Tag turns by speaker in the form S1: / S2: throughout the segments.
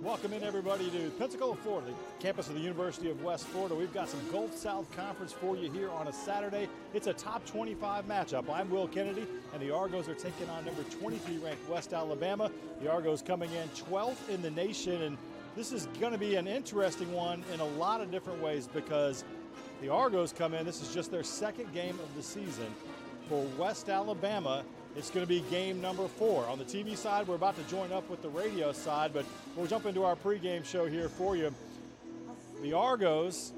S1: Welcome in, everybody, to Pensacola, Florida, the campus of the University of West Florida. We've got some Gulf South Conference for you here on a Saturday. It's a top 25 matchup. I'm Will Kennedy, and the Argos are taking on number 23 ranked West Alabama. The Argos coming in 12th in the nation, and this is going to be an interesting one in a lot of different ways because the Argos come in. This is just their second game of the season. For West Alabama, it's going to be game number 4. On the TV side, we're about to join up with the radio side, but we'll jump into our pregame show here for you. The Argos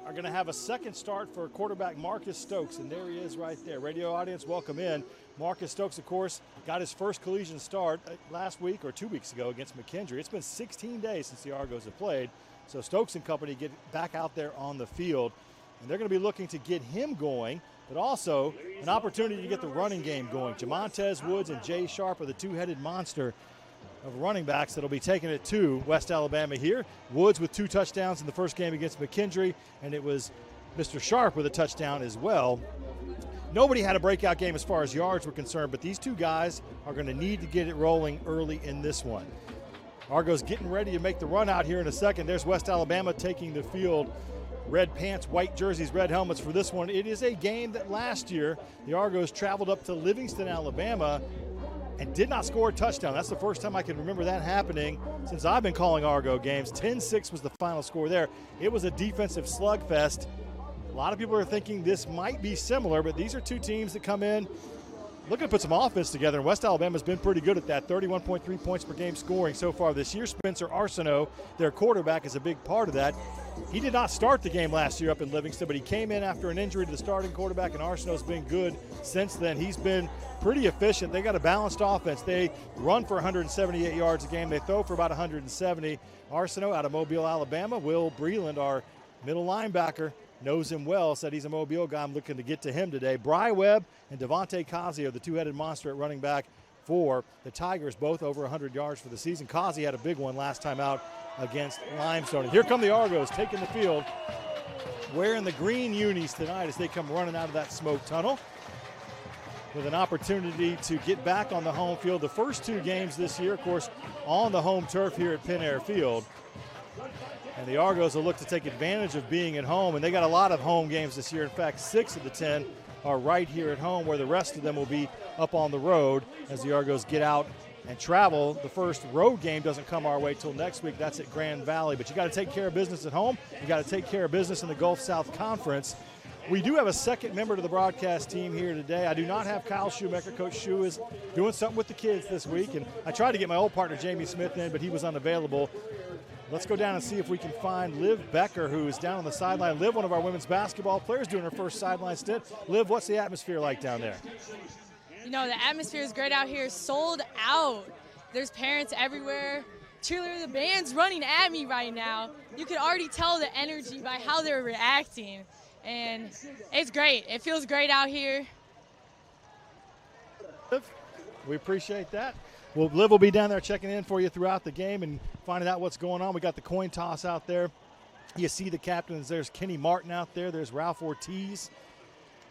S1: are going to have a second start for quarterback Marcus Stokes, and there he is right there. Radio audience, welcome in. Marcus Stokes, of course, got his first collegiate start last week or 2 weeks ago against McKendree. It's been 16 days since the Argos have played, so Stokes and company get back out there on the field, and they're going to be looking to get him going, but also an opportunity to get the running game going. Jamontez Woods and Jay Sharp are the two-headed monster of running backs that will be taking it to West Alabama here. Woods with 2 touchdowns in the first game against McKendree, and it was Mr. Sharp with a touchdown as well. Nobody had a breakout game as far as yards were concerned, but these two guys are going to need to get it rolling early in this one. Argos getting ready to make the run out here in a second. There's West Alabama taking the field. Red pants, white jerseys, red helmets for this one. It is a game that last year the Argos traveled up to Livingston, Alabama, and did not score a touchdown. That's the first time I can remember that happening since I've been calling Argo games. 10-6 was the final score there. It was a defensive slugfest. A lot of people are thinking this might be similar, but these are two teams that come in looking to put some offense together, and West Alabama's been pretty good at that, 31.3 points per game scoring so far this year. Spencer Arsenault, their quarterback, is a big part of that. He did not start the game last year up in Livingston, but he came in after an injury to the starting quarterback, and Arsenault's been good since then. He's been pretty efficient. They got a balanced offense. They run for 178 yards a game. They throw for about 170. Arsenault out of Mobile, Alabama. Will Breland, our middle linebacker, knows him well, said he's a Mobile guy. I'm looking to get to him today. Bry Webb and Devontae Kazi are the two-headed monster at running back for the Tigers, both over 100 yards for the season. Kazi had a big one last time out against Limestone. And here come the Argos taking the field, wearing the green unis tonight as they come running out of that smoke tunnel with an opportunity to get back on the home field. The first 2 games this year, of course, on the home turf here at Penn Air Field. And the Argos will look to take advantage of being at home, and they got a lot of home games this year. In fact, 6 of the 10 are right here at home, where the rest of them will be up on the road as the Argos get out and travel. The first road game doesn't come our way till next week. That's at Grand Valley. But you got to take care of business at home. You got to take care of business in the Gulf South Conference. We do have a second member to the broadcast team here today. I do not have Kyle Shoemaker. Coach Shoe is doing something with the kids this week, and I tried to get my old partner Jamie Smith in, but he was unavailable. Let's go down and see if we can find Liv Becker, who is down on the sideline. Liv, one of our women's basketball players, doing her first sideline stint. Liv, what's the atmosphere like down there?
S2: You know, the atmosphere is great out here. Sold out. There's parents everywhere. Cheerleader, the band's running at me right now. You can already tell the energy by how they're reacting. And it's great. It feels great out here.
S1: We appreciate that. Well, Liv will be down there checking in for you throughout the game and finding out what's going on. We got the coin toss out there. You see the captains. There's Kenny Martin out there. There's Ralph Ortiz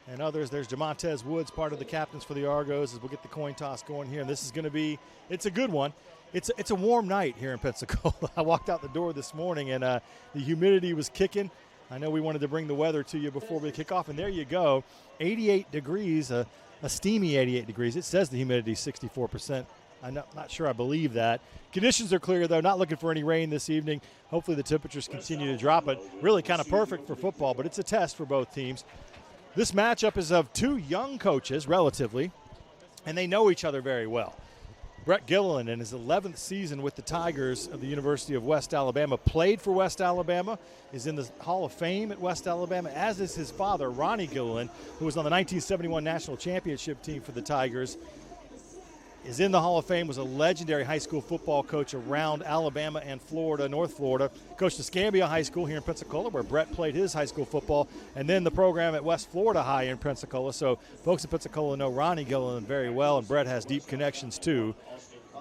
S1: and others. There's Jamontez Woods, part of the captains for the Argos, as we'll get the coin toss going here. And this is going to be – it's a good one. It's a warm night here in Pensacola. I walked out the door this morning, and the humidity was kicking. I know we wanted to bring the weather to you before we kick off, and there you go. 88 degrees, a steamy 88 degrees. It says the humidity is 64%. I'm not sure I believe that. Conditions are clear, though. Not looking for any rain this evening. Hopefully the temperatures continue to drop, but really kind of perfect for football, but it's a test for both teams. This matchup is of 2 young coaches, relatively, and they know each other very well. Brett Gilliland, in his 11th season with the Tigers of the University of West Alabama, played for West Alabama, is in the Hall of Fame at West Alabama, as is his father, Ronnie Gilliland, who was on the 1971 National Championship team for the Tigers. Is in the Hall of Fame, was a legendary high school football coach around Alabama and Florida, North Florida. Coached Escambia High School here in Pensacola, where Brett played his high school football, and then the program at West Florida High in Pensacola. So folks in Pensacola know Ronnie Gilliland very well, and Brett has deep connections to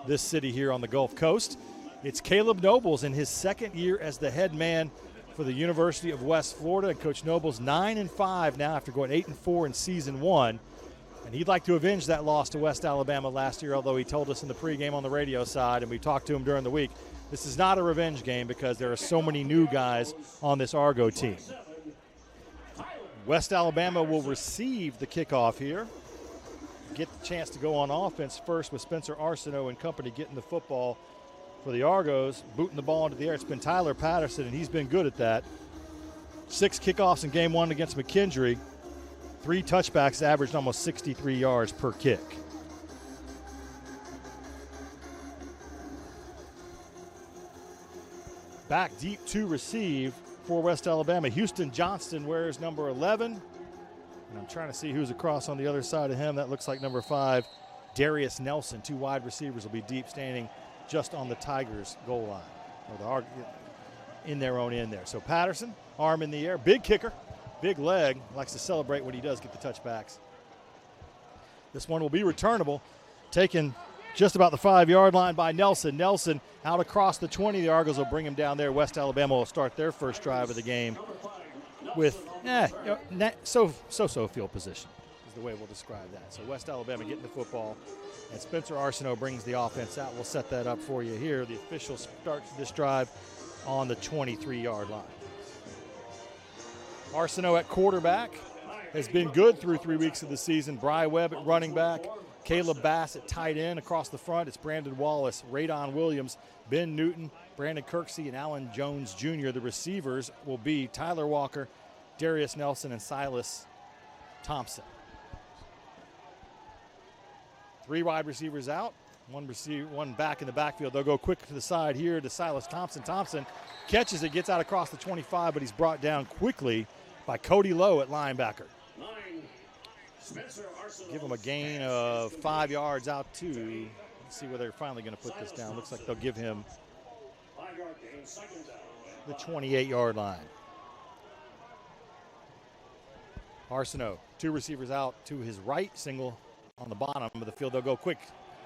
S1: this city here on the Gulf Coast. It's Caleb Nobles in his second year as the head man for the University of West Florida, and Coach Nobles 9-5 now after going 8-4 in season 1. And he'd like to avenge that loss to West Alabama last year, although he told us in the pregame on the radio side, and we talked to him during the week, This is not a revenge game because there are so many new guys on this Argo team. West Alabama will receive the kickoff here. Get the chance to go on offense first with Spencer Arsenault and company getting the football for the Argos, booting the ball into the air. It's been Tyler Patterson, and he's been good at that. 6 kickoffs in game 1 against McKendree. 3 touchbacks, averaged almost 63 yards per kick. Back deep to receive for West Alabama. Houston Johnston wears number 11. And I'm trying to see who's across on the other side of him. That looks like number 5, Darius Nelson. 2 wide receivers will be deep, standing just on the Tigers' goal line, or in their own end there. So Patterson, arm in the air, big kicker, big leg, likes to celebrate when he does get the touchbacks. This one will be returnable, taken just about the 5-yard line by Nelson. Nelson out across the 20. The Argos will bring him down there. West Alabama will start their first drive of the game with so-so field position is the way we'll describe that. So West Alabama getting the football, and Spencer Arsenault brings the offense out. We'll set that up for you here. The official starts this drive on the 23-yard line. Arsenault at quarterback has been good through 3 weeks of the season. Bry Webb at running back. Caleb Bass at tight end. Across the front, it's Brandon Wallace, Radon Williams, Ben Newton, Brandon Kirksey, and Alan Jones Jr. The receivers will be Tyler Walker, Darius Nelson, and Silas Thompson. 3 wide receivers out, one back in the backfield. They'll go quick to the side here to Silas Thompson. Thompson catches it, gets out across the 25, but he's brought down quickly by Cody Lowe at linebacker. Give them a gain of 5 yards out to, let's see where they're finally going to put this down. Looks like they'll give him the 28-yard line. Arsenault, 2 receivers out to his right, single on the bottom of the field. They'll go quick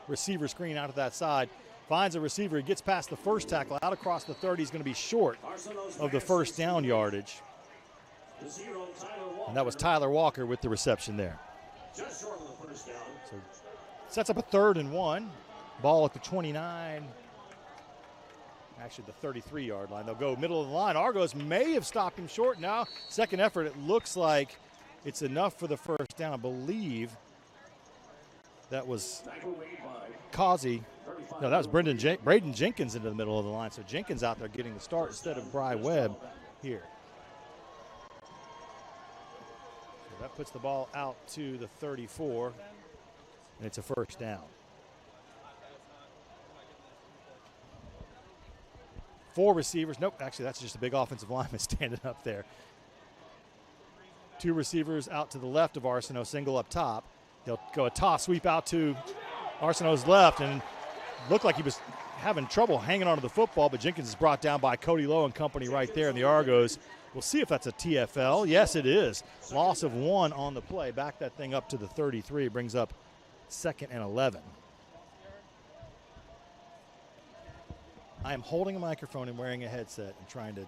S1: receiver screen out to that side. Finds a receiver, he gets past the first tackle, out across the 30. He's going to be short of the first down yardage. And that was Tyler Walker with the reception there. So sets up a 3rd and 1. Ball at the 29. Actually, the 33-yard line. They'll go middle of the line. Argos may have stopped him short. Now, second effort, it looks like it's enough for the first down. I believe that was Causey. No, that was Braden Jenkins into the middle of the line. So Jenkins out there getting the start instead of Bry Webb here. That puts the ball out to the 34, and it's a first down. 4 receivers. Nope, actually, that's just a big offensive lineman standing up there. 2 receivers out to the left of Arsenault, single up top. They'll go a toss sweep out to Arsenault's left, and looked like he was having trouble hanging onto the football, but Jenkins is brought down by Cody Lowe and company right there, and the Argos. We'll see if that's a TFL. Yes, it is. Loss of 1 on the play. Back that thing up to the 33. It brings up 2nd and 11. I am holding a microphone and wearing a headset and trying to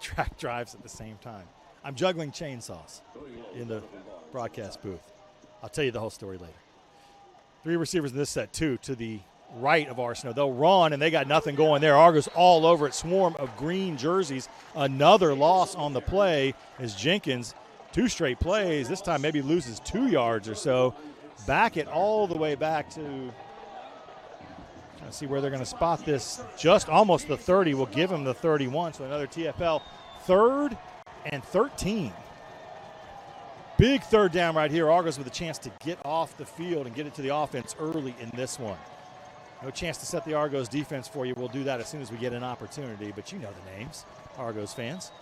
S1: track drives at the same time. I'm juggling chainsaws in the broadcast booth. I'll tell you the whole story later. 3 receivers in this set, 2 to the right of Arsenault. They'll run, and they got nothing going there. Argos all over it. Swarm of green jerseys. Another loss on the play as Jenkins, 2 straight plays. This time maybe loses 2 yards or so. Back it all the way back to, trying to see where they're going to spot this. Just almost the 30 will give him the 31. So another TFL. 3rd and 13. Big 3rd down right here. Argos with a chance to get off the field and get it to the offense early in this one. No chance to set the Argos defense for you. We'll do that as soon as we get an opportunity, but you know the names, Argos fans.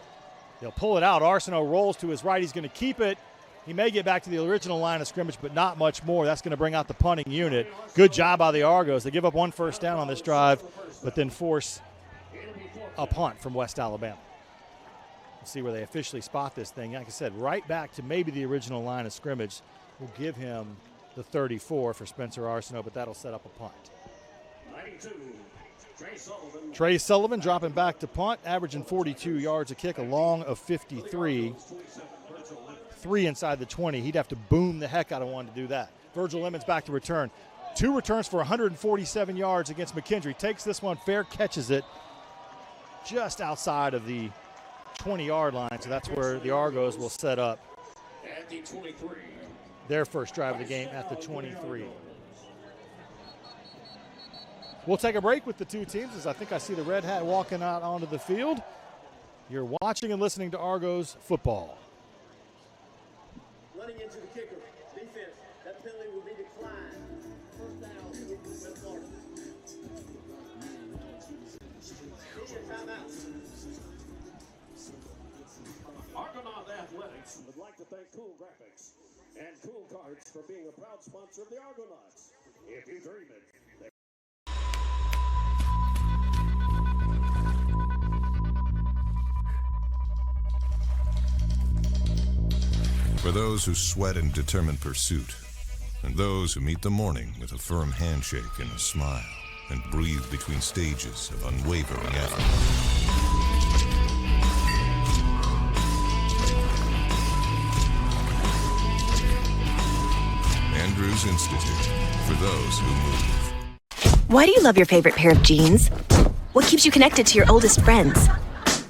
S1: They'll pull it out. Arsenault rolls to his right. He's going to keep it. He may get back to the original line of scrimmage, but not much more. That's going to bring out the punting unit. Good job by the Argos. They give up 1 first down on this drive, but then force a punt from West Alabama. We'll see where they officially spot this thing. Like I said, right back to maybe the original line of scrimmage. We'll give him the 34 for Spencer Arsenault, but that'll set up a punt. Trey Sullivan dropping back to punt, averaging 42 yards a kick, a long of 53. 3 inside the 20. He'd have to boom the heck out of one to do that. Virgil Lemons back to return. 2 returns for 147 yards against McKendree. Takes this one fair, catches it, just outside of the 20-yard line, so that's where the Argos will set up
S3: At the 23.
S1: their first drive of the game at the 23. We'll take a break with the two teams as I think I see the red hat walking out onto the field. You're watching and listening to Argos football.
S4: Running into the kicker. Defense. That penalty will be declined. First down. West Florida. Timeout.
S3: Argonaut Athletics would like to thank Cool Graphics and Cool Cards for being a proud sponsor of the Argonauts. If you dream it,
S5: For those who sweat in determined pursuit, and those who meet the morning with a firm handshake and a smile, and breathe between stages of unwavering effort. Andrews Institute, for those who move.
S6: Why do you love your favorite pair of jeans? What keeps you connected to your oldest friends?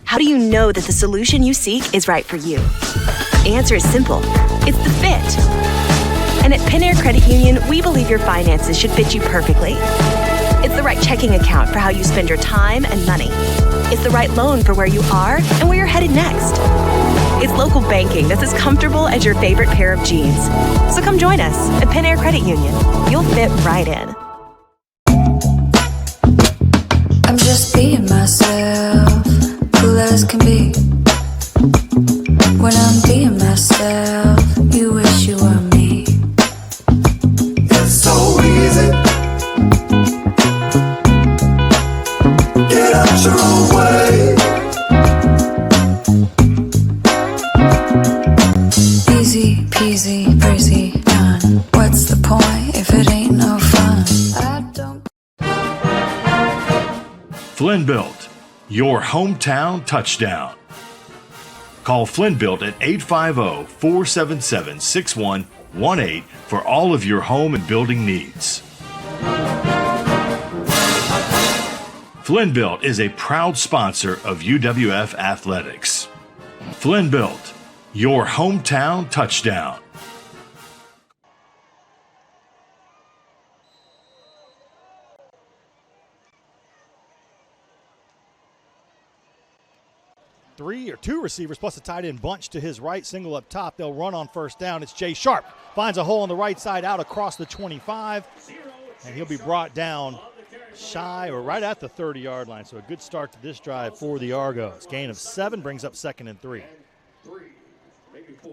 S6: How do you know that the solution you seek is right for you? The answer is simple. It's the fit. And at Pinair Credit Union, we believe your finances should fit you perfectly. It's the right checking account for how you spend your time and money. It's the right loan for where you are and where you're headed next. It's local banking that's as comfortable as your favorite pair of jeans. So come join us at Pinair Credit Union. You'll fit right in.
S7: I'm just being myself, cool as can be. When I'm being myself, you wish you were me.
S8: It's so easy. Get out your own way.
S7: Easy peasy, breezy, done. What's the point if it ain't no fun? I don't.
S9: Flynn Built, your hometown touchdown. Call Flynn Built at 850-477-6118 for all of your home and building needs. Flynn Built is a proud sponsor of UWF Athletics. Flynn Built, your hometown touchdown.
S1: Two receivers plus a tight end bunch to his right, single up top. They'll run on first down. It's Jay Sharp. Finds a hole on the right side out across the 25, and he'll be brought down shy or right at the 30-yard line. So a good start to this drive for the Argos. Gain of 7 brings up 2nd and 3.
S3: maybe 4.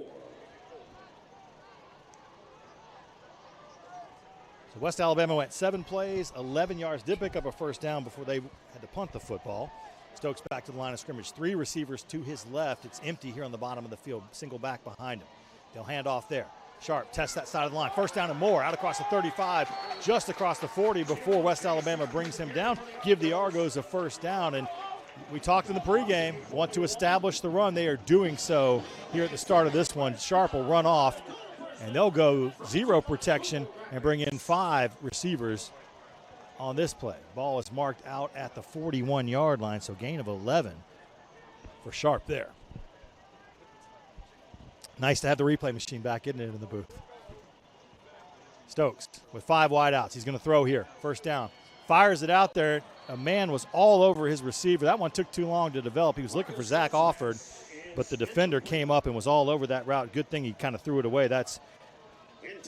S1: So West Alabama went 7 plays, 11 yards, did pick up a first down before they had to punt the football. Stokes back to the line of scrimmage. 3 receivers to his left. It's empty here on the bottom of the field. Single back behind him. They'll hand off there. Sharp tests that side of the line. First down and more. Out across the 35, just across the 40 before West Alabama brings him down. Give the Argos a first down. And we talked in the pregame, want to establish the run. They are doing so here at the start of this one. Sharp will run off, and they'll go 0 protection and bring in 5 receivers on this play. Ball is marked out at the 41-yard line, so gain of 11 for Sharp there. Nice to have the replay machine back, isn't it, in the booth? Stokes with 5 wideouts. He's going to throw here. First down. Fires it out there. A man was all over his receiver. That one took too long to develop. He was looking for Zach Offord, but the defender came up and was all over that route. Good thing he kind of threw it away. That's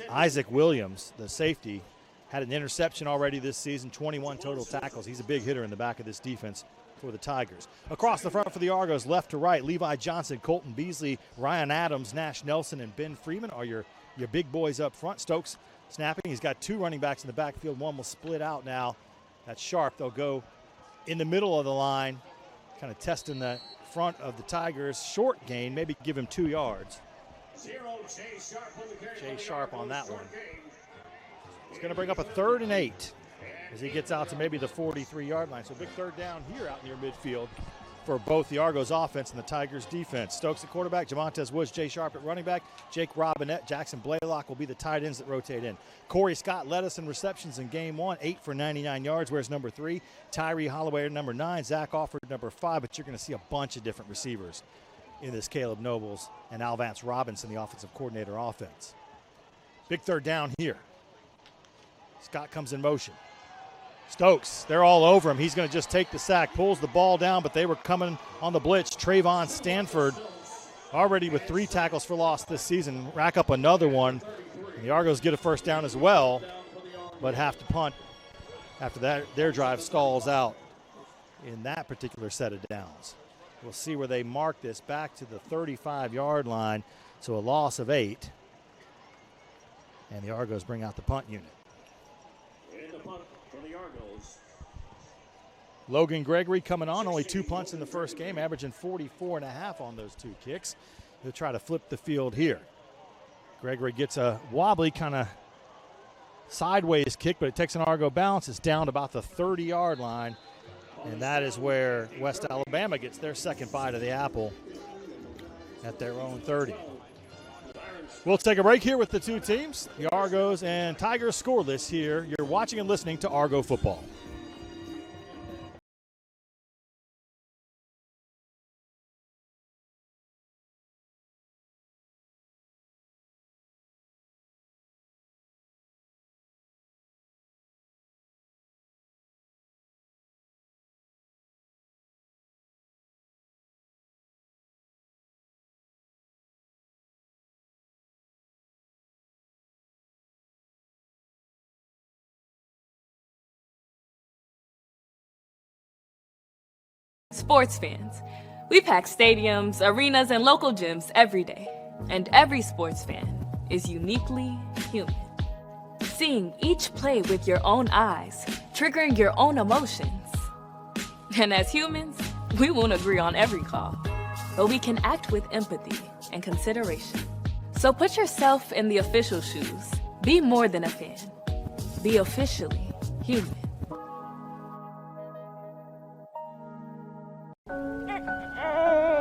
S1: Isaac Williams, the safety. Had an interception already this season, 21 total tackles. He's a big hitter in the back of this defense for the Tigers. Across the front for the Argos, left to right, Levi Johnson, Colton Beasley, Ryan Adams, Nash Nelson, and Ben Freeman are your big boys up front. Stokes snapping. He's got 2 running backs in the backfield. One will split out now. That's Sharp. They'll go in the middle of the line, kind of testing the front of the Tigers. Short gain, maybe give him 2 yards. Jay Sharp on that one. He's going to bring up a 3rd and 8 as he gets out to maybe the 43-yard line. So big third down here out near midfield for both the Argos offense and the Tigers defense. Stokes at quarterback, Jamontez Woods, Jay Sharp at running back, Jake Robinette, Jackson Blaylock will be the tight ends that rotate in. Corey Scott led us in receptions in game 1, 8 for 99 yards. Where's number 3? Tyree Holloway at number 9, Zach Alford number 5, but you're going to see a bunch of different receivers in this Caleb Nobles and Alvance Robinson, the offensive coordinator offense. Big third down here. Scott comes in motion. Stokes, they're all over him. He's going to just take the sack, pulls the ball down, but they were coming on the blitz. Trayvon Stanford already with 3 tackles for loss this season. Rack up another one. And the Argos get a first down as well, but have to punt after that. Their drive stalls out in that particular set of downs. We'll see where they mark this back to the 35-yard line, so a loss of 8. And the Argos bring out the punt unit.
S3: And the punt for the Argos.
S1: Logan Gregory coming on, only 2 punts in the first game, averaging 44.5 on those 2 kicks. He'll try to flip the field here. Gregory gets a wobbly kind of sideways kick, but it takes an Argo bounce. It's down to about the 30-yard line, and that is where West Alabama gets their second bite of the apple at their own 30. We'll take a break here with the 2 teams, the Argos and Tigers scoreless here. You're watching and listening to Argo Football.
S10: Sports fans, we pack stadiums, arenas, and local gyms every day. And every sports fan is uniquely human. Seeing each play with your own eyes, triggering your own emotions. And as humans, we won't agree on every call, but we can act with empathy and consideration. So put yourself in the official shoes. Be more than a fan. Be officially human.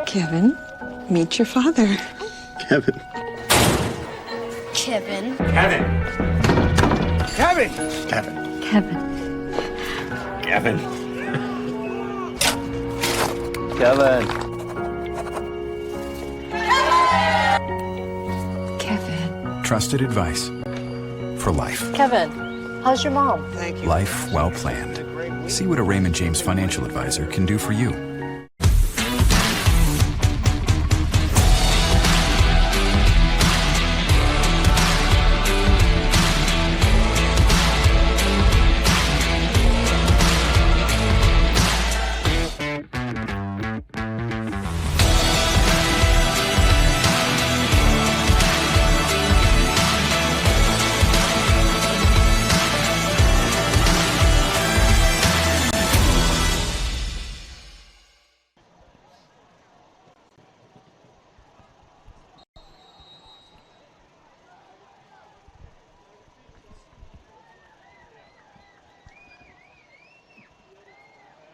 S11: Kevin, meet your father.
S12: Kevin.
S11: Kevin.
S12: Kevin.
S11: Kevin.
S12: Kevin.
S11: Kevin.
S12: Kevin.
S11: Kevin. Kevin.
S13: Trusted advice for life.
S14: Kevin, how's your mom?
S13: Thank you. Life well planned. See what a Raymond James financial advisor can do for you.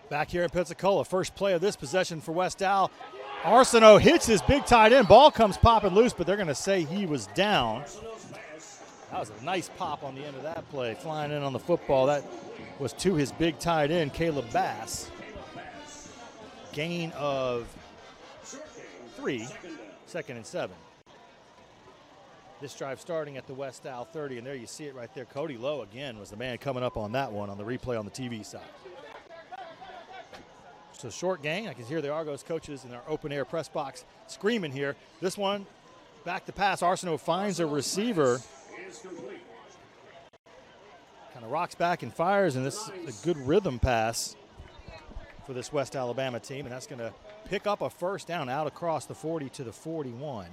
S1: Back here in Pensacola, first play of this possession for West Al. Arsenault hits his big tight end. Ball comes popping loose, but they're going to say he was down. That was a nice pop on the end of that play, flying in on the football. That was to his big tight end, Caleb Bass. Gain of 3, 2nd and 7. This drive starting at the West Al 30, and there you see it right there. Cody Lowe again was the man coming up on that one on the replay on the TV side. So short gain. I can hear the Argos coaches in our open air press box screaming here. This one, back to pass. Arsenault finds a receiver. Kind of rocks back and fires, and this is a good rhythm pass for this West Alabama team, and that's going to pick up a first down out across the 40 to the 41.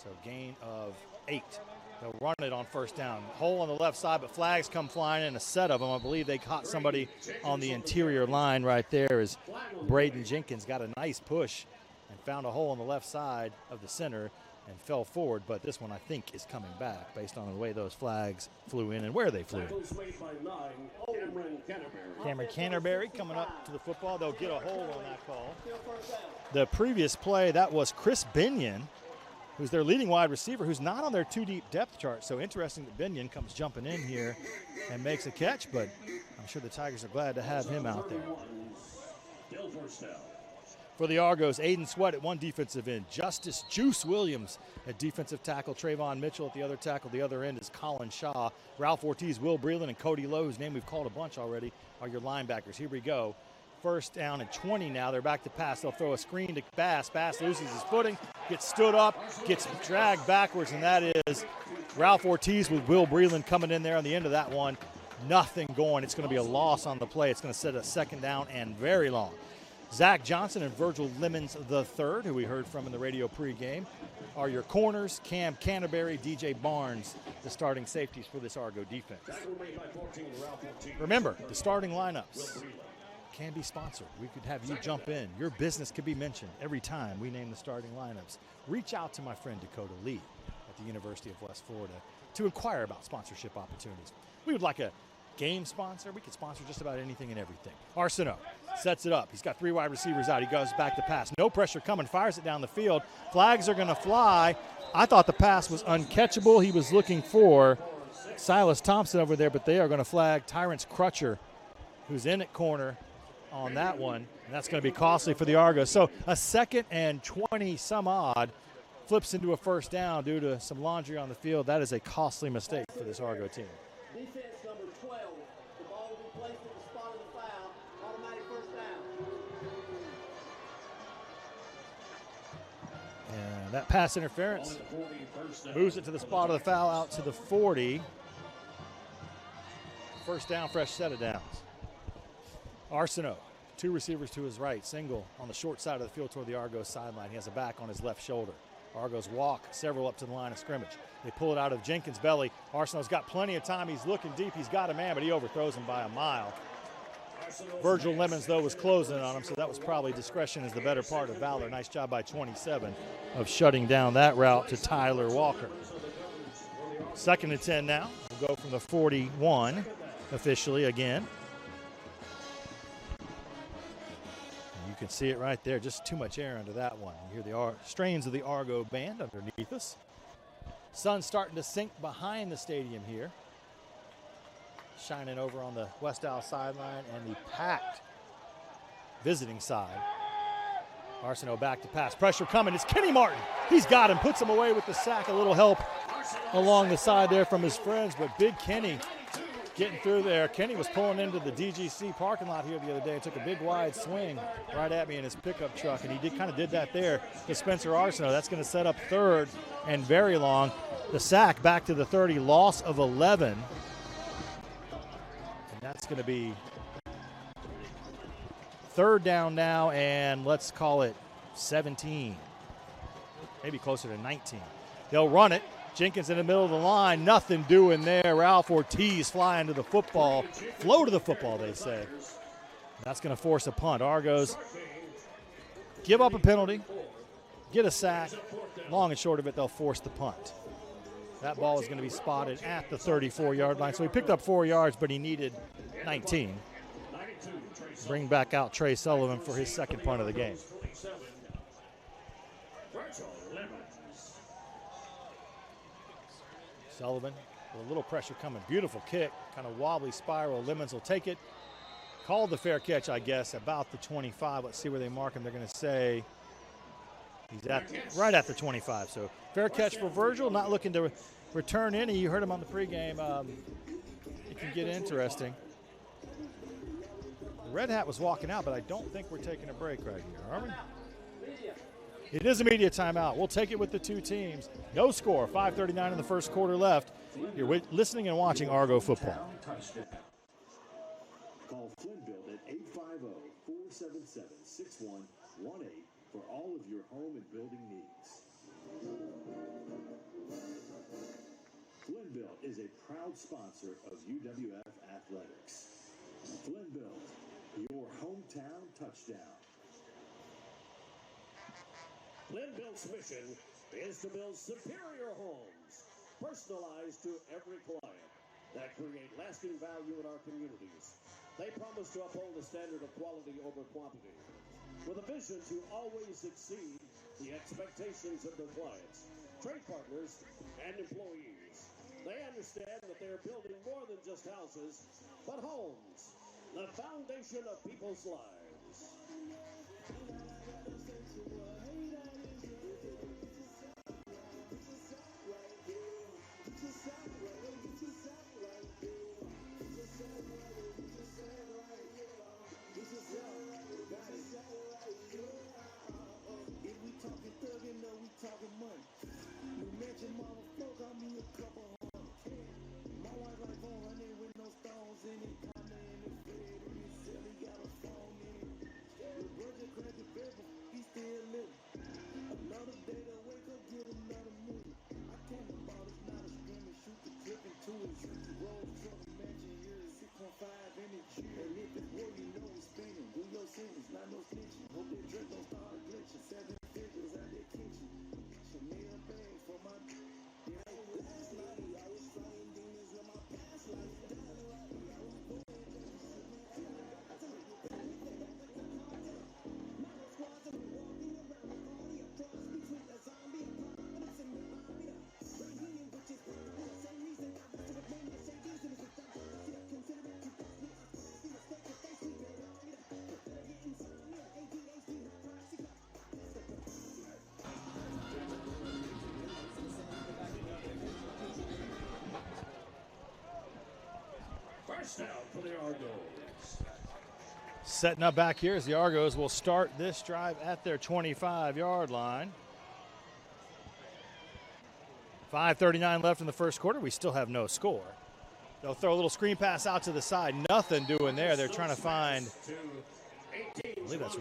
S1: So gain of 8. They'll run it on first down. Hole on the left side, but flags come flying in, a set of them. I believe they caught somebody on the interior line right there as Braden Jenkins got a nice push and found a hole on the left side of the center, and fell forward, but this one I think is coming back based on the way those flags flew in and where they flew in. Cameron Canterbury coming up to the football. They'll get a hold on that call. The previous play, that was Chris Binion, who's their leading wide receiver, who's not on their two-deep depth chart. So interesting that Binion comes jumping in here and makes a catch, but I'm sure the Tigers are glad to have him out there. For the Argos, Aiden Sweat at one defensive end. Justice Juice Williams at defensive tackle. Trayvon Mitchell at the other tackle. The other end is Colin Shaw. Ralph Ortiz, Will Breland, and Cody Lowe, whose name we've called a bunch already, are your linebackers. Here we go. First down and 20 now. They're back to pass. They'll throw a screen to Bass. Bass loses his footing, gets stood up, gets dragged backwards, and that is Ralph Ortiz with Will Breland coming in there on the end of that one. Nothing going. It's going to be a loss on the play. It's going to set a second down and very long. Zach Johnson and Virgil Lemons III, who we heard from in the radio pregame, are your corners. Cam Canterbury, DJ Barnes, the starting safeties for this Argo defense. Remember, the starting lineups can be sponsored. We could have you jump in. Your business could be mentioned every time we name the starting lineups. Reach out to my friend Dakota Lee at the University of West Florida to inquire about sponsorship opportunities. We would like a game sponsor. We could sponsor just about anything and everything. Arsenault sets it up. He's got three wide receivers out. He goes back to pass. No pressure coming. Fires it down the field. Flags are going to fly. I thought the pass was uncatchable. He was looking for Silas Thompson over there, but they are going to flag Tyrance Crutcher, who's in at corner on that one, and that's going to be costly for the Argos. So a 2nd and 20 some odd flips into a first down due to some laundry on the field. That is a costly mistake for this Argo team.
S4: Defense number 12. The ball will be placed at the spot of the foul. Automatic first down.
S1: And that pass interference moves it to the spot of the foul out to the 40. First down, fresh set of downs. Arsenault, two receivers to his right, single on the short side of the field toward the Argos sideline. He has a back on his left shoulder. Argos walk several up to the line of scrimmage. They pull it out of Jenkins' belly. Arsenault's got plenty of time. He's looking deep. He's got a man, but he overthrows him by a mile. Virgil Lemons, though, was closing on him, so that was probably discretion is the better part of valor. Nice job by 27 of shutting down that route to Tyler Walker. 2nd and 10 now. We'll go from the 41 officially again. You can see it right there. Just too much air under that one. You hear the strains of the Argo band underneath us. Sun's starting to sink behind the stadium here. Shining over on the West Isle sideline and the packed visiting side. Arsenault back to pass. Pressure coming. It's Kenny Martin. He's got him. Puts him away with the sack. A little help along the side there from his friends, but big Kenny getting through there. Kenny was pulling into the DGC parking lot here the other day and took a big wide swing right at me in his pickup truck, and he did that there to Spencer Arsenault. That's going to set up 3rd and very long. The sack back to the 30, loss of 11. And that's going to be 3rd down now, and let's call it 17, maybe closer to 19. They'll run it. Jenkins in the middle of the line, nothing doing there. Ralph Ortiz flying to the football. Flow to the football, they say. That's going to force a punt. Argos give up a penalty, get a sack. Long and short of it, they'll force the punt. That ball is going to be spotted at the 34-yard line. So he picked up 4 yards, but he needed 19. Bring back out Trey Sullivan for his 2nd punt of the game. Sullivan with a little pressure coming. Beautiful kick, kind of wobbly spiral. Lemons will take it. Called the fair catch, I guess, about the 25. Let's see where they mark him. They're going to say he's right at the 25. So fair catch for Virgil, not looking to return any. You heard him on the pregame. It can get interesting. The Red Hat was walking out, but I don't think we're taking a break right here, are we? It is a media timeout. We'll take it with the two teams. No score, 5:39 in the first quarter left. You're listening and watching Argo football.
S3: Call FloFootball at 850-477-6118 for all of your home and building needs. FloFootball is a proud sponsor of UWF Athletics. FloFootball, your hometown touchdown. FloFootball's mission is to build superior homes, personalized to every client, that create lasting value in our communities. They promise to uphold a standard of quality over quantity, with a vision to always exceed the expectations of their clients, trade partners, and employees. They understand that they are building more than just houses, but homes, the foundation of people's lives. First down for the Argos.
S1: Setting up back here as the Argos will start this drive at their 25-yard line. 5:39 left in the first quarter. We still have no score. They'll throw a little screen pass out to the side. Nothing doing there. They're trying to find, I believe that's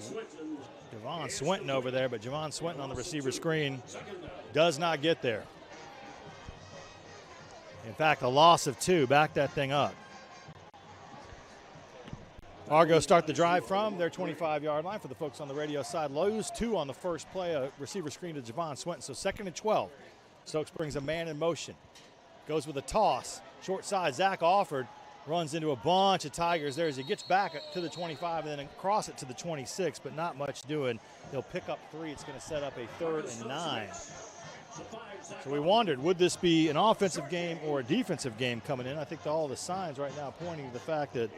S1: Javon Swinton over there, but Javon Swinton on the receiver screen does not get there. In fact, a loss of 2. Back that thing up. Argos start the drive from their 25-yard line. For the folks on the radio side, lose 2 on the first play, a receiver screen to Javon Swinton. So 2nd and 12. Stokes brings a man in motion. Goes with a toss. Short side, Zach Alford runs into a bunch of Tigers there as he gets back to the 25 and then across it to the 26, but not much doing. They'll pick up 3. It's going to set up a 3rd and 9. So we wondered, would this be an offensive game or a defensive game coming in? I think all the signs right now pointing to the fact that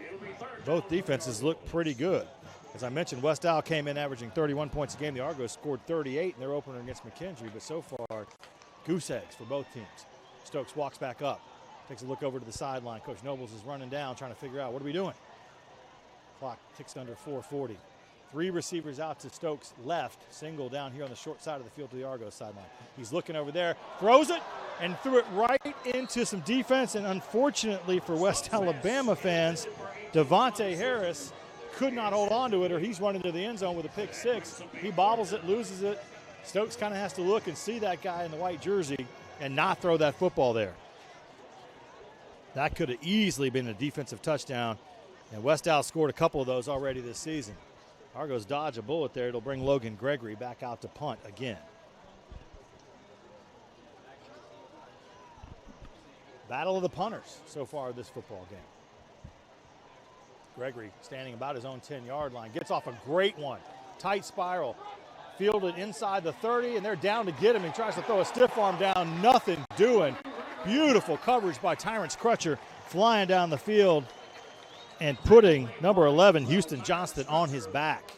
S1: both defenses look pretty good. As I mentioned, West Al came in averaging 31 points a game. The Argos scored 38 in their opener against McKendree, but so far, goose eggs for both teams. Stokes walks back up, takes a look over to the sideline. Coach Nobles is running down, trying to figure out, what are we doing? Clock ticks under 4:40. 3 receivers out to Stokes' left, single down here on the short side of the field to the Argos sideline. He's looking over there, throws it, and threw it right into some defense. And unfortunately for West Alabama fans, Devontae Harris could not hold on to it, or he's running to the end zone with a pick 6. He bobbles it, loses it. Stokes kind of has to look and see that guy in the white jersey and not throw that football there. That could have easily been a defensive touchdown, and West Al scored a couple of those already this season. Argos dodge a bullet there. It'll bring Logan Gregory back out to punt again. Battle of the punters so far this football game. Gregory standing about his own 10-yard line. Gets off a great one. Tight spiral. Fielded inside the 30, and they're down to get him. He tries to throw a stiff arm down. Nothing doing. Beautiful coverage by Tyrance Crutcher, flying down the field and putting number 11, Houston Johnston, on his back.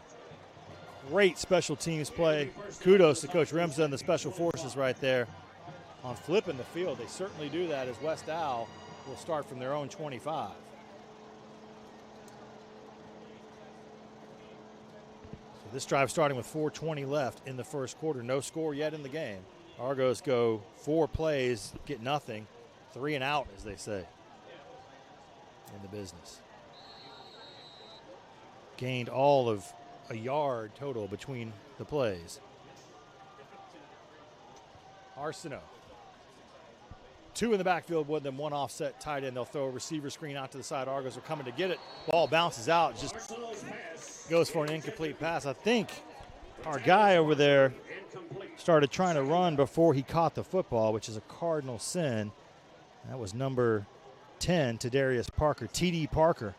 S1: Great special teams play. Kudos to Coach Remza and the special forces right there on flipping the field. They certainly do that, as West Al will start from their own 25. So this drive starting with 4:20 left in the first quarter. No score yet in the game. Argos go 4 plays, get nothing. 3 and out, as they say in the business. Gained all of a yard total between the plays. Arsenault. 2 in the backfield with them, 1 offset tight end. They'll throw a receiver screen out to the side. Argos are coming to get it. Ball bounces out, just goes for an incomplete pass. I think our guy over there started trying to run before he caught the football, which is a cardinal sin. That was number 10, Tadarius Parker, T.D. Parker.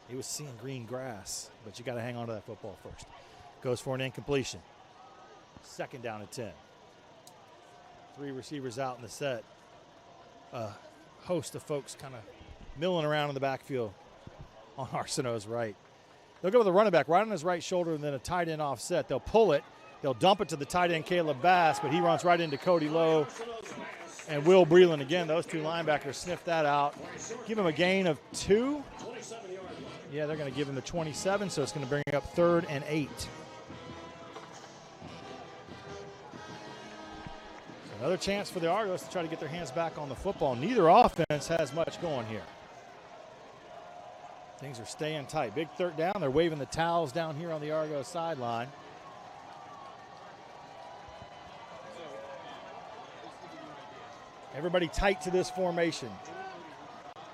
S1: He was seeing green grass, but you got to hang on to that football first. Goes for an incompletion. 2nd down and 10. 3 receivers out in the set. A host of folks kind of milling around in the backfield on Arsenault's right. They'll go with the running back right on his right shoulder and then a tight end offset. They'll pull it. They'll dump it to the tight end, Caleb Bass, but he runs right into Cody Lowe and Will Breland. Again, those 2 linebackers sniff that out. Give him a gain of 2. Yeah, they're going to give him the 27, so it's going to bring up 3rd and 8. Another chance for the Argos to try to get their hands back on the football. Neither offense has much going here. Things are staying tight. Big 3rd down. They're waving the towels down here on the Argos sideline. Everybody tight to this formation.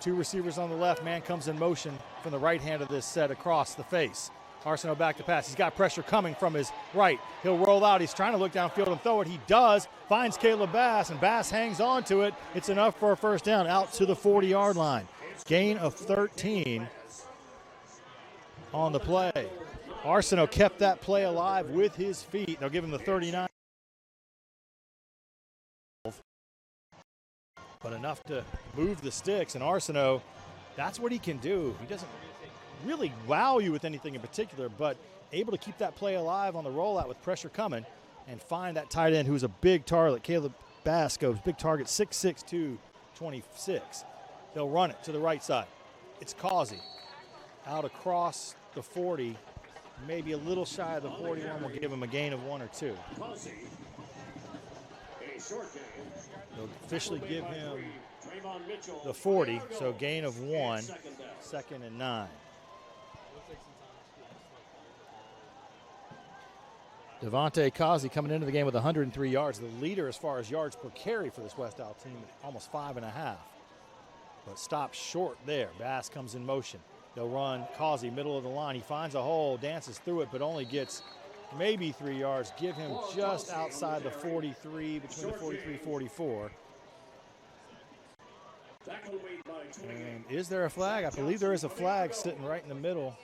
S1: 2 receivers on the left. Man comes in motion from the right hand of this set across the face. Arsenault back to pass. He's got pressure coming from his right. He'll roll out. He's trying to look downfield and throw it. He does. Finds Caleb Bass, and Bass hangs on to it. It's enough for a 1st down out to the 40-yard line. Gain of 13 on the play. Arsenault kept that play alive with his feet. They'll give him the 39. But enough to move the sticks, and Arsenault, that's what he can do. He doesn't really wow you with anything in particular, but able to keep that play alive on the rollout with pressure coming and find that tight end who's a big target. Caleb Bass goes big target, 6'6", 226. They'll run it to the right side. It's Causey out across the 40, maybe a little shy of the 41. We'll give him a gain of 1 or 2. They'll officially give him the 40, so gain of 1, 2nd and 9. Devontae Causey coming into the game with 103 yards, the leader as far as yards per carry for this West Isle team, almost 5.5. But stops short there. Bass comes in motion. They'll run Causey, middle of the line. He finds a hole, dances through it, but only gets maybe 3 yards. Give him just outside the 43, between the 43-44. And is there a flag? I believe there is a flag sitting right in the middle.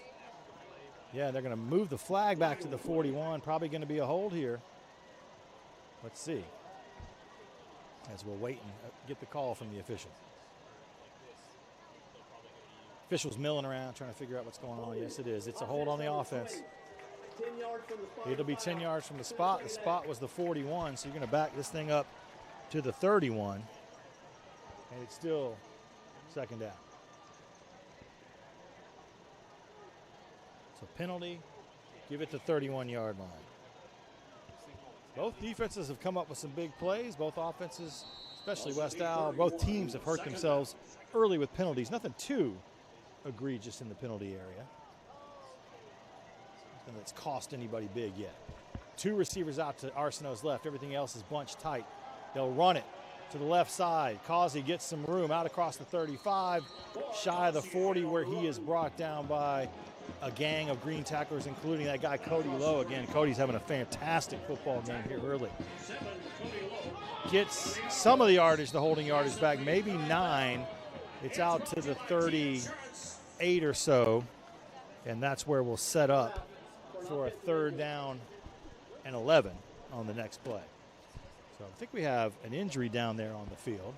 S1: Yeah, they're going to move the flag back to the 41. Probably going to be a hold here. Let's see. As we'll wait and get the call from the official. Officials milling around trying to figure out what's going on. Yes, it is. It's a hold on the offense. It'll be 10 yards from the spot. The spot was the 41, so you're going to back this thing up to the 31. And it's still 2nd down. So penalty, give it the 31-yard line. Both defenses have come up with some big plays. Both offenses, especially West Isle, both teams have hurt themselves early with penalties. Nothing too egregious in the penalty area. Nothing that's cost anybody big yet. 2 receivers out to Arsenault's left. Everything else is bunched tight. They'll run it to the left side. Causey gets some room out across the 35, shy of the 40, where he is brought down by a gang of green tacklers, including that guy Cody Lowe. Again, Cody's having a fantastic football game here early. Gets some of the yardage, the holding yardage back, maybe 9. It's out to the 38 or so, and that's where we'll set up for a 3rd down and 11 on the next play. So I think we have an injury down there on the field.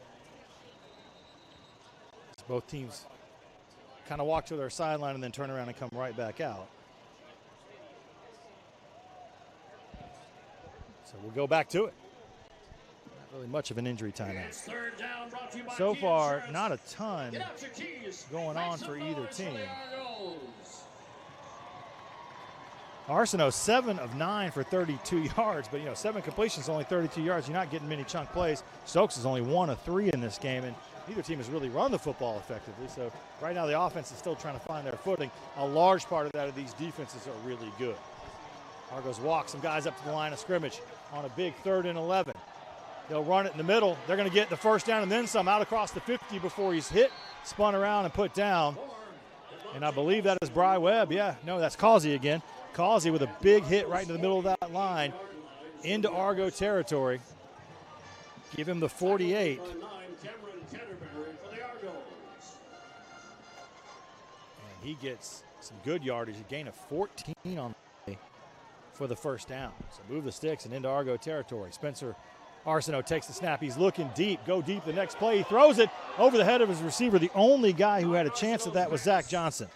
S1: So both teams kind of walk to their sideline and then turn around and come right back out. So we'll go back to it. Not really much of an injury timeout. So far, not a ton going on for either team. Arsenault 7 of 9 for 32 yards, but 7 completions, only 32 yards. You're not getting many chunk plays. Stokes is only 1 of 3 in this game, and neither team has really run the football effectively. So right now the offense is still trying to find their footing. A large part of that of these defenses are really good. Argos walk some guys up to the line of scrimmage on a big 3rd and 11. They'll run it in the middle. They're going to get the 1st down and then some out across the 50 before he's hit, spun around, and put down. And I believe that is Bry Webb. Yeah, no, that's Causey again. Causey with a big hit right into the middle of that line. into Argo territory. Give him the 48. And he gets some good yardage, a gain of 14 on the day for the first down. So move the sticks and into Argo territory. Spencer Arsenault takes the snap. He's looking deep. Go deep the next play. He throws it over the head of his receiver. The only guy who had a chance at that was Zach Johnson.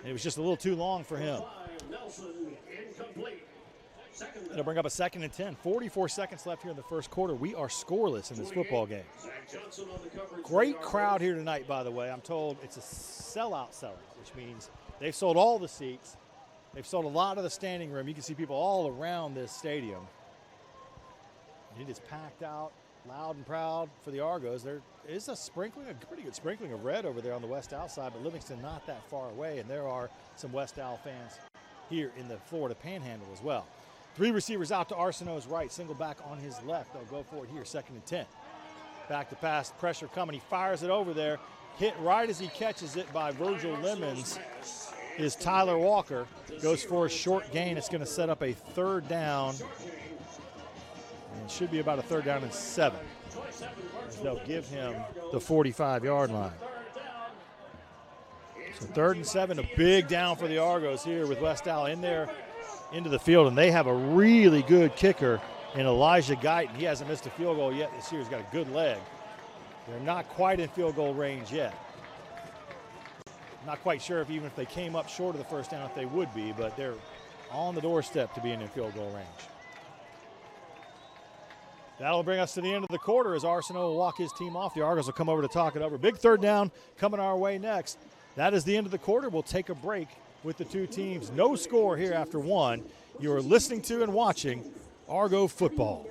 S1: It was just a little too long for him. It'll bring up a 2nd and 10. 44 seconds left here in the first quarter. We are scoreless in this football game. Great crowd here tonight, by the way. I'm told it's a sellout, which means they've sold all the seats. They've sold a lot of the standing room. You can see people all around this stadium. It is packed out, loud and proud for the Argos. There is a pretty good sprinkling of red over there on the West Owl side, but Livingston not that far away, and there are some West Owl fans here in the Florida Panhandle as well. 3 receivers out to Arsenault's right, single back on his left. They'll go for it here, 2nd and 10. Back to pass, pressure coming. He fires it over there, hit right as he catches it by Virgil Lemons. Is Tyler Walker, goes for a short gain. It's going to set up a 3rd down. And it should be about a 3rd down and 7. As they'll give him the 45-yard line. So 3rd and 7, a big down for the Argos here with West Owl in there into the field. And they have a really good kicker in Elijah Guyton. He hasn't missed a field goal yet this year. He's got a good leg. They're not quite in field goal range yet. Not quite sure if even if they came up short of the first down if they would be, but they're on the doorstep to being in field goal range. That'll bring us to the end of the quarter as Arsenault will walk his team off. The Argos will come over to talk it over. Big 3rd down coming our way next. That is the end of the quarter. We'll take a break with the two teams. No score here after 1. You are listening to and watching Argo football.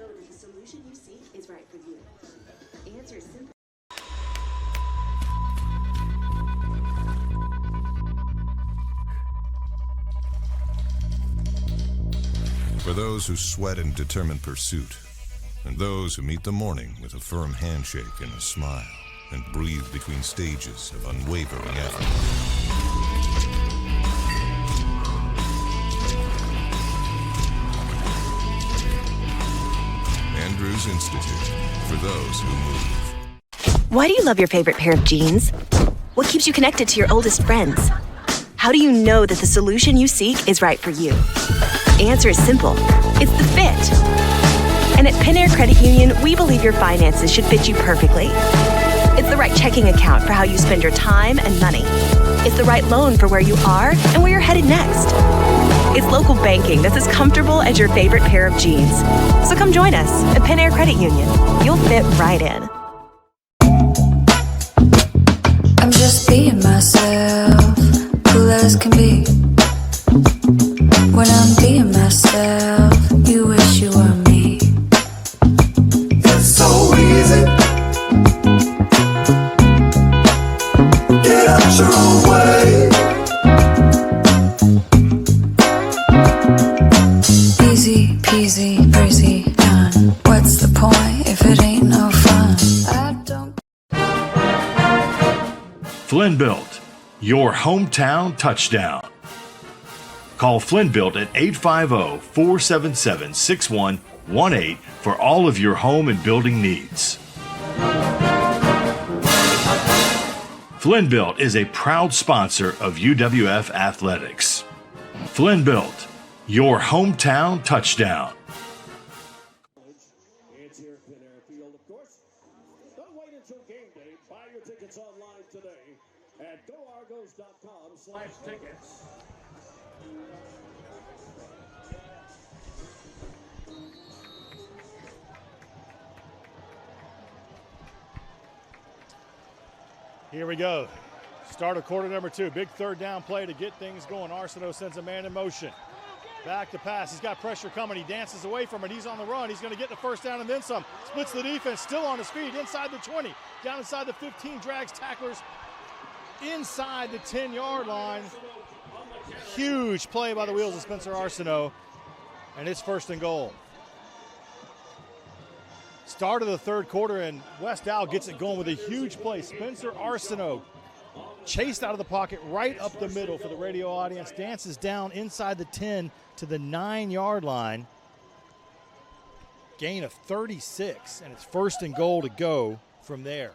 S5: For those who sweat in determined pursuit, and those who meet the morning with a firm handshake and a smile, and breathe between stages of unwavering effort. Andrews Institute, for those who move.
S6: Why do you love your favorite pair of jeans? What keeps you connected to your oldest friends? How do you know that the solution you seek is right for you? The answer is simple. It's the fit. And at Penn Air Credit Union, we believe your finances should fit you perfectly. It's the right checking account for how you spend your time and money. It's the right loan for where you are and where you're headed next. It's local banking that's as comfortable as your favorite pair of jeans. So come join us at Penn Air Credit Union. You'll fit right in.
S7: I'm just being myself, cool as can be. When I'm being myself, you wish you were me.
S8: It's so easy. Get out your own way.
S7: Easy peasy, breezy, done. What's the point if it ain't no fun? I don't.
S9: Flynn Built, your hometown touchdown. Call Flynn Built at 850-477-6118 for all of your home and building needs. Flynn Built is a proud sponsor of UWF Athletics. Flynn Built, your hometown touchdown.
S3: It's here at Penn Air Field, of course. Don't wait until game day. Buy your tickets online today at goargos.com/tickets.
S1: Here we go. Start of quarter number 2. Big 3rd down play to get things going. Arsenault sends a man in motion. Back to pass. He's got pressure coming. He dances away from it. He's on the run. He's going to get the first down and then some. Splits the defense. Still on his feet. Inside the 20. Down inside the 15. Drags tacklers inside the 10-yard line. Huge play by the wheels of Spencer Arsenault. And it's 1st and goal. Start of the 3rd quarter, and West Owl gets it going with a huge play. Spencer Arsenault chased out of the pocket right up the middle for the radio audience, dances down inside the 10 to the 9-yard line. gain of 36, and it's 1st and goal to go from there.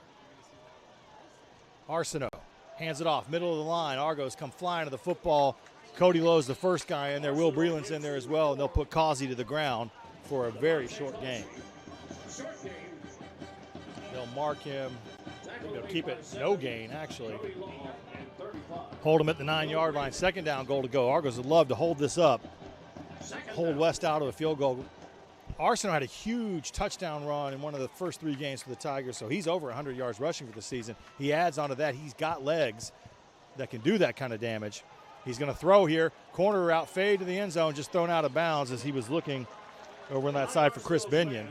S1: Arsenault hands it off, middle of the line. Argos come flying to the football. Cody Lowe's the first guy in there. Will Breland's in there as well, and they'll put Causey to the ground for a very short game. They'll mark him. They'll keep it no gain, actually. Hold him at the 9-yard line. 2nd down, goal to go. Argos would love to hold this up. Hold West out of the field goal. Arsenault had a huge touchdown run in one of the first 3 games for the Tigers, so he's over 100 yards rushing for the season. He adds onto that. He's got legs that can do that kind of damage. He's going to throw here. Corner route, fade to the end zone, just thrown out of bounds as he was looking over on that side for Chris Binion.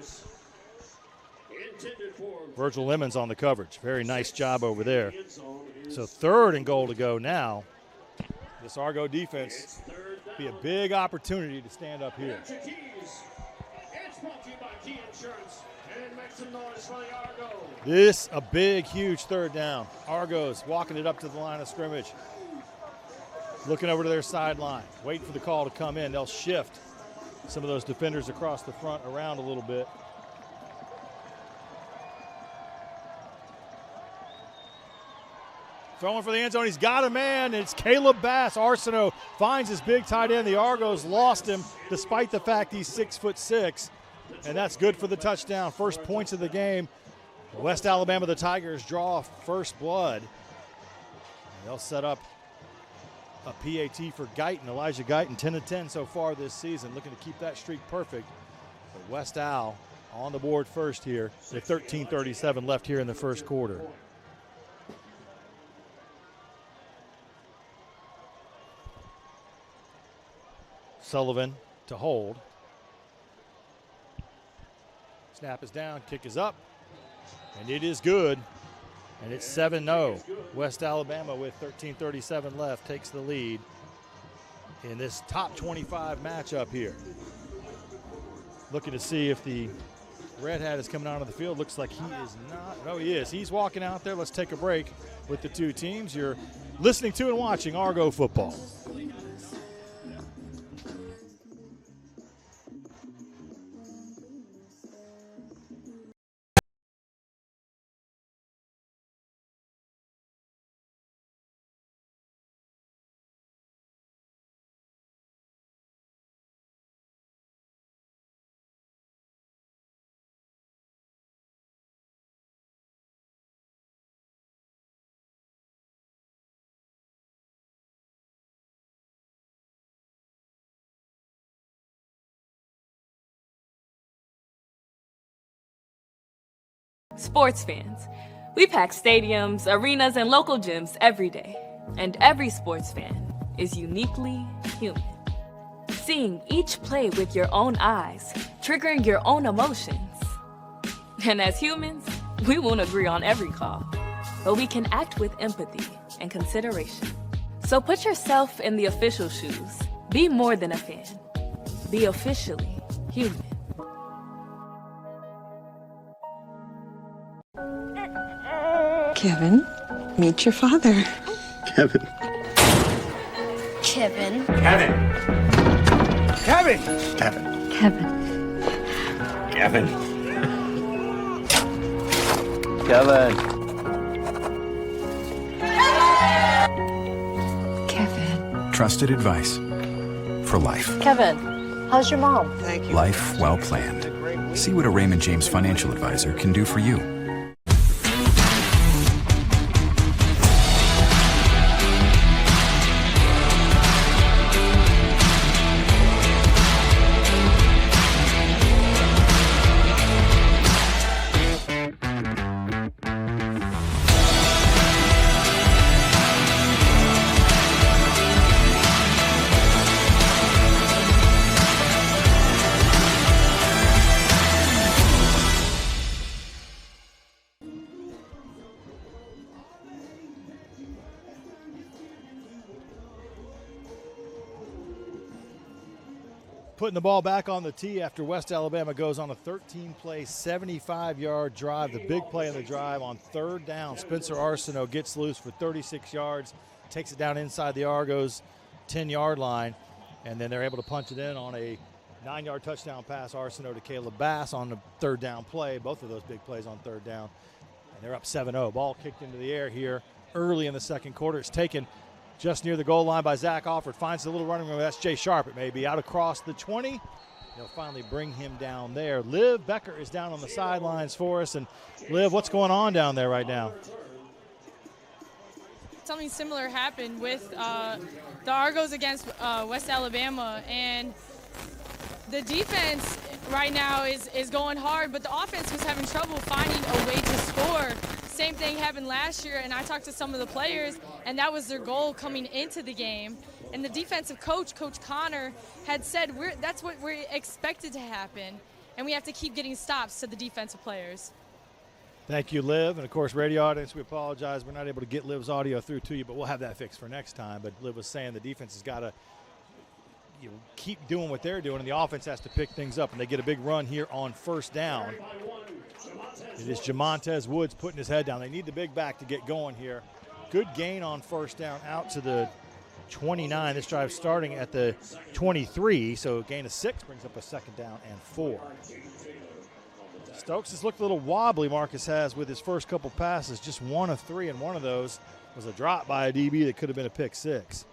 S1: Virgil Lemons on the coverage. Very nice job over there. So 3rd and goal to go now. This Argo defense be a big opportunity to stand up here. This a big, huge 3rd down. Argos walking it up to the line of scrimmage. Looking over to their sideline, waiting for the call to come in. They'll shift some of those defenders across the front around a little bit. Throwing for the end zone, he's got a man. It's Caleb Bass. Arsenault finds his big tight end. The Argos lost him despite the fact he's 6'6", and that's good for the touchdown. First points of the game. West Alabama, the Tigers draw first blood. They'll set up a PAT for Guyton, Elijah Guyton, 10-10 so far this season, looking to keep that streak perfect. But West Al on the board first here with 13:37 left here in the first quarter. Sullivan to hold. Snap is down, kick is up, and it is good. And it's 7-0. West Alabama with 13:37 left takes the lead in this top 25 matchup here. Looking to see if the Red Hat is coming out of the field. Looks like he is not. No, he is. He's walking out there. Let's take a break with the 2 teams. You're listening to and watching Argo football.
S10: Sports fans, we pack stadiums, arenas, and local gyms every day. And every sports fan is uniquely human. Seeing each play with your own eyes, triggering your own emotions. And as humans, we won't agree on every call, but we can act with empathy and consideration. So put yourself in the official shoes. Be more than a fan. Be officially human.
S11: Kevin, meet your father.
S12: Kevin.
S14: Kevin.
S12: Kevin.
S11: Kevin.
S12: Kevin.
S14: Kevin.
S12: Kevin.
S15: Kevin.
S11: Kevin.
S13: Trusted advice for life.
S14: Kevin, how's your mom?
S11: Thank you.
S13: Life well planned. See what a Raymond James financial advisor can do for you.
S1: Putting the ball back on the tee after West Alabama goes on a 13-play, 75-yard drive. The big play in the drive on 3rd down. Spencer Arsenault gets loose for 36 yards, takes it down inside the Argos 10-yard line, and then they're able to punch it in on a 9-yard touchdown pass, Arsenault to Caleb Bass on the third down play. Both of those big plays on third down. And they're up 7-0. Ball kicked into the air here early in the second quarter. It's taken just near the goal line by Zach Alford. Finds the little running room. That's Jay Sharp. It may be out across the 20. They'll finally bring him down there. Liv Becker is down on the sidelines for us. And Liv, what's going on down there right now?
S2: Something similar happened with the Argos against West Alabama, and the defense right now is going hard, but the offense was having trouble finding a way to score. Same thing happened last year, and I talked to some of the players, and that was their goal coming into the game. And the defensive coach, Coach Connor, had said that's what we're expected to happen, and we have to keep getting stops to the defensive players.
S1: Thank you, Liv. And, of course, radio audience, we apologize. We're not able to get Liv's audio through to you, but we'll have that fixed for next time. But Liv was saying the defense has got to keep doing what they're doing, and the offense has to pick things up. And they get a big run here on first down. It is Jamontez Woods putting his head down. They need the big back to get going here. Good gain on first down out to the 29. This drive starting at the 23, so a gain of 6 brings up a second down and 4. Stokes has looked a little wobbly, Marcus has, with his first couple passes. Just 1 of 3, and one of those was a drop by a DB that could have been a pick 6.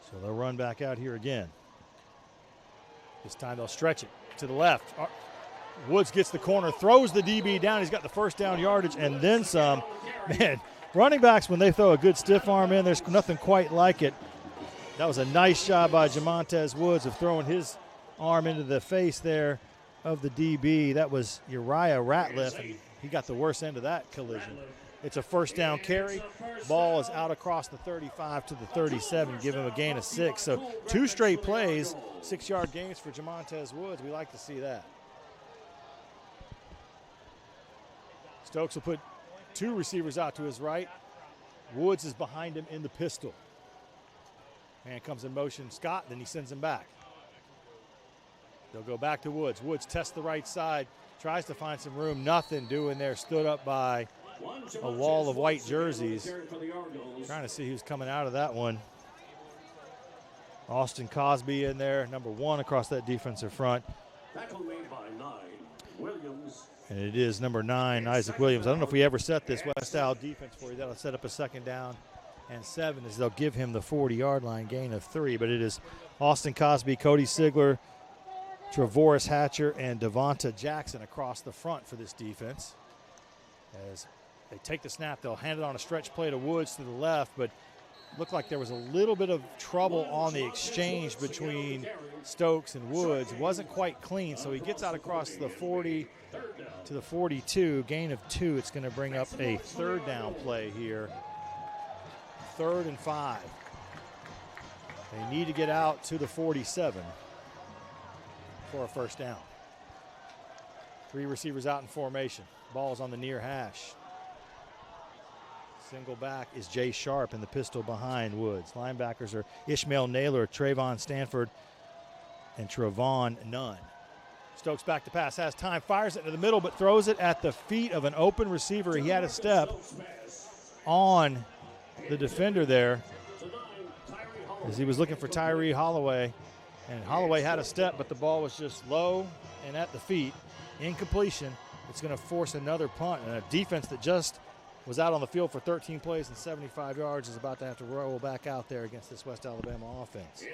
S1: So they'll run back out here again. This time they'll stretch it to the left. Woods gets the corner, throws the DB down. He's got the first down yardage and then some. Man, running backs, when they throw a good stiff arm in, there's nothing quite like it. That was a nice job by Jamontez Woods of throwing his arm into the face there of the DB. That was Uriah Ratliff, and he got the worst end of that collision. It's a first down carry. Ball is out across the 35 to the 37, give him a gain of 6. So 2 straight plays, 6-yard gains for Jamontez Woods. We like to see that. Stokes will put 2 receivers out to his right. Woods is behind him in the pistol. Man comes in motion, Scott, then he sends him back. They'll go back to Woods. Woods tests the right side, tries to find some room. Nothing doing there, stood up by a wall of white jerseys. Trying to see who's coming out of that one. Austin Cosby in there, number 1 across that defensive front. And it is number 9, Isaac Williams. I don't know if we ever set this West Al defense for you. That'll set up a second down and 7 as they'll give him the 40-yard line, gain of 3. But it is Austin Cosby, Cody Sigler, Travoris Hatcher, and Devonta Jackson across the front for this defense. As they take the snap, they'll hand it on a stretch play to Woods to the left, but looked like there was a little bit of trouble on the exchange between Stokes and Woods. It wasn't quite clean, so he gets out across the 40 to the 42, gain of 2. It's going to bring up a third down play here. 3rd and 5. They need to get out to the 47 for a first down. 3 receivers out in formation. Ball's on the near hash. Single back is Jay Sharp in the pistol behind Woods. Linebackers are Ishmael Naylor, Trayvon Stanford, and Trevon Nunn. Stokes back to pass, has time, fires it into the middle, but throws it at the feet of an open receiver. He had a step on the defender there as he was looking for Tyree Holloway. And Holloway had a step, but the ball was just low and at the feet. Incompletion. It's going to force another punt. And a defense that just was out on the field for 13 plays and 75 yards is about to have to roll back out there against this West Alabama offense.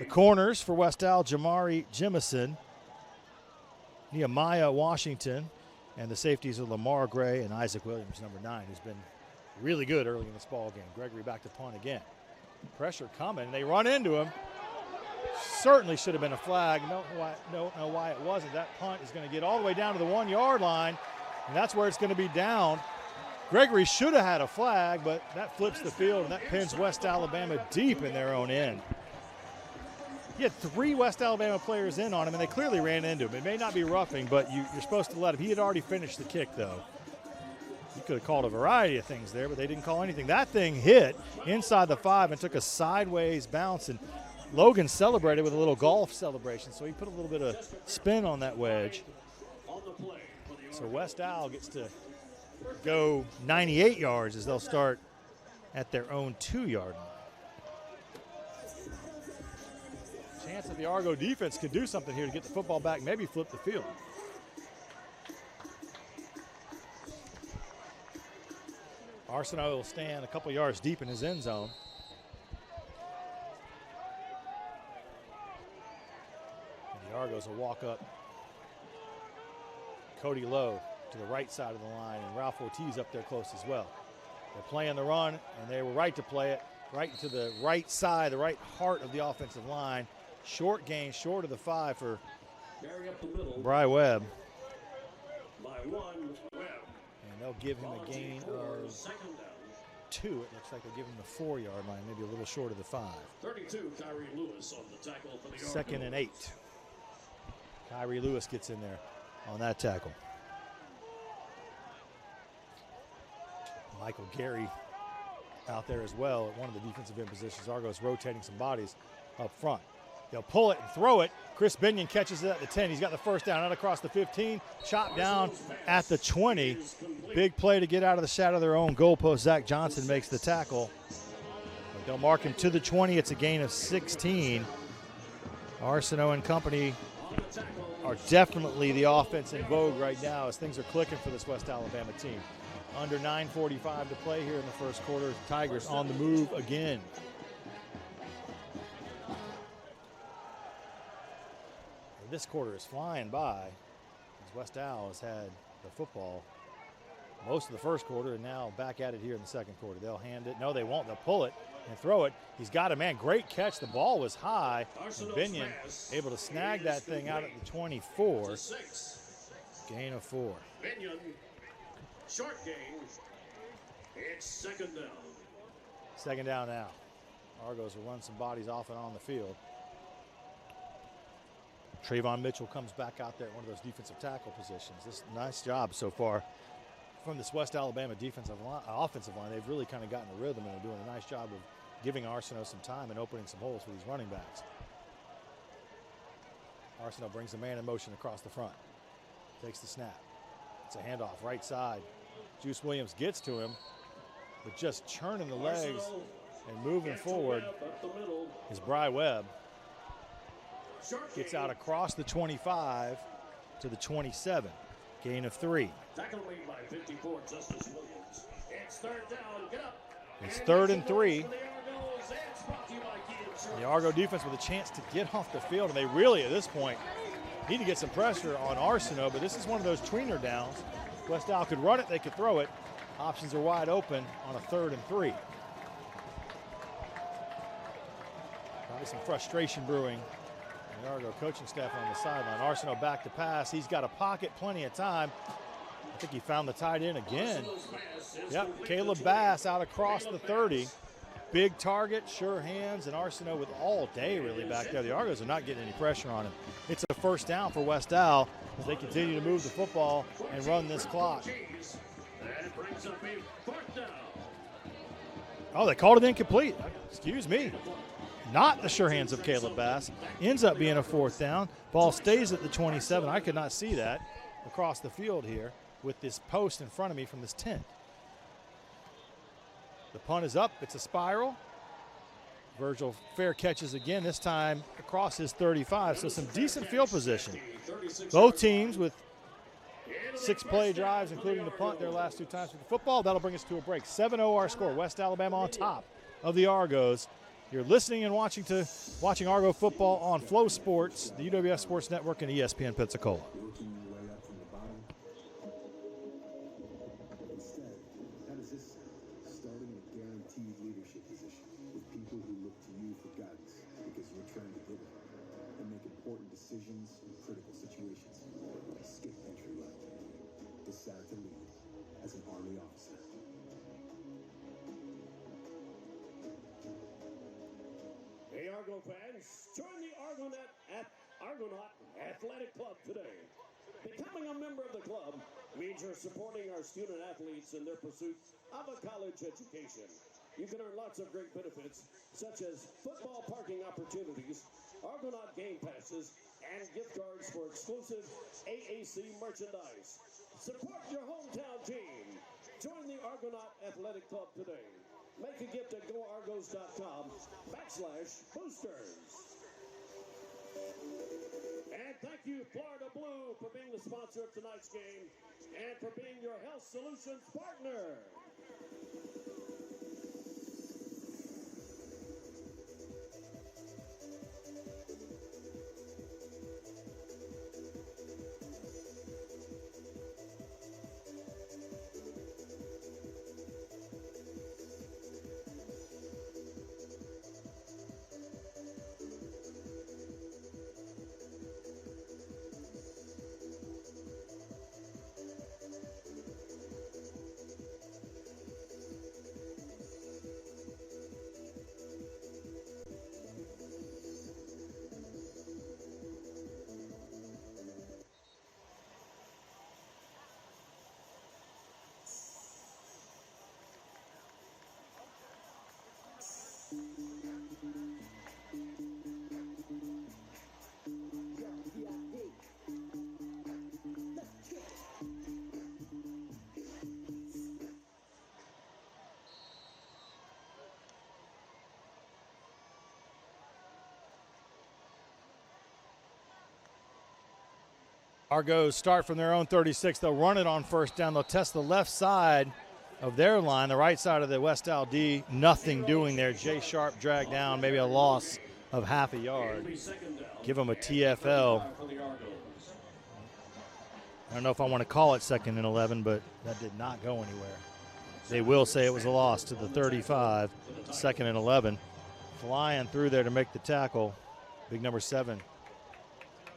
S1: The corners for West Al, Jamari Jemison, Nehemiah Washington, and the safeties are Lamar Gray and Isaac Williams, number 9, who's been really good early in this ball game. Gregory back to punt again. Pressure coming, and they run into him. Certainly should have been a flag. Don't know why it wasn't. That punt is going to get all the way down to the 1-yard line, and that's where it's going to be down. Gregory should have had a flag, but that flips the field, and that pins West Alabama deep in their own end. He had 3 West Alabama players in on him, and they clearly ran into him. It may not be roughing, but you're supposed to let him. He had already finished the kick, though. You could have called a variety of things there, but they didn't call anything. That thing hit inside the 5 and took a sideways bounce, and Logan celebrated with a little golf celebration, so he put a little bit of spin on that wedge. So West Al gets to go 98 yards as they'll start at their own 2-yard line. chance that the Argo defense could do something here to get the football back, maybe flip the field. Arsenault will stand a couple yards deep in his end zone. And the Argos will walk up. Cody Lowe to the right side of the line, and Ralph Ortiz up there close as well. They're playing the run, and they were right to play it, right into the right side, the right heart of the offensive line. Short gain, short of the 5 for Bry Webb.
S3: By 1, Webb.
S1: And they'll give him a gain of 2. It looks like they'll give him the 4-yard line, maybe a little short of the 5.
S3: 32, Kyrie Lewis on the tackle for the
S1: Second and 8. Kyrie Lewis gets in there on that tackle. Michael Gary out there as well at one of the defensive end positions. Argos rotating some bodies up front. They'll pull it and throw it. Chris Binion catches it at the 10. He's got the first down out across the 15. Chopped down at the 20. Big play to get out of the shadow of their own goalpost. Zach Johnson makes the tackle. But they'll mark him to the 20. It's a gain of 16. Arsenault and company are definitely the offense in vogue right now as things are clicking for this West Alabama team. Under 9:45 to play here in the first quarter. Tigers on the move again. This quarter is flying by as West Al has had the football most of the first quarter and now back at it here in the second quarter. They'll hand it. No, they won't. They'll pull it and throw it. He's got it, man. Great catch. The ball was high. And Binion able to snag that thing out at the 24. Gain of 4.
S3: Binion, short gain. It's second down.
S1: Second down now. Argos will run some bodies off and on the field. Trayvon Mitchell comes back out there at one of those defensive tackle positions. This nice job so far from this West Alabama offensive line. They've really kind of gotten a rhythm and are doing a nice job of giving Arsenault some time and opening some holes for these running backs. Arsenault brings the man in motion across the front. Takes the snap. It's a handoff right side. Juice Williams gets to him, but just churning the legs and moving forward is Bry Webb. Gets out across the 25 to the 27. Gain of 3.
S3: Tackle made by 54, Justice Williams. It's third down. Get up.
S1: It's 3rd and 3. The Argo defense with a chance to get off the field, and they really, at this point, need to get some pressure on Arsenault, but this is one of those tweener downs. West Al could run it, they could throw it. Options are wide open on a 3rd and 3. Probably some frustration brewing. The Argo coaching staff on the sideline. Arsenault back to pass. He's got a pocket, plenty of time. I think he found the tight end again. Yep, Caleb Bass out across the 30. Big target, sure hands, and Arsenault with all day really back there. The Argos are not getting any pressure on him. It's a first down for West Al as they continue to move the football and run this clock. Oh, they called it incomplete. Excuse me. Not the sure hands of Caleb Bass. Ends up being a 4th down. Ball stays at the 27. I could not see that across the field here with this post in front of me from this tent. The punt is up. It's a spiral. Virgil fair catches again, this time across his 35. So some decent field position. Both teams with 6 play drives, including the punt their last 2 times with the football. That'll bring us to a break. 7-0 our score. West Alabama on top of the Argos. You're listening and watching Argo football on Flow Sports, the UWF Sports Network, and ESPN Pensacola.
S16: Instead, how does this sound? Starting a guaranteed leadership position with people who look to you for guidance because you're trying to deliver and make important decisions in critical situations. Skip entry level. Decide to lead as an Army officer.
S3: Hey, Argo fans, join the Argonaut Athletic Club today. Becoming a member of the club means you're supporting our student athletes in their pursuit of a college education. You can earn lots of great benefits, such as football parking opportunities, Argonaut game passes, and gift cards for exclusive AAC merchandise. Support your hometown team. Join the Argonaut Athletic Club today. Make a gift at goargos.com/boosters. And thank you, Florida Blue, for being the sponsor of tonight's game and for being your health solutions partner.
S1: Argos start from their own 36. They'll run it on first down. They'll test the left side of their line, the right side of the West Al D. Nothing doing there. Jay Sharp dragged down, maybe a loss of half a yard. Give him a TFL. I don't know if I want to call it 2nd and 11, but that did not go anywhere. They will say it was a loss to the 35, 2nd and 11. Flying through there to make the tackle, big number 7.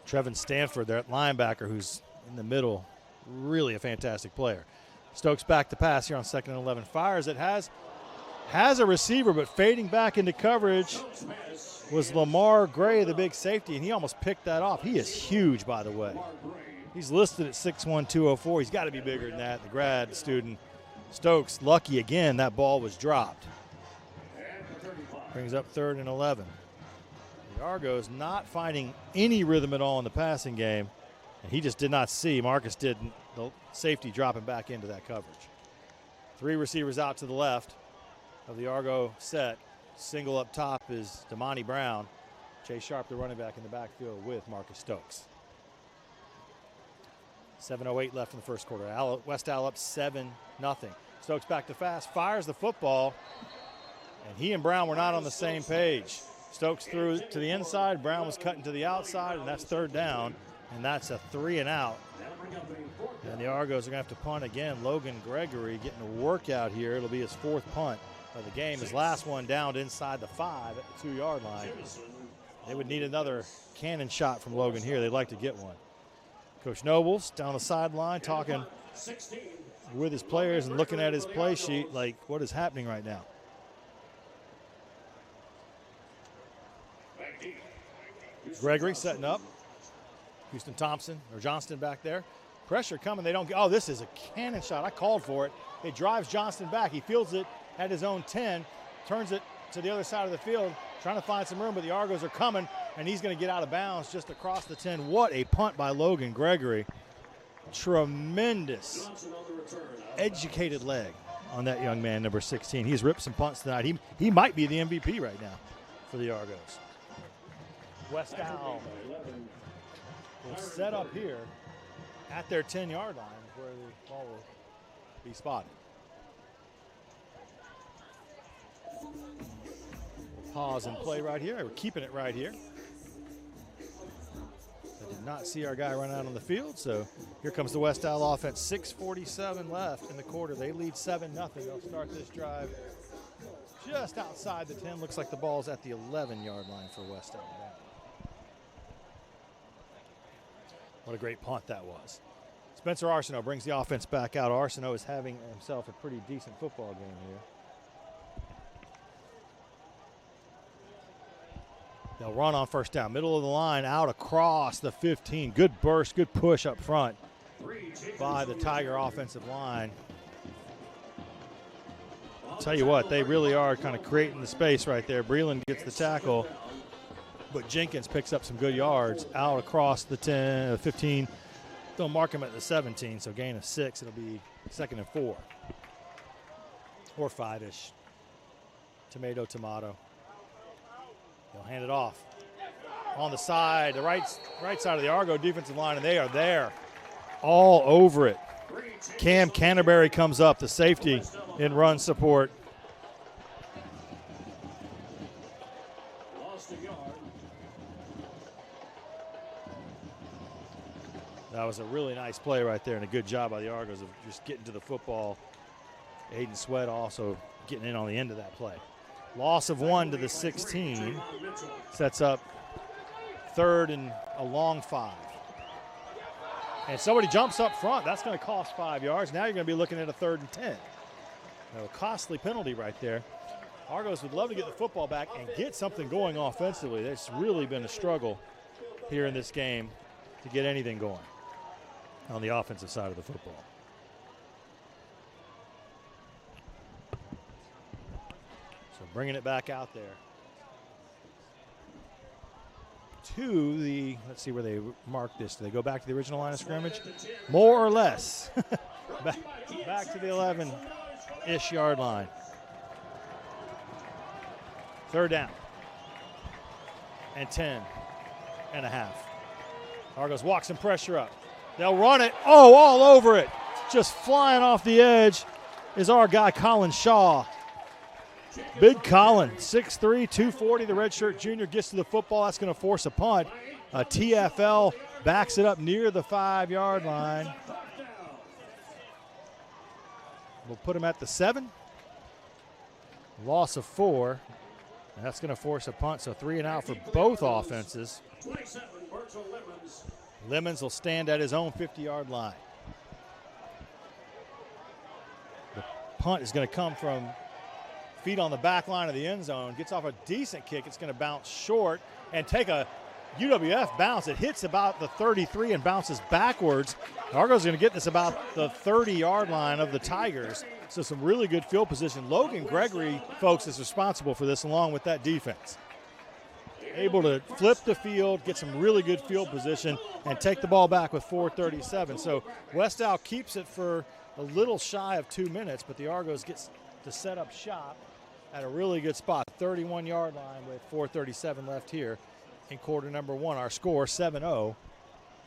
S1: Trevin Stanford, their linebacker, who's in the middle, really a fantastic player. Stokes back to pass here on 2nd and 11. Fires it, has a receiver, but fading back into coverage was Lamar Gray, the big safety, and he almost picked that off. He is huge, by the way. He's listed at 6'1", 204. He's got to be bigger than that, the grad student. Stokes, lucky again, that ball was dropped. Brings up 3rd and 11. The Argos not finding any rhythm at all in the passing game. And he just did not see. Marcus didn't. The safety dropping back into that coverage. 3 receivers out to the left of the Argo set. Single up top is Damani Brown. Jay Sharp, the running back, in the backfield with Marcus Stokes. 7:08 left in the first quarter. West Al up 7-0. Stokes back to fast, fires the football, and he and Brown were not on the same page. Stokes threw to the inside, Brown was cutting to the outside, and that's 3rd down, and that's a 3 and out. And the Argos are going to have to punt again. Logan Gregory getting a workout here. It'll be his 4th punt of the game. His last one downed inside the 5 at the 2-yard line. They would need another cannon shot from Logan here. They'd like to get one. Coach Nobles down the sideline talking with his players and looking at his play sheet like, what is happening right now? Gregory setting up. Houston Thompson or Johnston back there. Pressure coming. They don't get. Oh, this is a cannon shot. I called for it. It drives Johnston back. He fields it at his own 10, turns it to the other side of the field, trying to find some room, but the Argos are coming, and he's going to get out of bounds just across the 10. What a punt by Logan Gregory. Tremendous educated leg on that young man, number 16. He's ripped some punts tonight. He might be the MVP right now for the Argos. West Al will set up here at their 10-yard line where the ball will be spotted. Pause and play right here. We're keeping it right here. I did not see our guy run out on the field, so here comes the West Al offense. 6:47 left in the quarter. They lead 7-0. They'll start this drive just outside the 10. Looks like the ball's at the 11-yard line for West Al. What a great punt that was. Spencer Arsenault brings the offense back out. Arsenault is having himself a pretty decent football game here. They'll run on first down. Middle of the line, out across the 15. Good burst, good push up front by the Tiger offensive line. I'll tell you what, they really are kind of creating the space right there. Breland gets the tackle, but Jenkins picks up some good yards out across the 10, 15. They'll mark him at the 17, so gain of 6. It'll be 2nd and 4 or 5-ish. Tomato. They'll hand it off. on the side, the right side of the Argo defensive line, and they are there all over it. Cam Canterbury comes up, the safety in run support. That was a really nice play right there and a good job by the Argos of just getting to the football. Aiden Sweat also getting in on the end of that play. Loss of 1 to the 16 sets up 3rd and a long 5. And somebody jumps up front. That's going to cost 5 yards. Now you're going to be looking at a 3rd and 10. A costly penalty right there. Argos would love to get the football back and get something going offensively. It's really been a struggle here in this game to get anything going on the offensive side of the football. So bringing it back out there to the, let's see where they mark this. Do they go back to the original line of scrimmage? More or less. back to the 11-ish yard line. 3rd down and 10 and a half. Argos walk some pressure up. They'll run it. Oh, all over it. Just flying off the edge is our guy, Colin Shaw. Big Colin, 6'3", 240. The redshirt junior gets to the football. That's going to force a punt. TFL backs it up near the 5-yard line. We'll put him at the 7. Loss of 4. And that's going to force a punt, so 3 and out for both offenses. Lemons will stand at his own 50-yard line. The punt is going to come from feet on the back line of the end zone. Gets off a decent kick. It's going to bounce short and take a UWF bounce. It hits about the 33 and bounces backwards. Argos are going to get this about the 30-yard line of the Tigers. So some really good field position. Logan Gregory, folks, is responsible for this along with that defense. Able to flip the field, get some really good field position, and take the ball back with 4:37. So Westall keeps it for a little shy of 2 minutes, but the Argos gets to set up shop at a really good spot. 31-yard line with 4:37 left here in quarter number 1. Our score 7-0.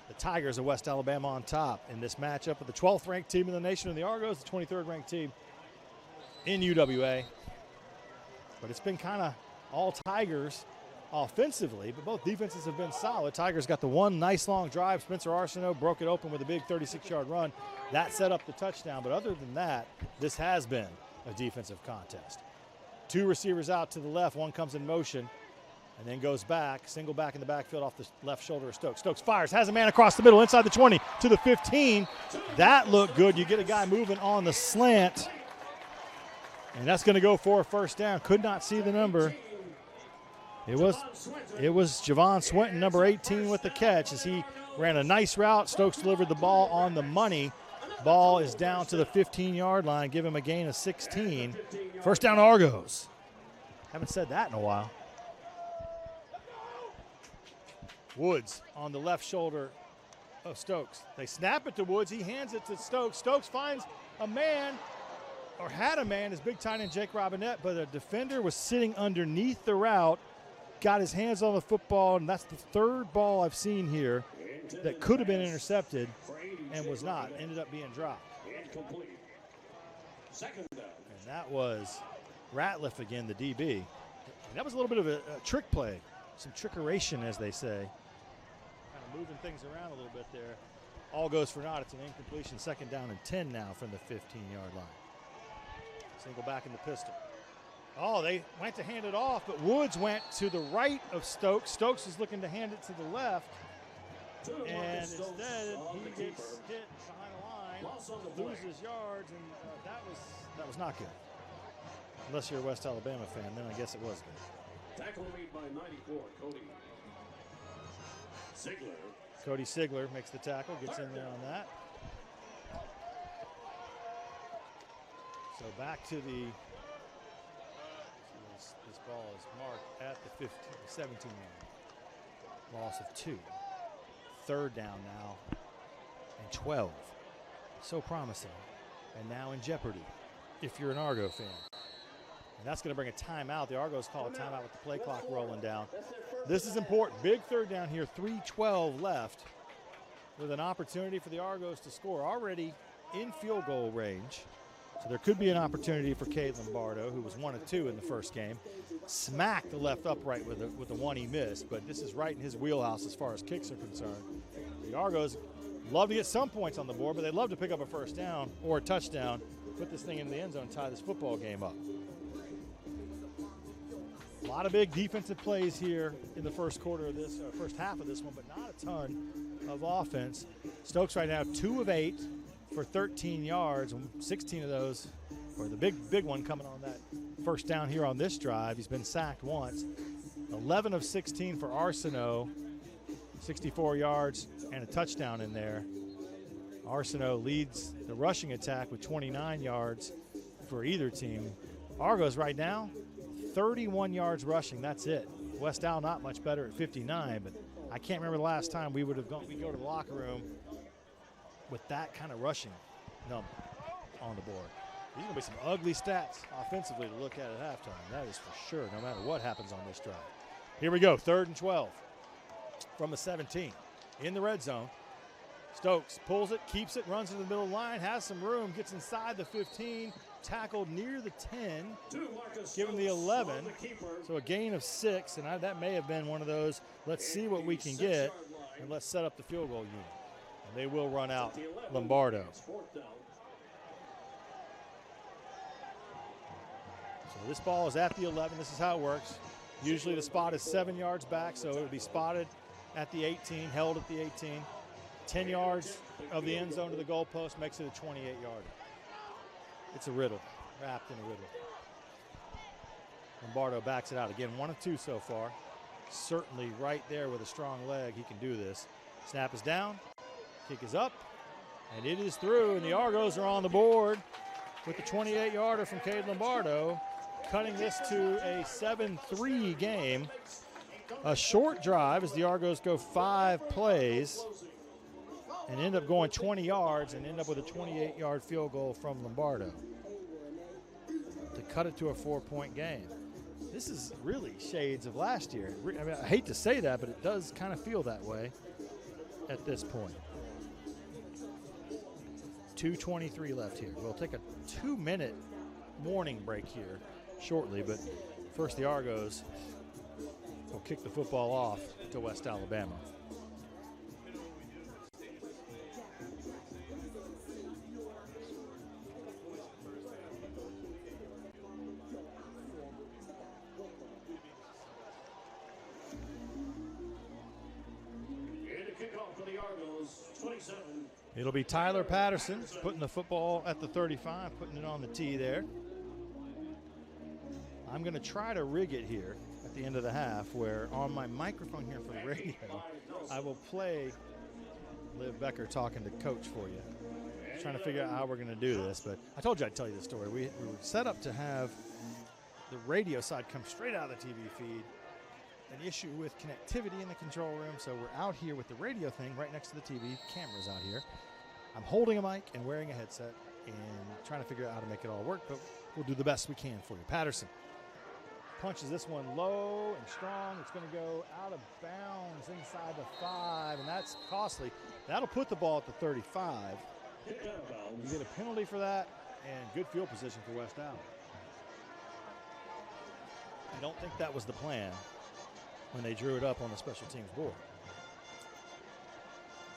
S1: The Tigers of West Alabama on top in this matchup with the 12th ranked team in the nation in the Argos, the 23rd ranked team in UWA. But it's been kind of all Tigers offensively, but both defenses have been solid. Tigers got the one nice long drive. Spencer Arsenault broke it open with a big 36-yard run. That set up the touchdown, but other than that, this has been a defensive contest. 2 receivers out to the left, one comes in motion and then goes back, single back in the backfield off the left shoulder of Stokes. Stokes fires, has a man across the middle, inside the 20 to the 15. That looked good. You get a guy moving on the slant, and that's going to go for a 1st down. Could not see the number. It was Javon Swinton, number 18, with the catch as he ran a nice route. Stokes delivered the ball on the money. Ball is down to the 15-yard line. Give him a gain of 16. 1st down Argos. Haven't said that in a while. Woods on the left shoulder of Stokes. They snap it to Woods. He hands it to Stokes. Stokes finds a man, or had a man, his big tight end Jake Robinette, but a defender was sitting underneath the route, got his hands on the football, and that's the 3rd ball I've seen here that could have been intercepted and was not. Ended up being dropped. And that was Ratliff again, the DB. And that was a little bit of a trick play, some trickeration, as they say. Kind of moving things around a little bit there. All goes for naught. It's an incompletion. 2nd down and 10 now from the 15-yard line. Single back in the pistol. Oh, they went to hand it off, but Woods went to the right of Stokes. Stokes is looking to hand it to the left. And instead, he gets hit behind the line, loses yards, and that was not good. Unless you're a West Alabama fan, then I guess it was good.
S3: Tackle made by 94, Cody Sigler.
S1: Cody Sigler makes the tackle, gets in there on that. So back to the, this ball is marked at the 17-yard. Loss of 2. 3rd down now and 12. So promising. And now in jeopardy if you're an Argo fan. And that's going to bring a timeout. The Argos call a timeout with the play clock rolling down. This is important. Big third down here, 3:12 left, with an opportunity for the Argos to score. Already in field goal range. So there could be an opportunity for Cade Lombardo, who was 1 of 2 in the first game. Smacked the left upright with the one he missed, but this is right in his wheelhouse as far as kicks are concerned. The Argos love to get some points on the board, but they'd love to pick up a first down or a touchdown, put this thing in the end zone, tie this football game up. A lot of big defensive plays here in the first quarter of this, first half of this one, but not a ton of offense. Stokes right now 2 of 8 for 13 yards, 16 of those, or the big one coming on that first down here on this drive. He's been sacked once. 11 of 16 for Arsenault, 64 yards and a touchdown in there. Arsenault leads the rushing attack with 29 yards for either team. Argos right now, 31 yards rushing, that's it. West Al not much better at 59, but I can't remember the last time we go to the locker room with that kind of rushing number on the board. These are going to be some ugly stats offensively to look at halftime. That is for sure, no matter what happens on this drive. Here we go, 3rd and 12 from the 17 in the red zone. Stokes pulls it, keeps it, runs to the middle line, has some room, gets inside the 15, tackled near the 10, give him the 11. So a gain of 6, and that may have been one of those, let's see what we can get, and let's set up the field goal unit. And they will run out Lombardo. So this ball is at the 11. This is how it works. Usually the spot is 7 yards back, so it would be spotted at the 18, held at the 18. 10 yards of the end zone to the goalpost makes it a 28-yarder. It's a riddle, wrapped in a riddle. Lombardo backs it out. Again, 1 of 2 so far. Certainly right there with a strong leg, he can do this. Snap is down, kick is up, and it is through, and the Argos are on the board with the 28-yarder from Cade Lombardo, cutting this to a 7-3 game. A short drive as the Argos go 5 plays and end up going 20 yards and end up with a 28-yard field goal from Lombardo to cut it to a 4-point game. This is really shades of last year. I mean, I hate to say that, but it does kind of feel that way at this point. 2:23 left here. We'll take a 2-minute morning break here shortly, but first the Argos will kick the football off to West Alabama. It'll be Tyler Patterson putting the football at the 35, putting it on the tee there. I'm going to try to rig it here at the end of the half where on my microphone here for the radio, I will play Liv Becker talking to Coach for you. Trying to figure out how we're going to do this, but I told you I'd tell you the story. We were set up to have the radio side come straight out of the TV feed. An issue with connectivity in the control room, so we're out here with the radio thing right next to the TV. Cameras out here. I'm holding a mic and wearing a headset and trying to figure out how to make it all work, but we'll do the best we can for you. Patterson punches this one low and strong. It's going to go out of bounds inside the 5, and that's costly. That'll put the ball at the 35. You get a penalty for that, and good field position for West Al. I don't think that was the plan when they drew it up on the special teams board.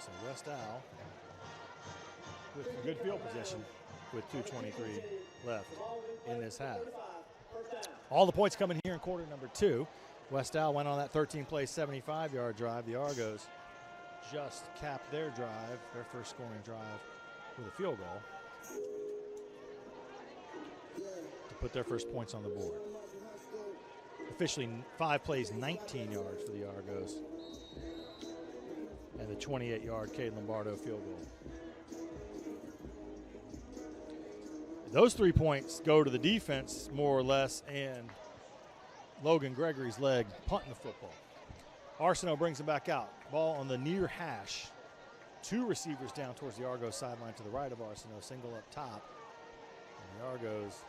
S1: So West Al with good field position with 2:23 left in this half. All the points coming here in quarter number 2. West Al went on that 13-play, 75-yard drive. The Argos just capped their drive, their first scoring drive, with a field goal to put their first points on the board. Officially 5 plays, 19 yards for the Argos. And the 28-yard Cade Lombardo field goal. Those 3 points go to the defense, more or less, and Logan Gregory's leg punting the football. Arsenault brings it back out. Ball on the near hash. 2 receivers down towards the Argos sideline to the right of Arsenault, single up top. And the Argos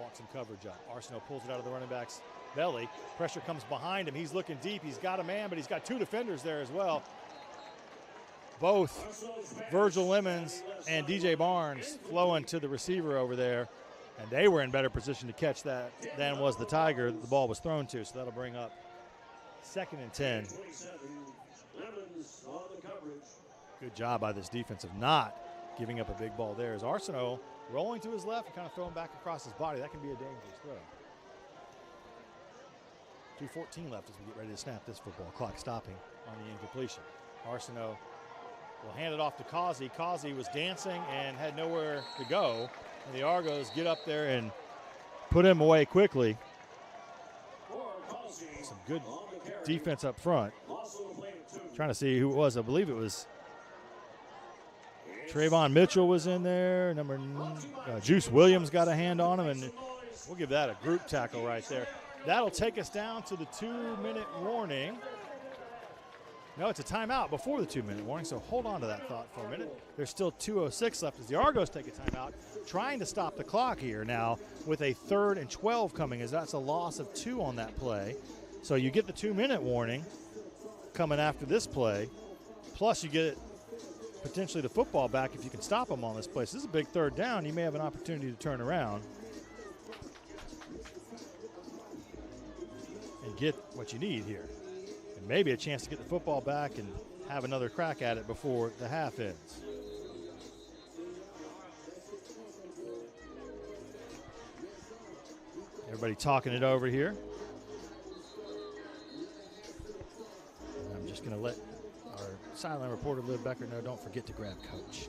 S1: Walks some coverage up. Arsenault pulls it out of the running back's belly. Pressure comes behind him. He's looking deep. He's got a man, but he's got two defenders there as well. Both Virgil Lemons and DJ Barnes flowing to the receiver over there, and they were in better position to catch that than was the Tiger the ball was thrown to, so that'll bring up 2nd and 10. Good job by this defense of not giving up a big ball there as Arsenault rolling to his left and kind of throwing back across his body. That can be a dangerous throw. 2:14 left as we get ready to snap this football. Clock stopping on the incompletion. Arsenault will hand it off to Causey. Causey was dancing and had nowhere to go. And the Argos get up there and put him away quickly. Some good defense up front. Trying to see who it was. I believe it was Trayvon Mitchell was in there. Juice Williams got a hand on him, and we'll give that a group tackle right there. That'll take us down to the 2-minute warning. No, it's a timeout before the 2-minute warning, so hold on to that thought for a minute. There's still 2:06 left as the Argos take a timeout, trying to stop the clock here now with a 3rd and 12 coming, as that's a loss of 2 on that play. So you get the 2-minute warning coming after this play, plus you get potentially the football back if you can stop them on this play. So this is a big 3rd down. You may have an opportunity to turn around and get what you need here. And maybe a chance to get the football back and have another crack at it before the half ends. Everybody talking it over here. And I'm just going to let our sideline reporter Liv Becker know, don't forget to grab coach.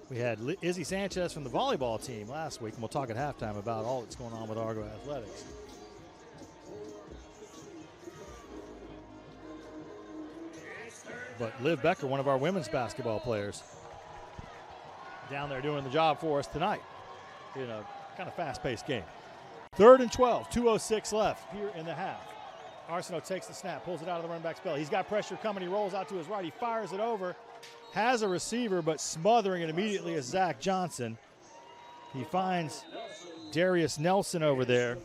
S1: We had Izzy Sanchez from the volleyball team last week, and we'll talk at halftime about all that's going on with Argo Athletics. But Liv Becker, one of our women's basketball players, down there doing the job for us tonight in a kind of fast-paced game. 3rd and 12, 2:06 left here in the half. Arsenault takes the snap, pulls it out of the running back's belly. He's got pressure coming. He rolls out to his right. He fires it over, has a receiver, but smothering it immediately is Zach Johnson. He finds Darius Nelson over there.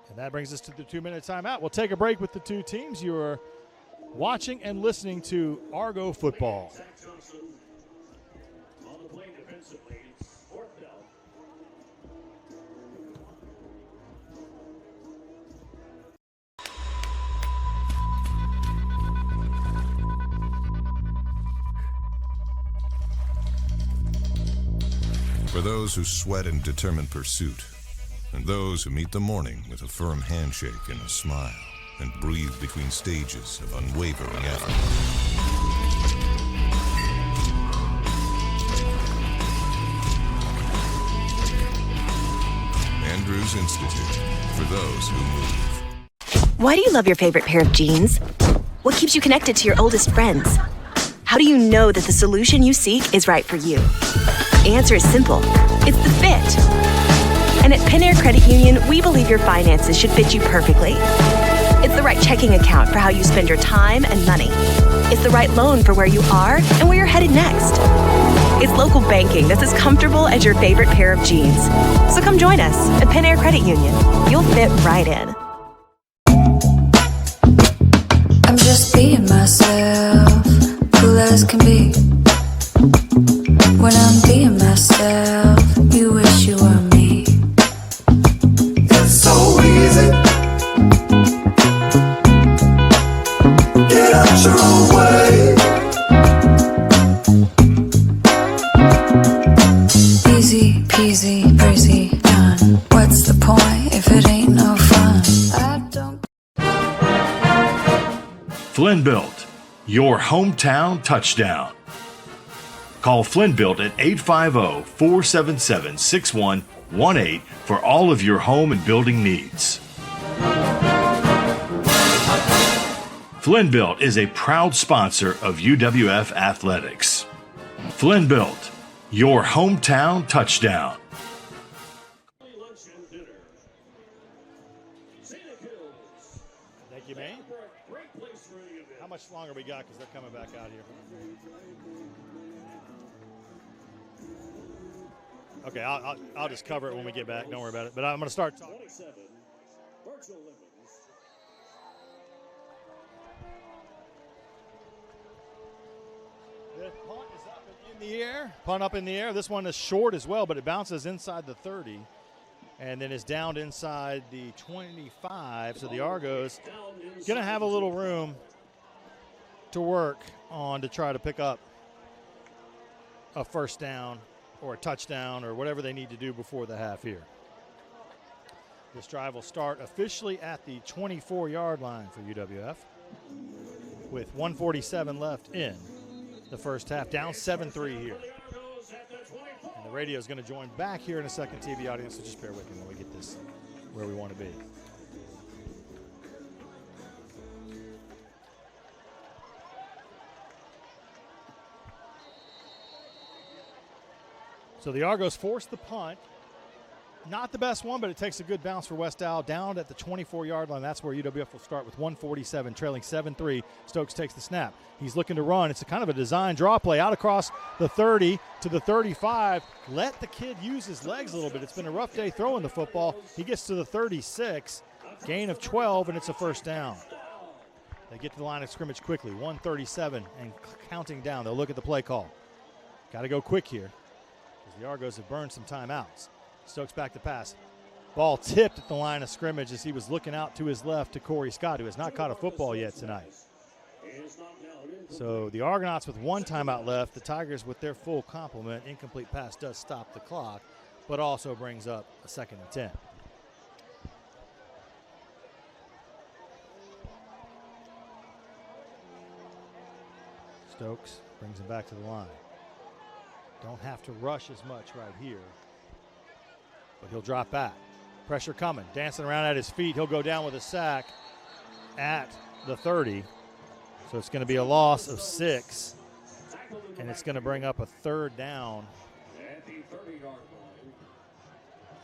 S1: And that brings us to the 2-minute timeout. We'll take a break with the two teams. You are watching and listening to Argo Football.
S5: For those who sweat in determined pursuit, and those who meet the morning with a firm handshake and a smile, and breathe between stages of unwavering effort. Andrews Institute, for those who move.
S6: Why do you love your favorite pair of jeans? What keeps you connected to your oldest friends? How do you know that the solution you seek is right for you? The answer is simple. It's the fit. And at Penn Air Credit Union, we believe your finances should fit you perfectly. It's the right checking account for how you spend your time and money. It's the right loan for where you are and where you're headed next. It's local banking that's as comfortable as your favorite pair of jeans. So come join us at Penn Air Credit Union. You'll fit right in.
S7: I'm just being myself, cool as can be. When I'm being myself, you wish you were me.
S8: It's so easy. Get out your own way.
S7: Easy peasy, breezy, done. What's the point if it ain't no fun? I don't.
S9: Flynn Built, your hometown touchdown. Call Flynn Built at 850-477-6118 for all of your home and building needs. Flynn Built is a proud sponsor of UWF Athletics. Flynn Built, your hometown touchdown.
S1: Thank you, man. How much longer we got, because they're coming back out here. Okay, I'll just cover it when we get back. Don't worry about it. But I'm going to start talking.
S3: 27, Virgil Lemons.
S1: The punt is up and in the air. Punt up in the air. This one is short as well, but it bounces inside the 30 and then is downed inside the 25. So the Argos going to have a little room to work on to try to pick up a first down or a touchdown or whatever they need to do before the half here. This drive will start officially at the 24-yard line for UWF with 1:47 left in the first half, down 7-3 here. And the radio is going to join back here in a second, TV audience, so just bear with me when we get this where we want to be. So the Argos force the punt. Not the best one, but it takes a good bounce for West Al down at the 24-yard line. That's where UWF will start with 1:47, trailing 7-3. Stokes takes the snap. He's looking to run. It's a kind of a design draw play out across the 30 to the 35. Let the kid use his legs a little bit. It's been a rough day throwing the football. He gets to the 36, gain of 12, and it's a first down. They get to the line of scrimmage quickly, 1:37 and counting down. They'll look at the play call. Got to go quick here because the Argos have burned some timeouts. Stokes back to pass. Ball tipped at the line of scrimmage as he was looking out to his left to Corey Scott, who has not caught a football yet tonight. So the Argonauts with one timeout left. The Tigers with their full complement. Incomplete pass does stop the clock, but also brings up a 2nd and 10. Stokes brings him back to the line. Don't have to rush as much right here, but he'll drop back. Pressure coming, dancing around at his feet. He'll go down with a sack at the 30. So it's going to be a loss of 6, and it's going to bring up a 3rd down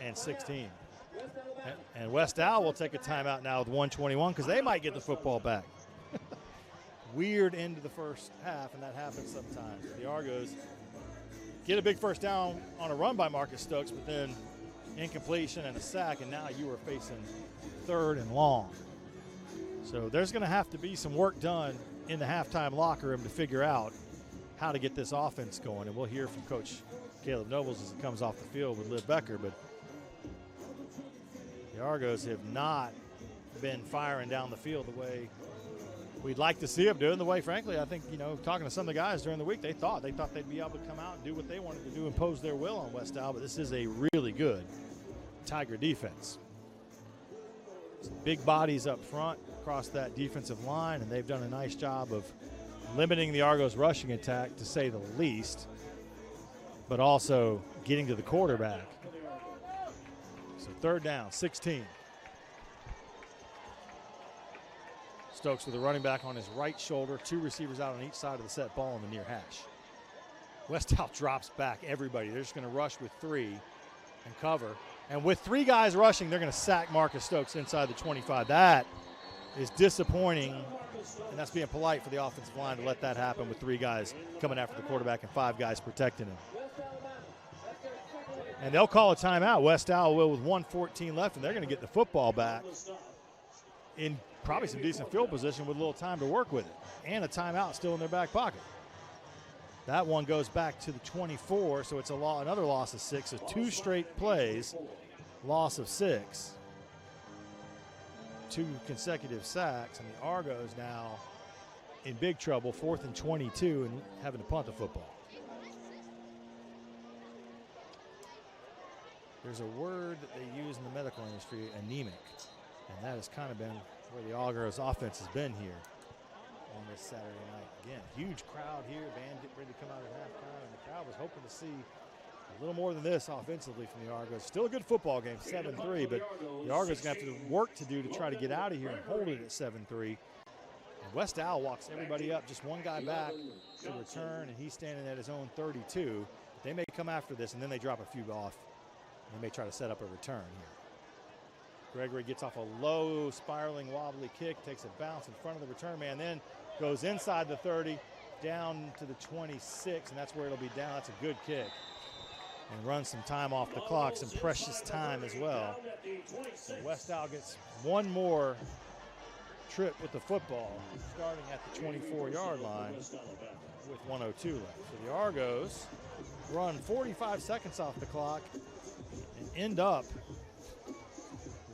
S1: and 16. And West Al will take a timeout now with 1:21 because they might get the football back. Weird end of the first half, and that happens sometimes. The Argos get a big first down on a run by Marcus Stokes, but then incompletion and a sack, and now you are facing 3rd and long. So there's going to have to be some work done in the halftime locker room to figure out how to get this offense going, and we'll hear from Coach Caleb Nobles as he comes off the field with Liv Becker. But the Argos have not been firing down the field the way we'd like to see them doing. The way, frankly, I think, talking to some of the guys during the week, they thought they'd be able to come out and do what they wanted to do, impose their will on West Al, but this is a really good Tiger defense. Some big bodies up front across that defensive line, and they've done a nice job of limiting the Argos' rushing attack, to say the least, but also getting to the quarterback. So 3rd down, 16. Stokes with a running back on his right shoulder, 2 receivers out on each side of the set, ball in the near hash. West Al drops back everybody. They're just going to rush with 3 and cover. And with 3 guys rushing, they're going to sack Marcus Stokes inside the 25. That is disappointing, and that's being polite for the offensive line to let that happen with 3 guys coming after the quarterback and 5 guys protecting him. And they'll call a timeout. West Al will with 1:14 left, and they're going to get the football back in probably some decent field position with a little time to work with it, and a timeout still in their back pocket. That one goes back to the 24, so it's another loss of 6. So 2 straight plays, loss of 6. 2 consecutive sacks, and the Argos now in big trouble, 4th and 22, and having to punt the football. There's a word that they use in the medical industry, anemic, and that has kind of been where the Argos offense has been here on this Saturday night. Again, huge crowd here. Band getting ready to come out at halftime, and the crowd was hoping to see a little more than this offensively from the Argos. Still a good football game, 7-3, but the Argos are going to have to work to do to try to get out of here and hold it at 7-3. And West Al walks everybody up, just 1 guy back to return, and he's standing at his own 32. They may come after this, and then they drop a few off. They may try to set up a return here. Gregory gets off a low, spiraling, wobbly kick, takes a bounce in front of the return man, then goes inside the 30, down to the 26, and that's where it'll be down. That's a good kick. and run some time off the clock, some precious time as well. So West Al gets one more trip with the football, starting at the 24-yard line with 1:02 left. So the Argos run 45 seconds off the clock and end up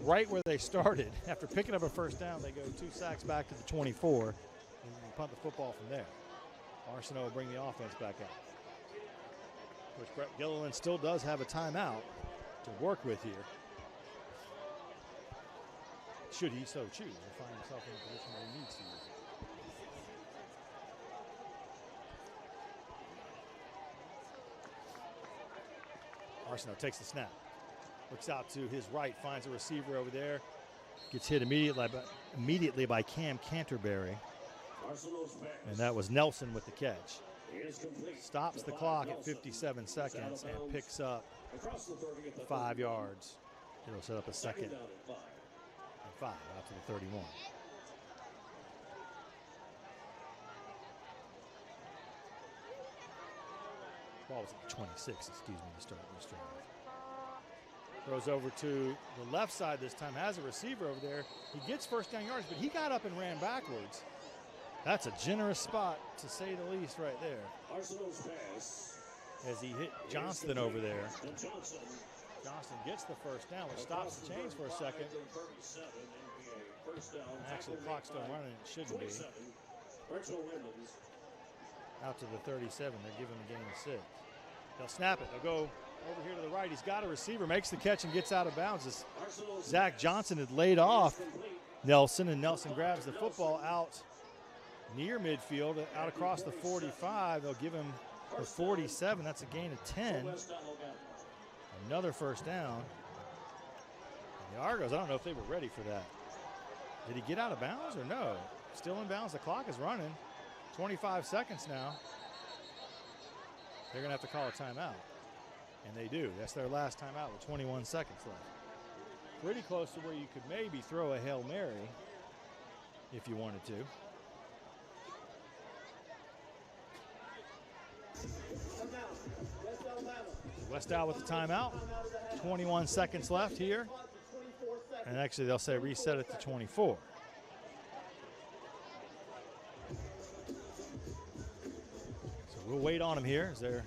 S1: right where they started. After picking up a first down, they go 2 sacks back to the 24 and punt the football from there. Arsenault will bring the offense back out. Which Brett Gilliland still does have a timeout to work with here. Should he so choose and find himself in a position where he needs to use it. Arsenault takes the snap. Looks out to his right, finds a receiver over there. Gets hit immediately by Cam Canterbury. And that was Nelson with the catch. Stops the clock at 57 seconds and picks up 5 yards. It'll set up a second and 5 out to the 31. Ball was at the 26, excuse me, to start this drive. Throws over to the left side this time, has a receiver over there. He gets first down yards, but he got up and ran backwards. That's a generous spot, to say the least, right there. As he hit Johnston over there. Johnston gets the first down, which stops the chains for a second. Actually, the clock's still running. It shouldn't be. Out to the 37. They're giving the game a 6. They'll snap it. They'll go over here to the right. He's got a receiver, makes the catch and gets out of bounds. As Zach Johnson had laid off Nelson, and Nelson grabs the football out near midfield, out across the 45. They'll give him the 47. That's a gain of 10. Another first down. And the Argos, I don't know if they were ready for that. Did he get out of bounds or no? Still in bounds. The clock is running. 25 seconds now. They're going to have to call a timeout. And they do. That's their last timeout with 21 seconds left. Pretty close to where you could maybe throw a Hail Mary if you wanted to. West Al with the timeout. 21 seconds left here. And actually they'll say reset it to 24. So we'll wait on them here as they're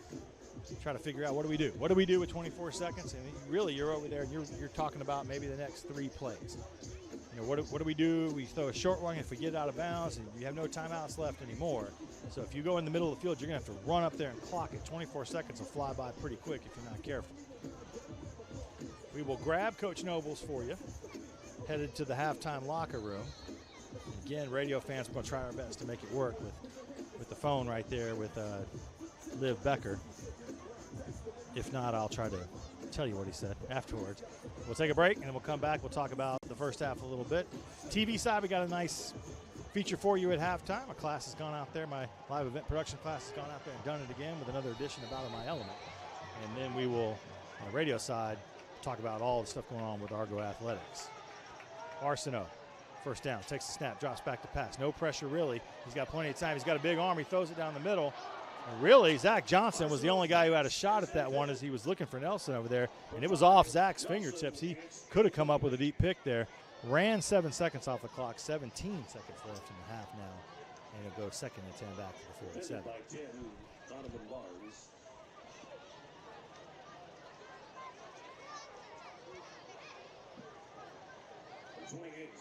S1: trying to figure out what do we do. What do we do with 24 seconds? And really you're over there and you're talking about maybe the next 3 plays. You know, what do we do? We throw a short one if we get out of bounds, and you have no timeouts left anymore. So if you go in the middle of the field, you're going to have to run up there and clock it. 24 seconds will fly by pretty quick if you're not careful. We will grab Coach Nobles for you, headed to the halftime locker room. And again, radio fans, we're going to try our best to make it work with the phone right there with Liv Becker. If not, I'll try to tell you what he said afterwards. We'll take a break, and then we'll come back. We'll talk about the first half a little bit. TV side, we got a nice feature for you at halftime. A class has gone out there. My live event production class has gone out there and done it again with another edition of Out of My Element. And then we will, on the radio side, talk about all the stuff going on with Argo Athletics. Arsenault, first down, takes the snap, drops back to pass. No pressure, really. He's got plenty of time. He's got a big arm. He throws it down the middle. And really, Zach Johnson was the only guy who had a shot at that one as he was looking for Nelson over there. And it was off Zach's fingertips. He could have come up with a deep pick there. Ran 7 seconds off the clock, 17 seconds left in the half now. And it'll go 2nd and 10 back to the 47.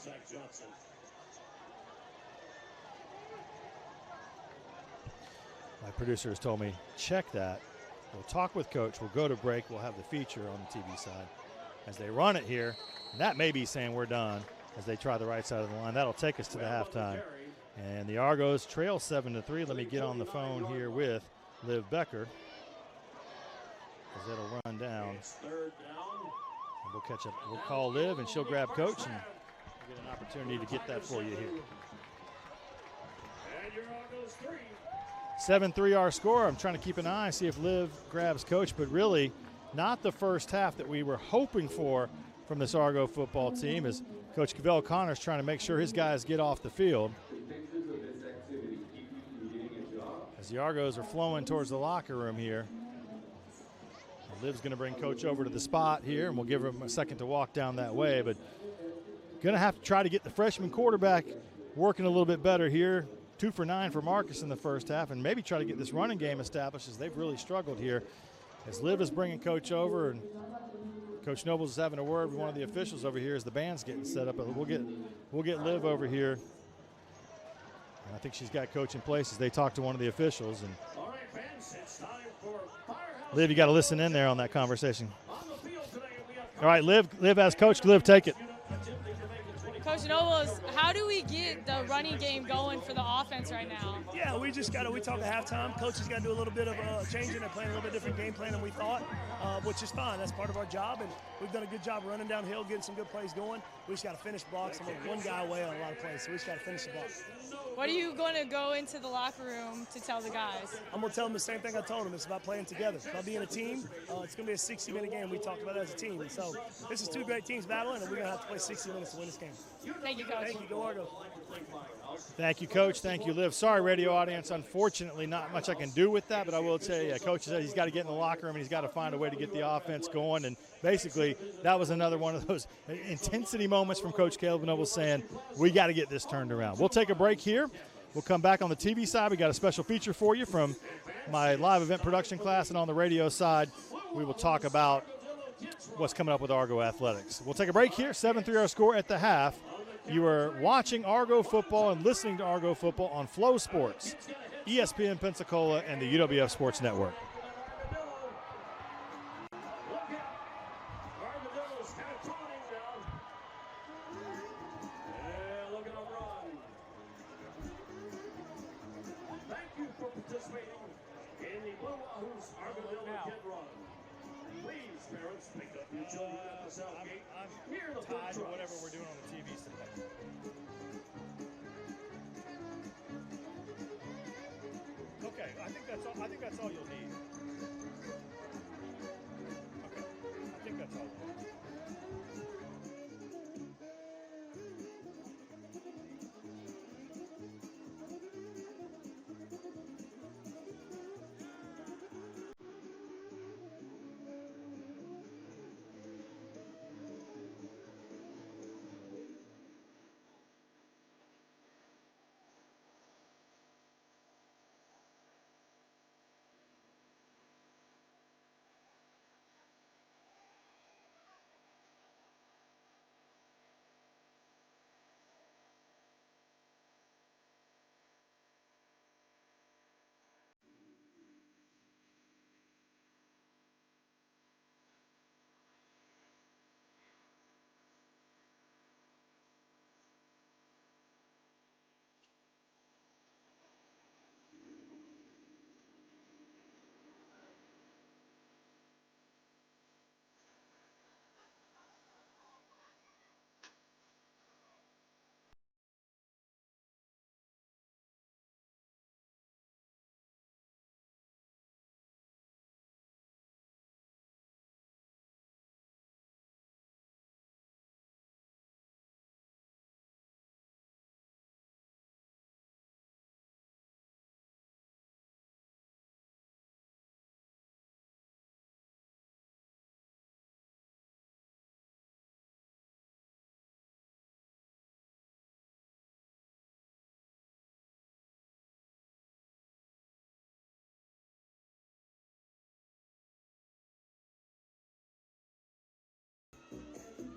S3: Zach Johnson.
S1: My producer has told me, check that. We'll talk with Coach. We'll go to break. We'll have the feature on the TV side as they run it here. And that may be saying we're done as they try the right side of the line. That'll take us to the halftime. And the Argos trail 7-3. Let me get on the phone here with Liv Becker, as it'll run down. And we'll catch up. We'll call Liv, and she'll grab Coach, and we'll get an opportunity to get that for you here.
S3: And your Argos 3.
S1: 7-3 our score. I'm trying to keep an eye, see if Liv grabs Coach, but really not the first half that we were hoping for from this Argo football team, as Coach Cavell Connor's trying to make sure his guys get off the field. As the Argos are flowing towards the locker room here. Liv's going to bring Coach over to the spot here, and we'll give him a second to walk down that way. But going to have to try to get the freshman quarterback working a little bit better here. 2 for 9 for Marcus in the first half, and maybe try to get this running game established, as they've really struggled here. As Liv is bringing Coach over, and Coach Nobles is having a word with one of the officials over here as the band's getting set up. We'll get Liv over here. And I think she's got Coach in place as they talk to one of the officials. And
S3: All right, fans, it's time for Firehouse.
S1: Liv, you got to listen in there on that conversation. All right, Liv has Coach. Liv, take it.
S2: Coach Nobles, how do we get the running game going for the offense right now?
S17: Yeah, we talked at halftime. Coaches got to do a little bit of changing and playing a little bit different game plan than we thought, which is fine. That's part of our job, and we've done a good job running downhill, getting some good plays going. We just got to finish blocks, and we're one guy away on a lot of plays, so we just got to finish the blocks.
S2: What are you going to go into the locker room to tell the guys?
S17: I'm going to tell them the same thing I told them. It's about playing together. It's about being a team. It's going to be a 60-minute game. We talked about it as a team. And so this is 2 great teams battling, and we're going to have to play 60 minutes to win this game.
S2: Thank you, Coach.
S17: Thank you. Go Argos.
S1: Thank you, Coach. Thank you, Liv. Sorry, radio audience. Unfortunately, not much I can do with that, but I will tell you, Coach said he's got to get in the locker room and he's got to find a way to get the offense going. And basically, that was another one of those intensity moments from Coach Caleb Nobles saying, we got to get this turned around. We'll take a break here. We'll come back on the TV side. We got a special feature for you from my live event production class, and on the radio side, we will talk about what's coming up with Argo Athletics. We'll take a break here. 7-3 our score at the half. You are watching Argo football and listening to Argo football on Flow Sports, ESPN Pensacola, and the UWF Sports Network. Tied or whatever we're doing on the TV side. Okay, I think that's all you'll need. Okay, I think that's all.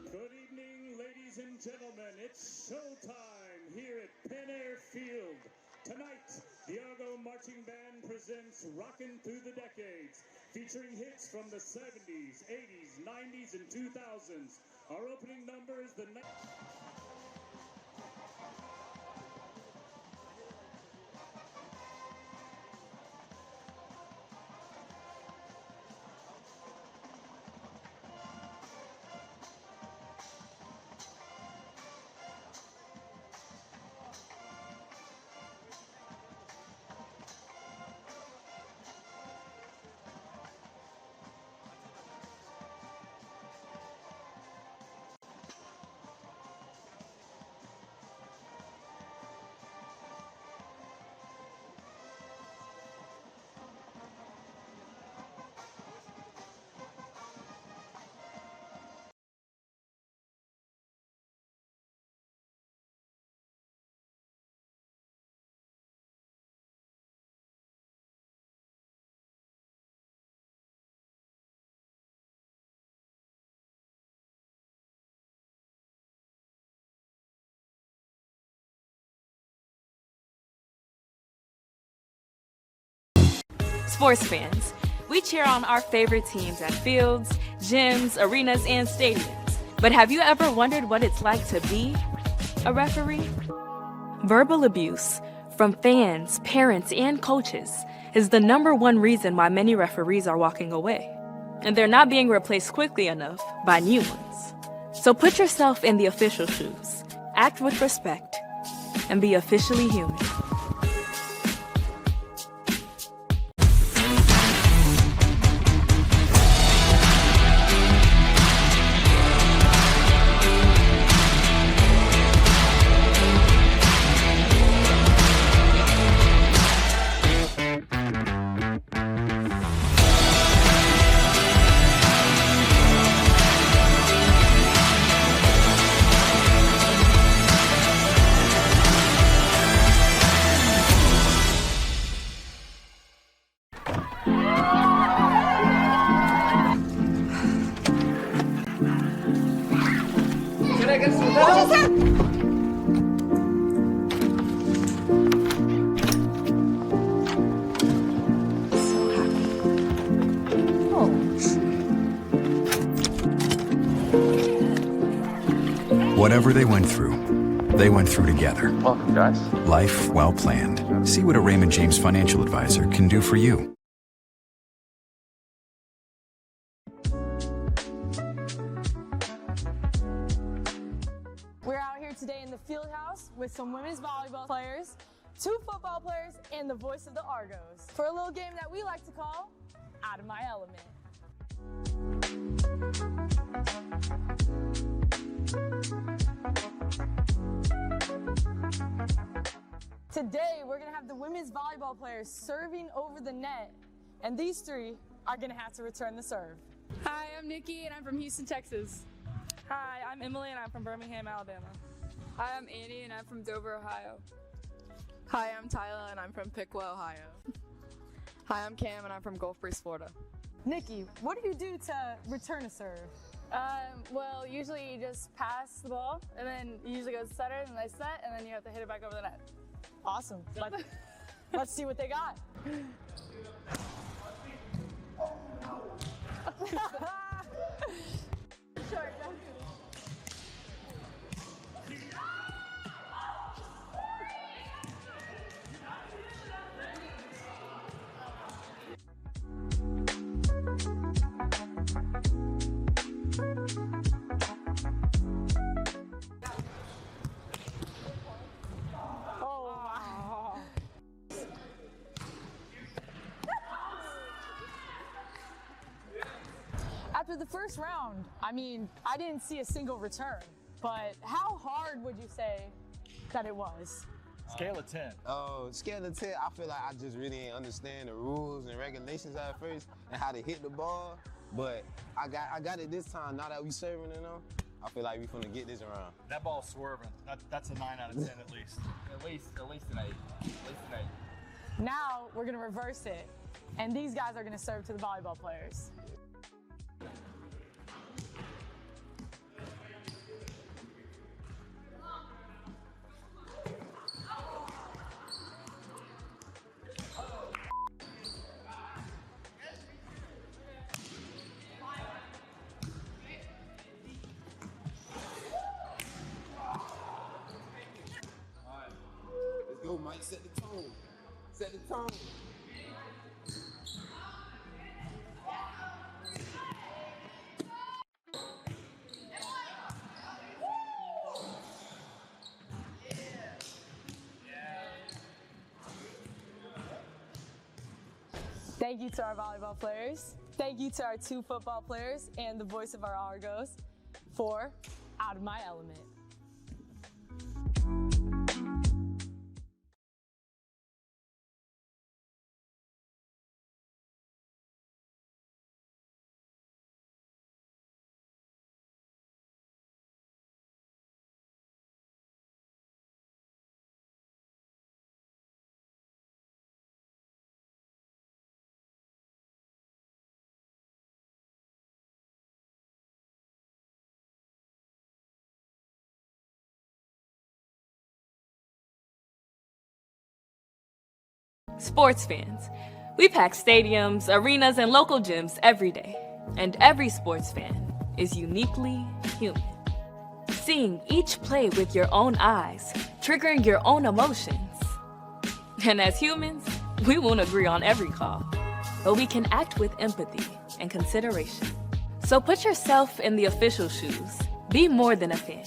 S3: Good evening, ladies and gentlemen. It's showtime here at Penn Air Field. Tonight, the Argo Marching Band presents Rockin' Through the Decades, featuring hits from the 70s, 80s, 90s, and 2000s. Our opening number is the...
S10: Sports fans, we cheer on our favorite teams at fields, gyms, arenas, and stadiums. But have you ever wondered what it's like to be a referee? Verbal abuse from fans, parents, and coaches is the #1 reason why many referees are walking away. And they're not being replaced quickly enough by new ones. So put yourself in the official shoes, act with respect, and be officially human.
S13: Whatever they went through together.
S15: Welcome, guys.
S13: Life well planned. See what a Raymond James financial advisor can do for you.
S2: We're out here today in the field house with some women's volleyball players, 2 football players, and the voice of the Argos for a little game that we like to call Out of My Element. Today, we're going to have the women's volleyball players serving over the net, and these 3 are going to have to return the serve.
S18: Hi, I'm Nikki, and I'm from Houston, Texas. Hi, I'm Emily, and I'm from Birmingham, Alabama. Hi, I'm Annie, and I'm from Dover, Ohio.
S19: Hi, I'm Tyler, and I'm from Piqua, Ohio. Hi, I'm Cam, and I'm from Gulf Breeze, Florida.
S2: Nikki, what do you do to return a serve?
S18: Well, usually you just pass the ball, and then you usually go to setter, and they set, and then you have to hit it back over the net.
S2: Awesome. Let's see what they got. After the first round, I didn't see a single return, but how hard would you say that it was?
S1: Scale of 10.
S20: Oh, scale of 10, I feel like I just really didn't understand the rules and regulations at first and how to hit the ball, but I got it this time. Now that we serving it on, I feel like we finna get this around.
S1: That ball's swerving. That's a 9 out of 10 at least.
S15: At least an 8.
S2: Now we're gonna reverse it, and these guys are gonna serve to the volleyball players.
S20: Go, Mike, set the tone. Set the tone.
S2: Thank you to our volleyball players. Thank you to our 2 football players and the voice of our Argos for Out of My Element.
S10: Sports fans, We pack stadiums, arenas, and local gyms every day. And every sports fan is uniquely human. Seeing each play with your own eyes, triggering your own emotions. And as humans, we won't agree on every call, but we can act with empathy and consideration. So put yourself in the official shoes. Be more than a fan.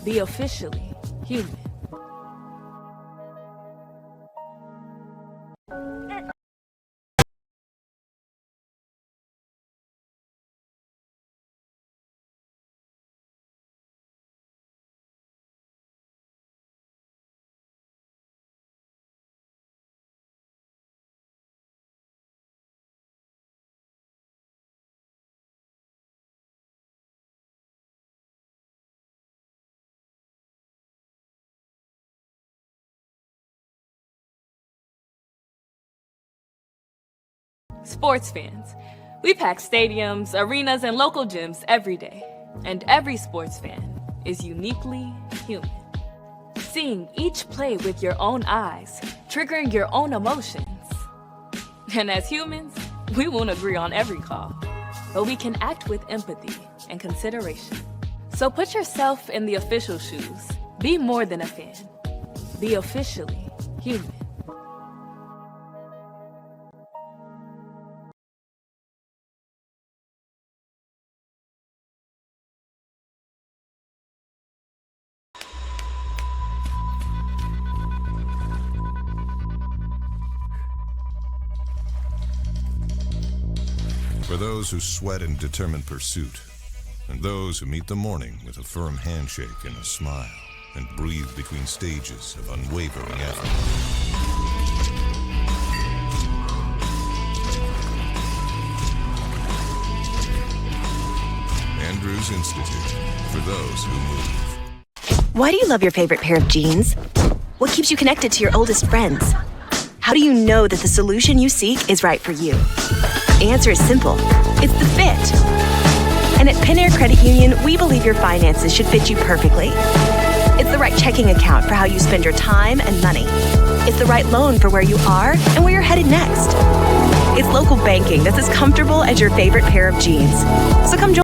S10: Be officially human. Sports fans, we pack stadiums, arenas, and local gyms every day. And every sports fan is uniquely human. Seeing each play with your own eyes, triggering your own emotions. And as humans, we won't agree on every call, but we can act with empathy and consideration. So put yourself in the official shoes. Be more than a fan. Be officially human.
S5: For those who sweat in determined pursuit, and those who meet the morning with a firm handshake and a smile, and breathe between stages of unwavering effort. Andrews Institute, for those who move.
S6: Why do you love your favorite pair of jeans? What keeps you connected to your oldest friends? How do you know that the solution you seek is right for you? The answer is simple. It's the fit. And at Penn Air Credit Union, we believe your finances should fit you perfectly. It's the right checking account for how you spend your time and money. It's the right loan for where you are and where you're headed next. It's local banking that's as comfortable as your favorite pair of jeans. So come join.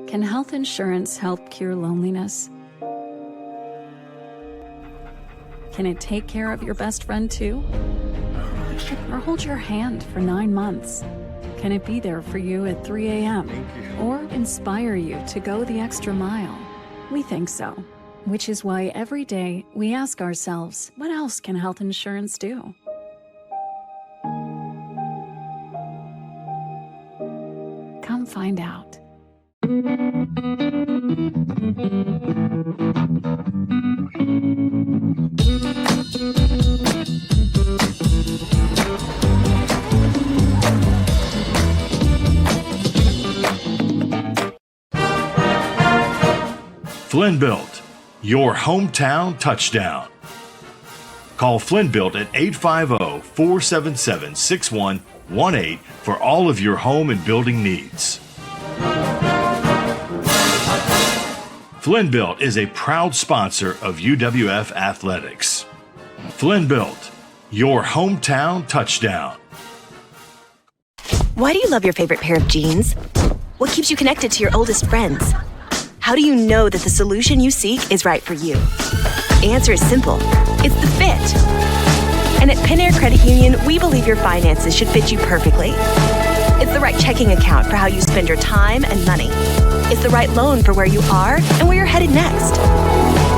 S21: Can health insurance help cure loneliness? Can it take care of your best friend too? Or hold your hand for 9 months? Can it be there for you at 3 a.m.? Or inspire you to go the extra mile? We think so, which is why every day we ask ourselves, what else can health insurance do? Come find out.
S9: Flynn Built, your hometown touchdown. Call Flynn Built at 850-477-6118 for all of your home and building needs. Flynn Built is a proud sponsor of UWF Athletics. Flynn Built, your hometown touchdown.
S6: Why do you love your favorite pair of jeans? What keeps you connected to your oldest friends? How do you know that the solution you seek is right for you? The answer is simple. It's the fit. And at Penn Air Credit Union, we believe your finances should fit you perfectly. It's the right checking account for how you spend your time and money. It's the right loan for where you are and where you're headed next.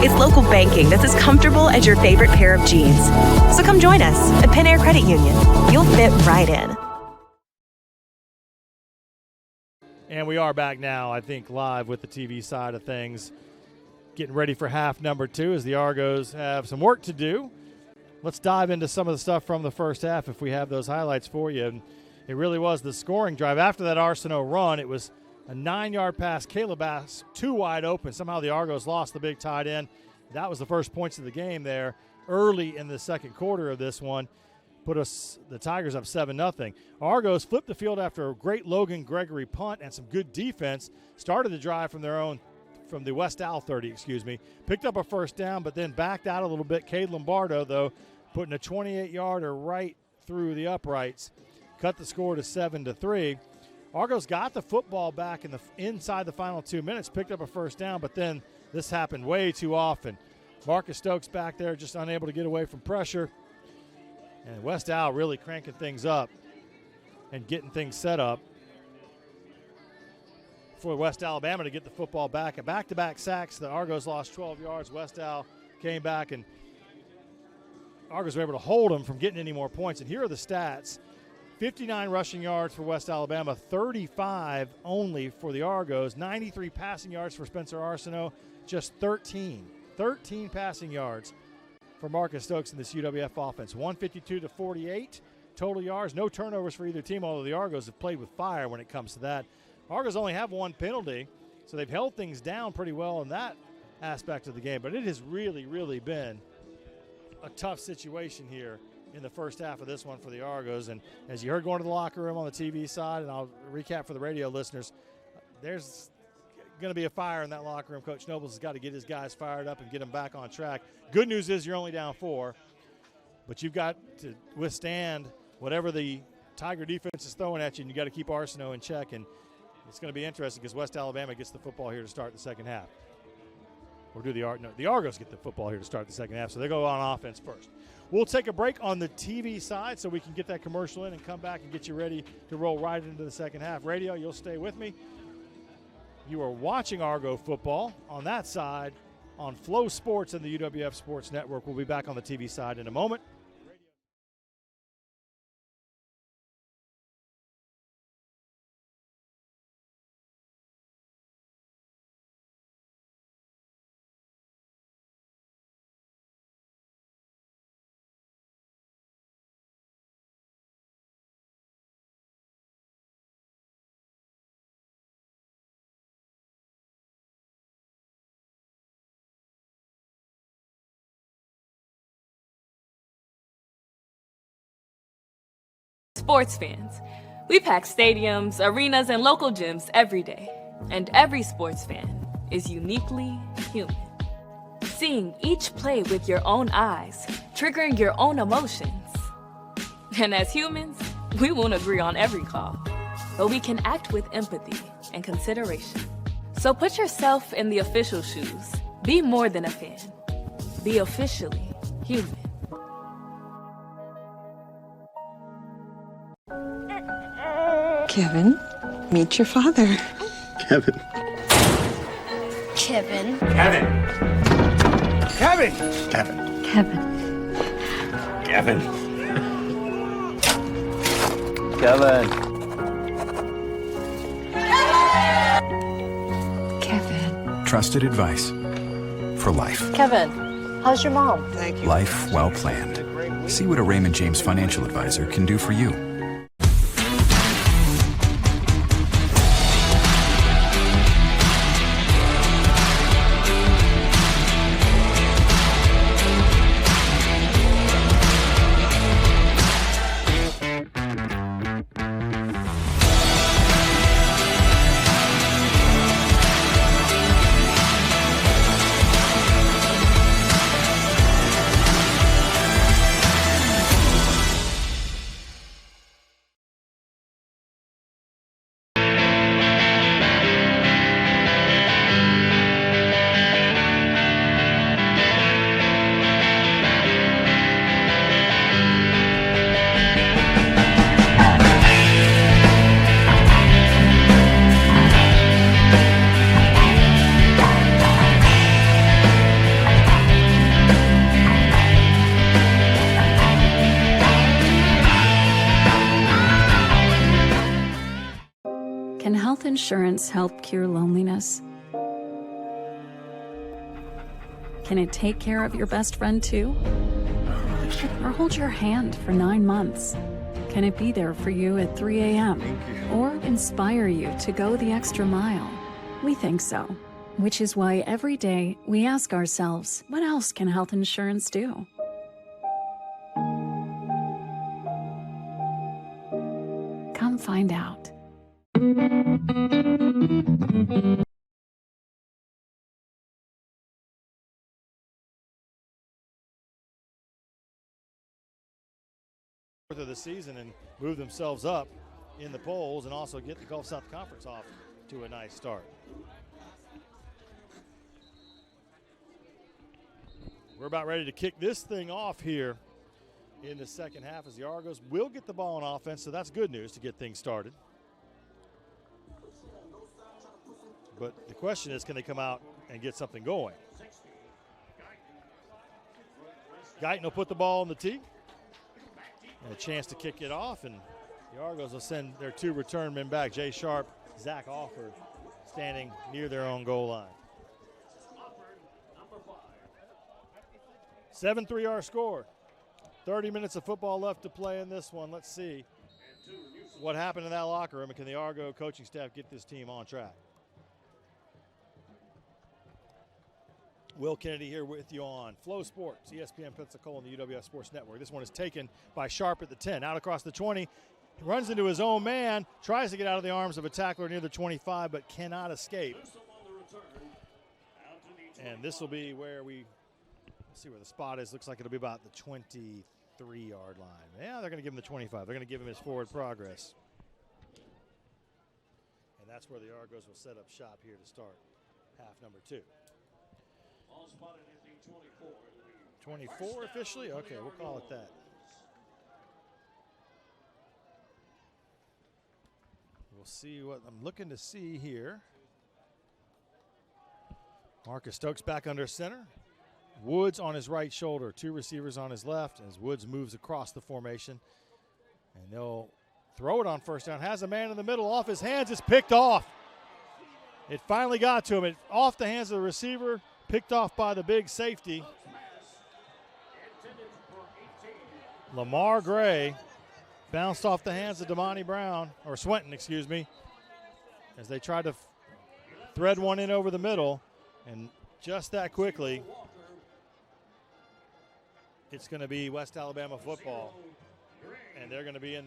S6: It's local banking that's as comfortable as your favorite pair of jeans. So come join us at Penn Air Credit Union. You'll fit right in.
S1: And we are back now, I think, live with the TV side of things. Getting ready for half number 2 as the Argos have some work to do. let's dive into some of the stuff from the first half if we have those highlights for you. And it really was the scoring drive. After that Arsenault run, it was a 9-yard pass. Caleb Bass, too wide open. Somehow the Argos lost the big tight end. That was the first points of the game there early in the second quarter of this one. Put the Tigers up 7-0. Argos flipped the field after a great Logan Gregory punt and some good defense. Started the drive from the West Owl 30, Picked up a first down, but then backed out a little bit. Cade Lombardo, though, putting a 28-yarder right through the uprights. Cut the score to 7-3. Argos got the football back inside the final 2 minutes, picked up a first down, but then this happened way too often. Marcus Stokes back there just unable to get away from pressure. And West Owl really cranking things up and getting things set up for West Alabama to get the football back. A back-to-back sacks. The Argos lost 12 yards. West Owl came back, and Argos were able to hold them from getting any more points. And here are the stats. 59 rushing yards for West Alabama, 35 only for the Argos, 93 passing yards for Spencer Arsenault, just 13 passing yards for Marcus Stokes in this UWF offense. 152-48 total yards, no turnovers for either team, although the Argos have played with fire when it comes to that. Argos only have one penalty, so they've held things down pretty well in that aspect of the game, but it has really, really been a tough situation here in the first half of this one for the Argos. And as you heard going to the locker room on the TV side, and I'll recap for the radio listeners, there's going to be a fire in that locker room. Coach Nobles has got to get his guys fired up and get them back on track. Good news is you're only down 4, but you've got to withstand whatever the Tiger defense is throwing at you, and you got to keep Arsenault in check. And it's going to be interesting because West Alabama gets the football here to start the second half. Or the Argos get the football here to start the second half, so they go on offense first. We'll take a break on the TV side so we can get that commercial in and come back and get you ready to roll right into the second half. Radio, you'll stay with me. You are watching Argo football on that side on Flow Sports and the UWF Sports Network. We'll be back on the TV side in a moment.
S10: Sports fans, we pack stadiums, arenas, and local gyms every day. And every sports fan is uniquely human. Seeing each play with your own eyes, triggering your own emotions. And as humans, we won't agree on every call, but we can act with empathy and consideration. So put yourself in the official shoes. Be more than a fan. Be officially human.
S11: Kevin, meet your father.
S12: Kevin.
S14: Kevin.
S12: Kevin.
S11: Kevin!
S12: Kevin.
S14: Kevin.
S12: Kevin.
S15: Kevin.
S14: Kevin.
S13: Trusted advice for life.
S14: Kevin, how's your mom?
S13: Thank you. Life well planned. See what a Raymond James financial advisor can do for you.
S21: Can health insurance help cure loneliness? Can it take care of your best friend too? or hold your hand for 9 months? Can it be there for you at 3 a.m. or inspire you to go the extra mile? We think so, which is why every day we ask ourselves, what else can health insurance do? Come find out.
S1: Of the season and move themselves up in the polls and also get the Gulf South Conference off to a nice start. We're about ready to kick this thing off here in the second half as the Argos will get the ball on offense, so that's good news to get things started. But the question is, can they come out and get something going? Guyton will put the ball on the tee. And a chance to kick it off, and the Argos will send their 2 return men back. Jay Sharp, Zach Alford, standing near their own goal line. 7-3 our score. 30 minutes of football left to play in this one. Let's see what happened in that locker room, and can the Argo coaching staff get this team on track? Will Kennedy here with you on Flow Sports, ESPN Pensacola, and the UWF Sports Network. This one is taken by Sharp at the 10. Out across the 20. He runs into his own man, tries to get out of the arms of a tackler near the 25, but cannot escape. And this will be where we see where the spot is. Looks like it'll be about the 23-yard line. Yeah, they're going to give him the 25. They're going to give him his forward progress. And that's where the Argos will set up shop here to start half number 2. 24 officially? Okay, we'll call it that. We'll see what I'm looking to see here. Marcus Stokes back under center. Woods on his right shoulder. 2 receivers on his left as Woods moves across the formation. And they'll throw it on first down. Has a man in the middle. Off his hands. It's picked off. It finally got to him. It off the hands of the receiver. Picked off by the big safety. Lamar Gray bounced off the hands of Damani Brown, or Swenton, excuse me, as they tried to thread one in over the middle. And just that quickly, it's going to be West Alabama football. And they're going to be in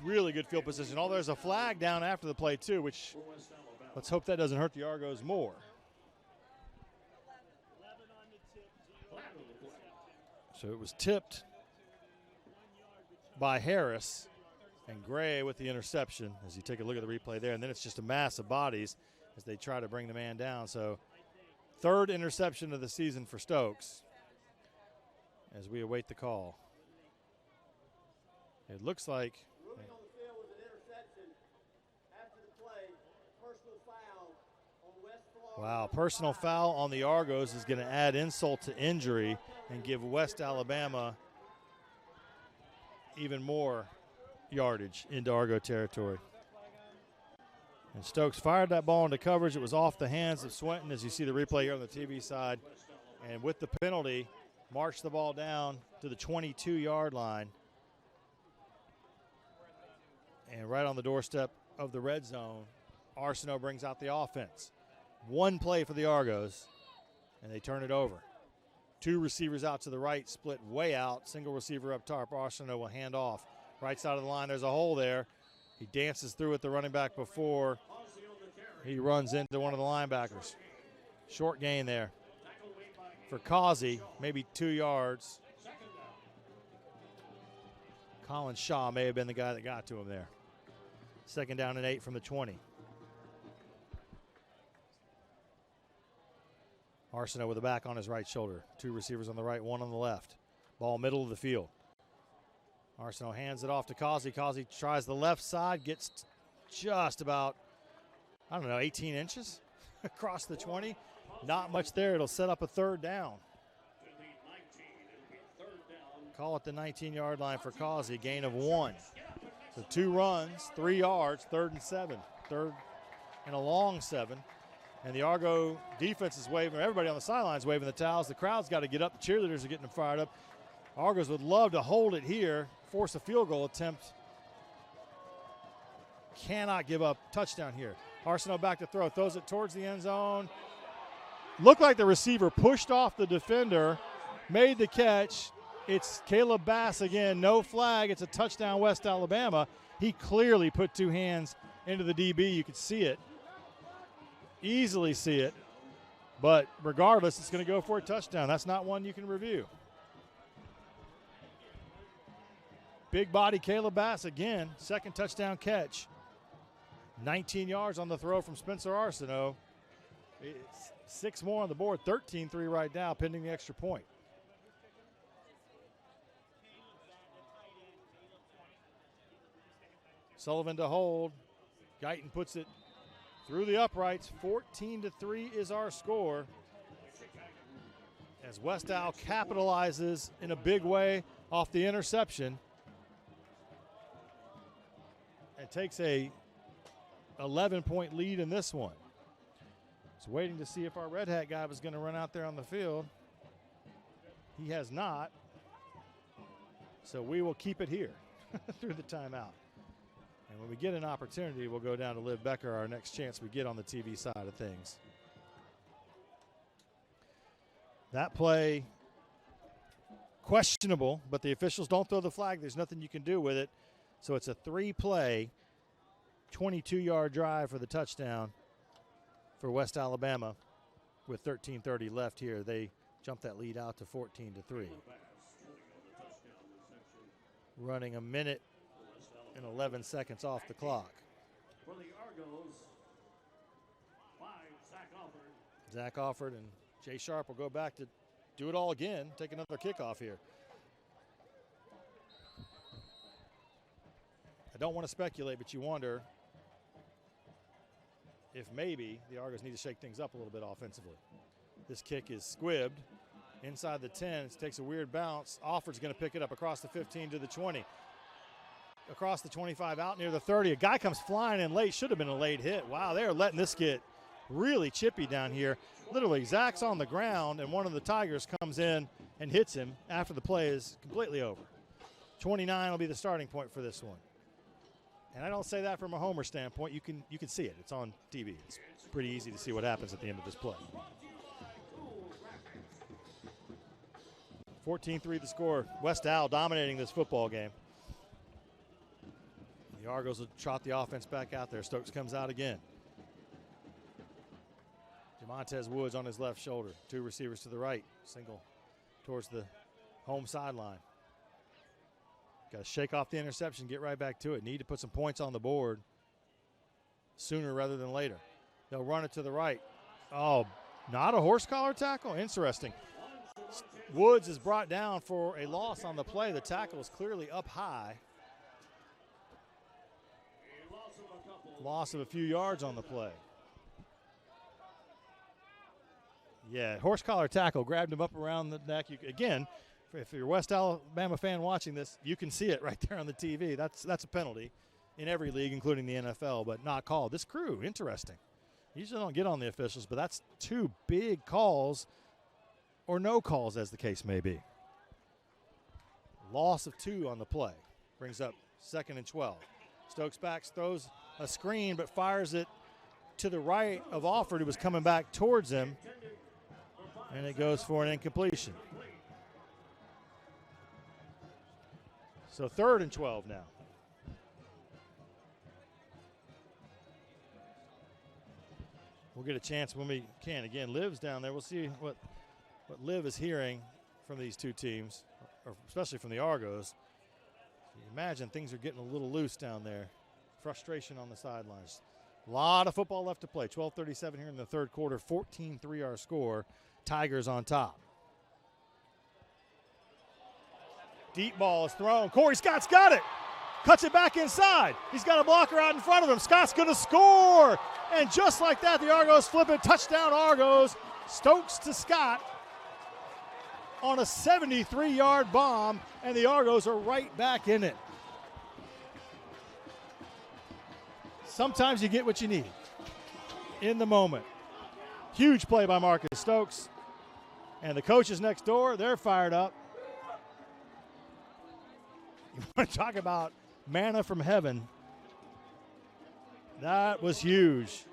S1: really good field position. Oh, there's a flag down after the play, too, which let's hope that doesn't hurt the Argos more. So it was tipped by Harris, and Gray with the interception as you take a look at the replay there. And then it's just a mass of bodies as they try to bring the man down. So 3rd interception of the season for Stokes as we await the call. It looks like wow, personal foul on the Argos is going to add insult to injury and give West Alabama even more yardage into Argo territory. And Stokes fired that ball into coverage. It was off the hands of Swenton, as you see the replay here on the TV side. And with the penalty, marched the ball down to the 22-yard line. And right on the doorstep of the red zone, Arsenault brings out the offense. 1 play for the Argos, and they turn it over. 2 receivers out to the right, split way out. Single receiver up top. Arsenault will hand off. Right side of the line, there's a hole there. He dances through with the running back before he runs into one of the linebackers. Short gain there for Causey, maybe 2 yards. Colin Shaw may have been the guy that got to him there. 2nd down and 8 from the 20. Arsenault with the back on his right shoulder. 2 receivers on the right, 1 on the left. Ball middle of the field. Arsenault hands it off to Causey. Causey tries the left side, gets just about, 18 inches across the 20. Not much there. It'll set up a 3rd down. Call it the 19-yard line for Causey. Gain of 1. So 2 runs, 3 yards, 3rd and 7. 3rd and a long 7. And the Argo defense is waving, everybody on the sidelines waving the towels. The crowd's got to get up. The cheerleaders are getting them fired up. Argos would love to hold it here, force a field goal attempt. Cannot give up. Touchdown here. Arsenault back to throw. Throws it towards the end zone. Looked like the receiver pushed off the defender, made the catch. It's Caleb Bass again. No flag. It's a touchdown, West Alabama. He clearly put two hands into the DB. You could see it. Easily see it. But regardless, it's going to go for a touchdown. That's not one you can review. Big body Caleb Bass again. Second touchdown catch. 19 yards on the throw from Spencer Arsenault. It's 6 more on the board. 13-3 right now, pending the extra point. Sullivan to hold. Guyton puts it through the uprights. 14-3 is our score. As West Al capitalizes in a big way off the interception. It takes a 11-point lead in this one. It's waiting to see if our red hat guy was going to run out there on the field. He has not. So we will keep it here through the timeout. And when we get an opportunity, we'll go down to Liv Becker, our next chance we get on the TV side of things. That play, questionable, but the officials don't throw the flag. There's nothing you can do with it. So it's a 3-play, 22-yard drive for the touchdown for West Alabama with 13:30 left here. They jumped that lead out to 14-3. Running a minute and 11 seconds off the clock.
S3: For the Argos, 5,
S1: Zach Offord and Jay Sharp will go back to do it all again, take another kickoff here. I don't want to speculate, but you wonder if maybe the Argos need to shake things up a little bit offensively. This kick is squibbed inside the 10. It takes a weird bounce. Offord's going to pick it up across the 15 to the 20. Across the 25 out near the 30. A guy comes flying in late. Should have been a late hit. Wow, they are letting this get really chippy down here. Literally, Zach's on the ground, and one of the Tigers comes in and hits him after the play is completely over. 29 will be the starting point for this one. And I don't say that from a homer standpoint. You can see it. It's on TV. It's pretty easy to see what happens at the end of this play. 14-3 the score. West Al dominating this football game. The Argos will trot the offense back out there. Stokes comes out again. Jamontez Woods on his left shoulder. 2 receivers to the right. Single towards the home sideline. Got to shake off the interception, get right back to it. Need to put some points on the board sooner rather than later. They'll run it to the right. Oh, not a horse collar tackle? Interesting. Woods is brought down for a loss on the play. The tackle is clearly up high. Loss of a few yards on the play. Yeah, horse collar tackle, grabbed him up around the neck. Again, if you're a West Alabama fan watching this, you can see it right there on the TV. That's a penalty in every league, including the NFL, but not called. This crew, interesting. Usually don't get on the officials, but that's 2 big calls or no calls, as the case may be. Loss of 2 on the play. Brings up 2nd and 12. Stokes backs, throws a screen, but fires it to the right of Offord, who was coming back towards him, and it goes for an incompletion. So 3rd and 12 now. We'll get a chance when we can. Again, Liv's down there. We'll see what Liv is hearing from these 2 teams, or especially from the Argos. You imagine things are getting a little loose down there. Frustration on the sidelines. A lot of football left to play. 12:37 here in the 3rd quarter. 14-3 our score. Tigers on top. Deep ball is thrown. Corey Scott's got it. Cuts it back inside. He's got a blocker out in front of him. Scott's going to score. And just like that, the Argos flip it. Touchdown Argos. Stokes to Scott on a 73-yard bomb, and the Argos are right back in it. Sometimes you get what you need in the moment. Huge play by Marcus Stokes. And the coaches next door, they're fired up. You want to talk about manna from heaven. That was huge.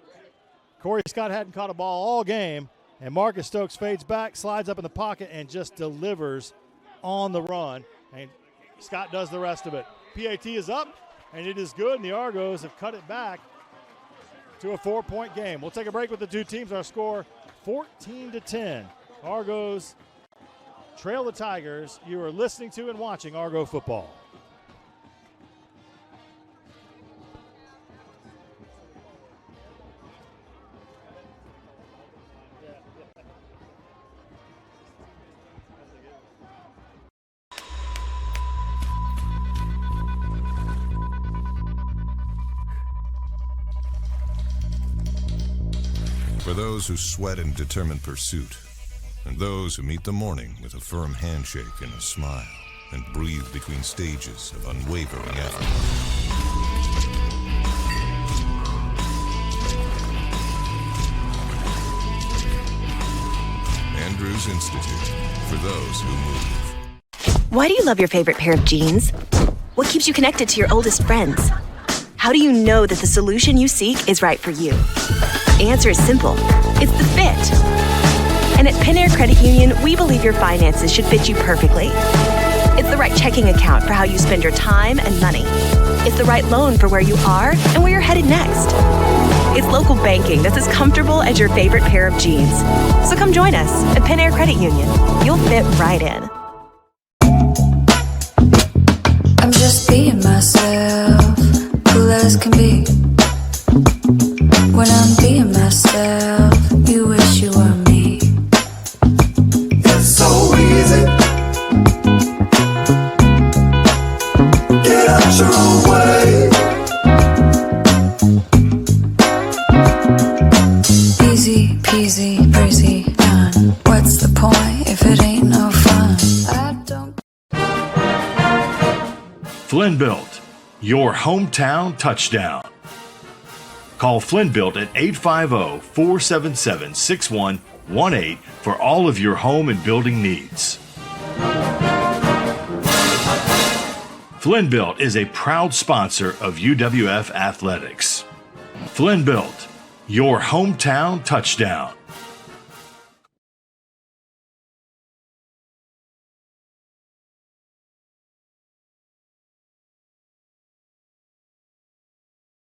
S1: Corey Scott hadn't caught a ball all game, and Marcus Stokes fades back, slides up in the pocket, and just delivers on the run. And Scott does the rest of it. PAT is up, and it is good, and the Argos have cut it back to a 4-point game. We'll take a break with the two teams. Our score 14-10. Argos trail the Tigers. You are listening to and watching Argo football.
S5: For those who sweat in determined pursuit, and those who meet the morning with a firm handshake and a smile, and breathe between stages of unwavering effort. Andrews Institute, for those who move.
S6: Why do you love your favorite pair of jeans? What keeps you connected to your oldest friends? How do you know that the solution you seek is right for you? The answer is simple. It's the fit. And at Pinair Credit Union, we believe your finances should fit you perfectly. It's the right checking account for how you spend your time and money. It's the right loan for where you are and where you're headed next. It's local banking that's as comfortable as your favorite pair of jeans. So come join us at Pinair Credit Union. You'll fit right in.
S7: I'm just being myself, cool as can be. When I'm being myself, you wish you were me.
S8: It's so easy. Get out your own way.
S7: Easy peasy, breezy, done. What's the point if it ain't no fun? I don't.
S9: Flynn Built, your hometown touchdown. Call Flynn Built at 850-477-6118 for all of your home and building needs. Flynn Built is a proud sponsor of UWF Athletics. Flynn Built, your hometown touchdown.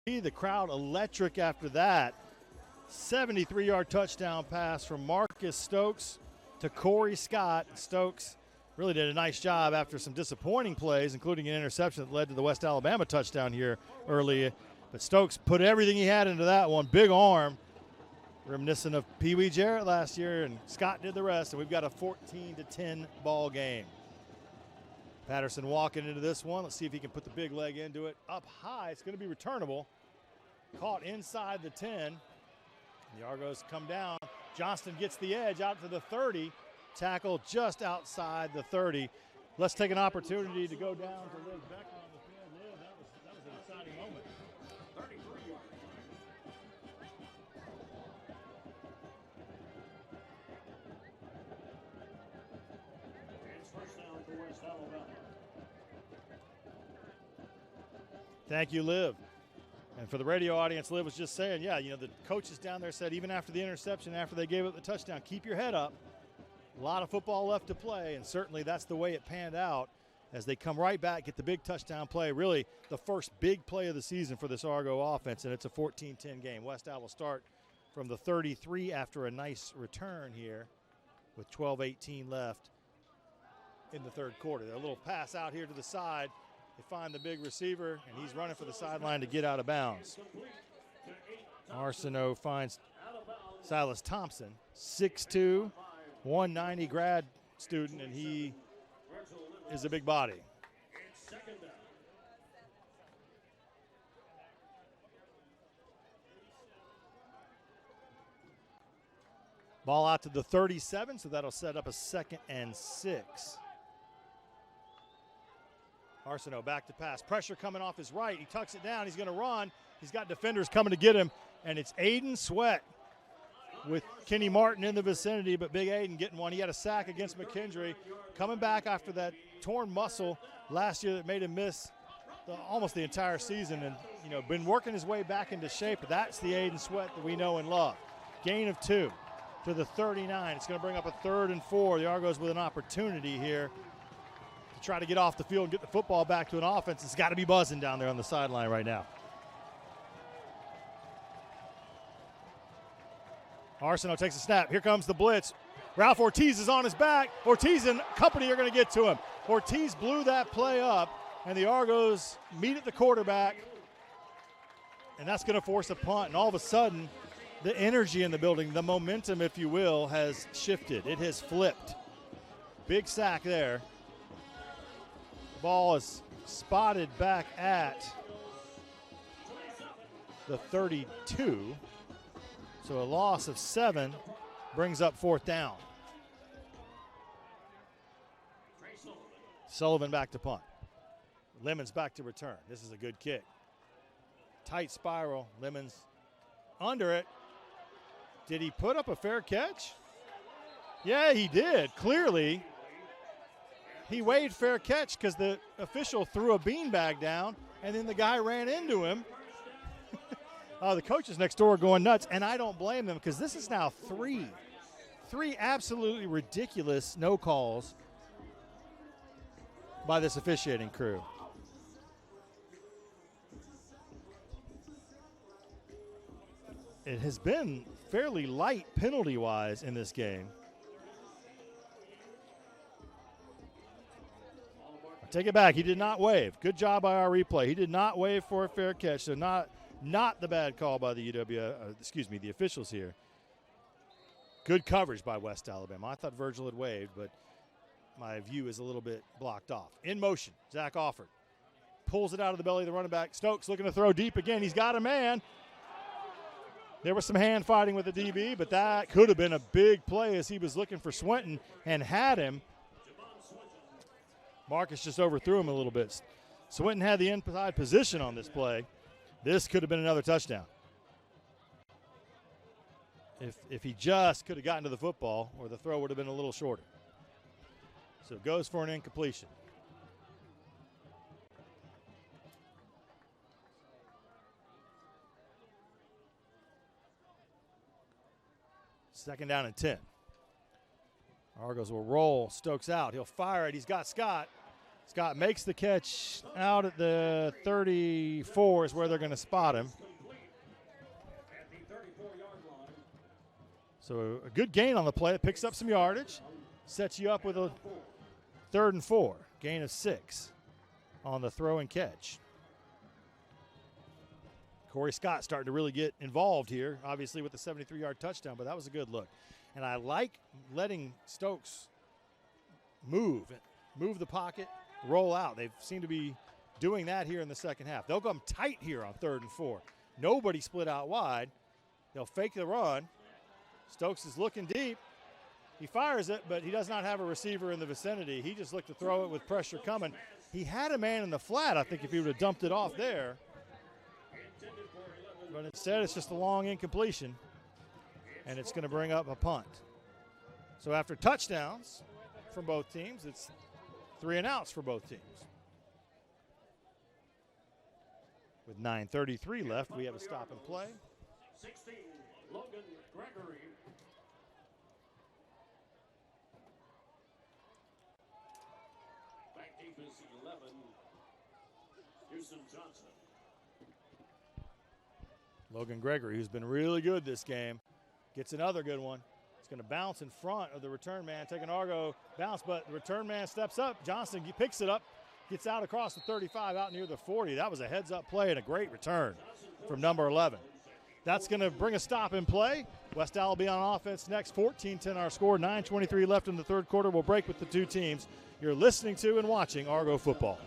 S1: The crowd electric after that. 73-yard touchdown pass from Marcus Stokes to Corey Scott. Stokes really did a nice job after some disappointing plays, including an interception that led to the West Alabama touchdown here early. But Stokes put everything he had into that one. Big arm, reminiscent of Pee Wee Jarrett last year, and Scott did the rest, and we've got a 14-10 ball game. Patterson walking into this one. Let's see if he can put the big leg into it. Up high, it's going to be returnable. Caught inside the 10. The Argos come down. Johnston gets the edge out to the 30. Tackle just outside the 30. Let's take an opportunity to go down to Liv Becker on the field. Liv, that was an exciting moment. 33 yards.
S3: It's first down for West Alabama.
S1: Thank you, Liv. And for the radio audience, Liv was just saying, yeah, the coaches down there said even after the interception, after they gave up the touchdown, keep your head up. A lot of football left to play, and certainly that's the way it panned out as they come right back, get the big touchdown play, really the first big play of the season for this Argo offense, and it's a 14-10 game. West Al will start from the 33 after a nice return here with 12:18 left in the third quarter. A little pass out here to the side. They find the big receiver, and he's running for the sideline to get out of bounds. Arsenault finds Silas Thompson, 6'2", 190 grad student, and he is a big body. Ball out to the 37, so that'll set up a 2nd and 6. Arsenault back to pass. Pressure coming off his right. He tucks it down. He's going to run. He's got defenders coming to get him, and it's Aiden Sweat. with Kenny Martin in the vicinity, but Big Aiden getting one. He had a sack against McKendree, coming back after that torn muscle last year that made him miss almost the entire season, and been working his way back into shape. But that's the Aiden Sweat that we know and love. Gain of 2 to the 39. It's going to bring up a 3rd and 4. The Argos with an opportunity here to try to get off the field and get the football back to an offense. It's got to be buzzing down there on the sideline right now. Arsenault takes a snap. Here comes the blitz. Ralph Ortiz is on his back. Ortiz and company are going to get to him. Ortiz blew that play up, and the Argos meet at the quarterback, and that's going to force a punt. And all of a sudden, the energy in the building, the momentum, if you will, has shifted. It has flipped. Big sack there. Ball is spotted back at the 32. So a loss of 7 brings up 4th down. Sullivan back to punt. Lemons back to return. This is a good kick. Tight spiral. Lemons under it. Did he put up a fair catch? Yeah, he did. Clearly, he waved fair catch because the official threw a beanbag down, and then the guy ran into him. The coaches next door are going nuts, and I don't blame them because this is now three absolutely ridiculous no calls by this officiating crew. It has been fairly light penalty-wise in this game. I take it back. He did not wave. Good job by our replay. He did not wave for a fair catch, so not the bad call by the the officials here. Good coverage by West Alabama. I thought Virgil had waved, but my view is a little bit blocked off. In motion, Zach Offord pulls it out of the belly of the running back. Stokes looking to throw deep again. He's got a man. There was some hand fighting with the DB, but that could have been a big play as he was looking for Swinton and had him. Marcus just overthrew him a little bit. Swinton had the inside position on this play. This could have been another touchdown. If he just could have gotten to the football, or the throw would have been a little shorter. So it goes for an incompletion. Second down and 10. Argos will roll. Stokes out. He'll fire it. He's got Scott. Scott makes the catch out at the 34 is where they're going to spot him. So a good gain on the play. It picks up some yardage. Sets you up with a 3rd and 4. Gain of 6 on the throw and catch. Corey Scott starting to really get involved here, obviously with the 73-yard touchdown, but that was a good look. And I like letting Stokes move the pocket, roll out. They seem to be doing that here in the second half. They'll come tight here on 3rd and 4. Nobody split out wide. They'll fake the run. Stokes is looking deep. He fires it, but he does not have a receiver in the vicinity. He just looked to throw it with pressure coming. He had a man in the flat, I think, if he would have dumped it off there. But instead, it's just a long incompletion, and it's going to bring up a punt. So after touchdowns from both teams, it's 3 and outs for both teams. With 9:33 left, we have a stop and play.
S3: 16, Logan Gregory. Back deep is 11, Houston Johnson.
S1: Logan Gregory, who's been really good this game, gets another good one. It's going to bounce in front of the return man, take an Argo bounce, but the return man steps up. Johnson picks it up, gets out across the 35, out near the 40. That was a heads-up play and a great return from number 11. That's going to bring a stop in play. West Al will be on offense next. 14-10 our score, 9:23 left in the third quarter. We'll break with the two teams. You're listening to and watching Argo football.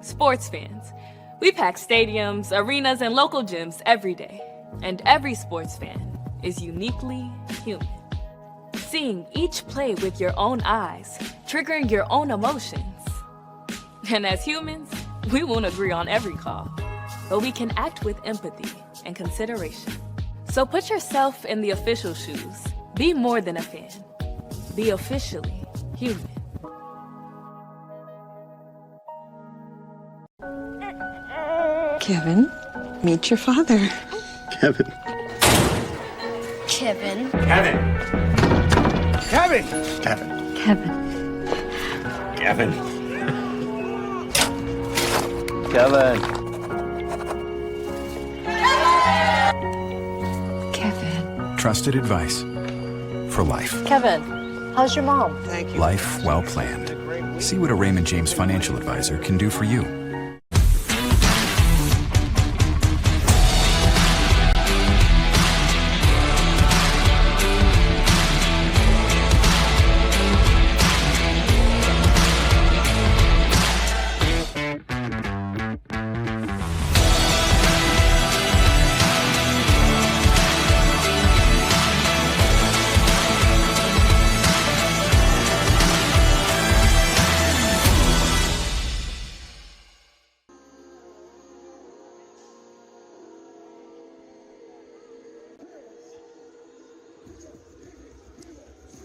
S10: Sports fans, we pack stadiums, arenas, and local gyms every day. And every sports fan is uniquely human. Seeing each play with your own eyes, triggering your own emotions. And as humans, we won't agree on every call, but we can act with empathy and consideration. So put yourself in the official shoes. Be more than a fan. Be officially human.
S11: Kevin, meet your father.
S12: Kevin.
S14: Kevin.
S12: Kevin.
S11: Kevin!
S12: Kevin.
S14: Kevin.
S12: Kevin.
S15: Kevin.
S14: Kevin.
S13: Trusted advice for life.
S14: Kevin, how's your mom?
S11: Thank you.
S13: Life well planned. See what a Raymond James financial advisor can do for you.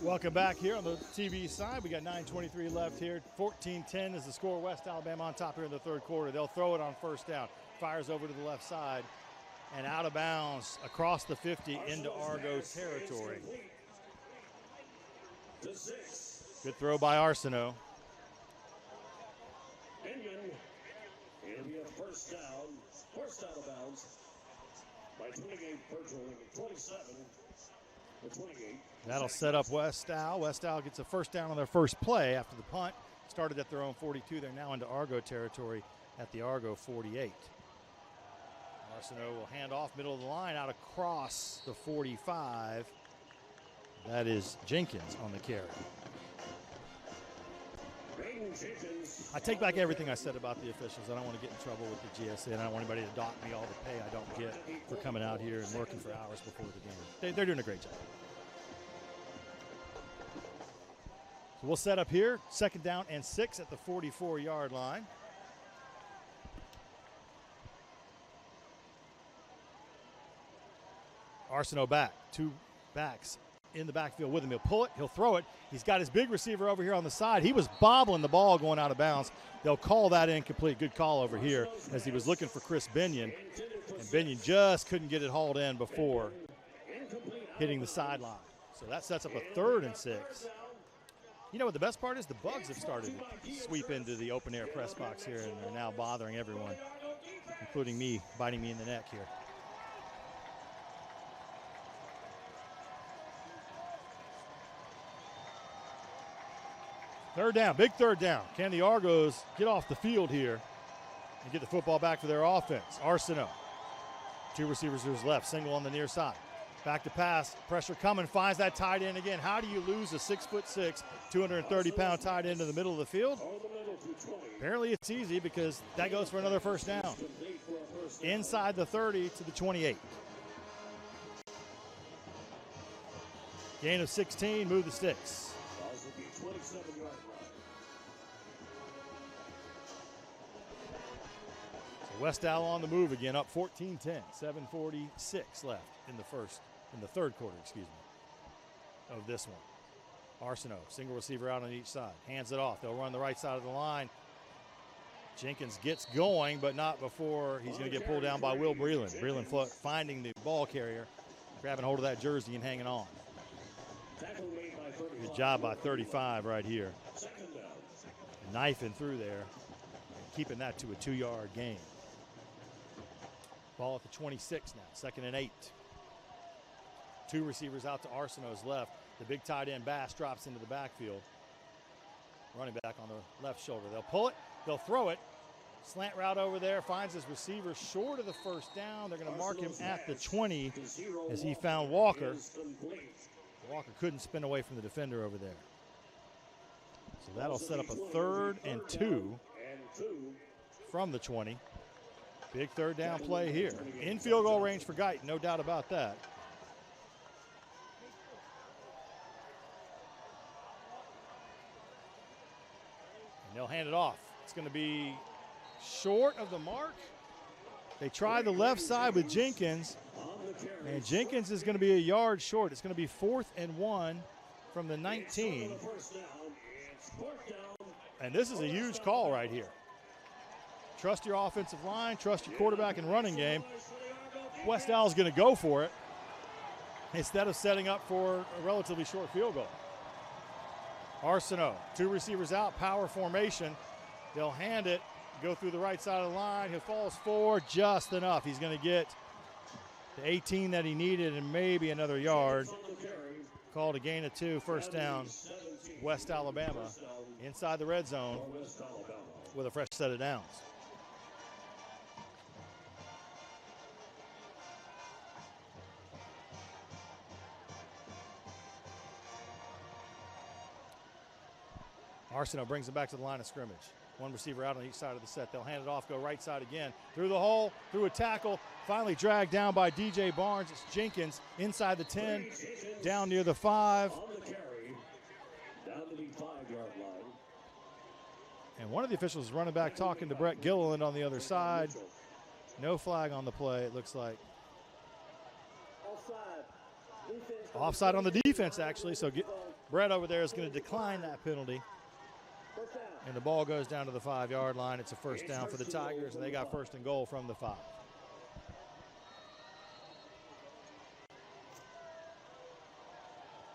S1: Welcome back here on the TV side. We got 9:23 left here. 14-10 is the score. West Alabama on top here in the third quarter. They'll throw it on first down. Fires over to the left side and out of bounds across the 50 into Argo territory. Good throw by Arsenault.
S3: It'll be a first down. First out of bounds by 28 Virgil, 27 to 28.
S1: That'll set up West Al. West Al gets a first down on their first play after the punt. Started at their own 42. They're now into Argo territory at the Argo 48. Arsenault will hand off middle of the line out across the 45. That is Jenkins on the carry. I take back everything I said about the officials. I don't want to get in trouble with the GSA, and I don't want anybody to dock me all the pay I don't get for coming out here and working for hours before the game. They're doing a great job. So we'll set up here, second down and 6 at the 44-yard line. Arsenault back, two backs in the backfield with him. He'll pull it, he'll throw it. He's got his big receiver over here on the side. He was bobbling the ball going out of bounds. They'll call that incomplete. Good call over here as he was looking for Chris Binion. And Binion just couldn't get it hauled in before hitting the sideline. So that sets up a 3rd and 6. You know what the best part is? The bugs have started to sweep into the open air press box here, and they're now bothering everyone, including me, biting me in the neck here. Third down, big third down. Can the Argos get off the field here and get the football back to their offense? Arsenault, 2 receivers to his left, single on the near side. Back to pass, pressure coming, finds that tight end again. How do you lose a 6'6", 230-pound tight end in the middle of the field? Apparently it's easy because that goes for another first down. Inside the 30 to the 28. Gain of 16, move the sticks. So West Al on the move again, up 14-10, 7:46 left in the third quarter, of this one. Arsenault, single receiver out on each side, hands it off. They'll run the right side of the line. Jenkins gets going, but not before he's going to get pulled down by Will Breland. Breland finding the ball carrier, grabbing hold of that jersey and hanging on. Good job by 35 right here. Knifing through there and keeping that to a 2-yard gain. Ball at the 26 now, 2nd and 8. 2 receivers out to Arsenault's left. The big tight end Bass drops into the backfield. Running back on the left shoulder. They'll pull it, they'll throw it. Slant route over there, finds his receiver short of the first down. They're going to mark him at the 20 as he found Walker. Walker couldn't spin away from the defender over there. So that'll set up a 3rd and 2 from the 20. Big third down play here. In field goal range for Guyton, no doubt about that. And they'll hand it off. It's going to be short of the mark. They try the left side with Jenkins, and Jenkins is going to be a yard short. It's going to be 4th and 1 from the 19. And this is a huge call right here. Trust your offensive line, trust your quarterback and running game. West Al's going to go for it instead of setting up for a relatively short field goal. Arsenault, 2 receivers out, power formation. They'll hand it, go through the right side of the line. He falls forward just enough. He's going to get the 18 that he needed and maybe another yard. Called a gain of 2, first down, West Alabama inside the red zone with a fresh set of downs. Arsenault brings it back to the line of scrimmage. 1 receiver out on each side of the set. They'll hand it off, go right side again. Through the hole, through a tackle, finally dragged down by DJ Barnes. It's Jenkins inside the 10, down near the 5. And one of the officials is running back talking to Brett Gilliland on the other side. No flag on the play, it looks like. Offside on the defense, actually, so Brett over there is going to decline that penalty. And the ball goes down to the 5-yard line. It's a first down for the Tigers, and they got 1st and goal from the 5.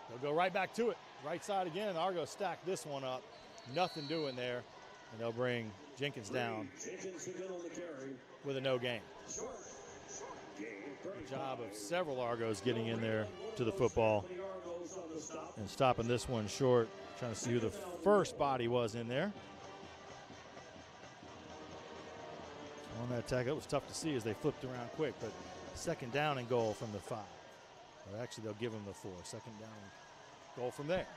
S1: They'll go right back to it. Right side again. Argo stacked this one up. Nothing doing there. And they'll bring Jenkins down with a no gain. Good job of several Argos getting in there to the football and stopping this one short. Trying to see who the first body was in there. On that tackle, it was tough to see as they flipped around quick, but 2nd down and goal from the 5. Or actually, they'll give them the 4. 2nd down and goal from there.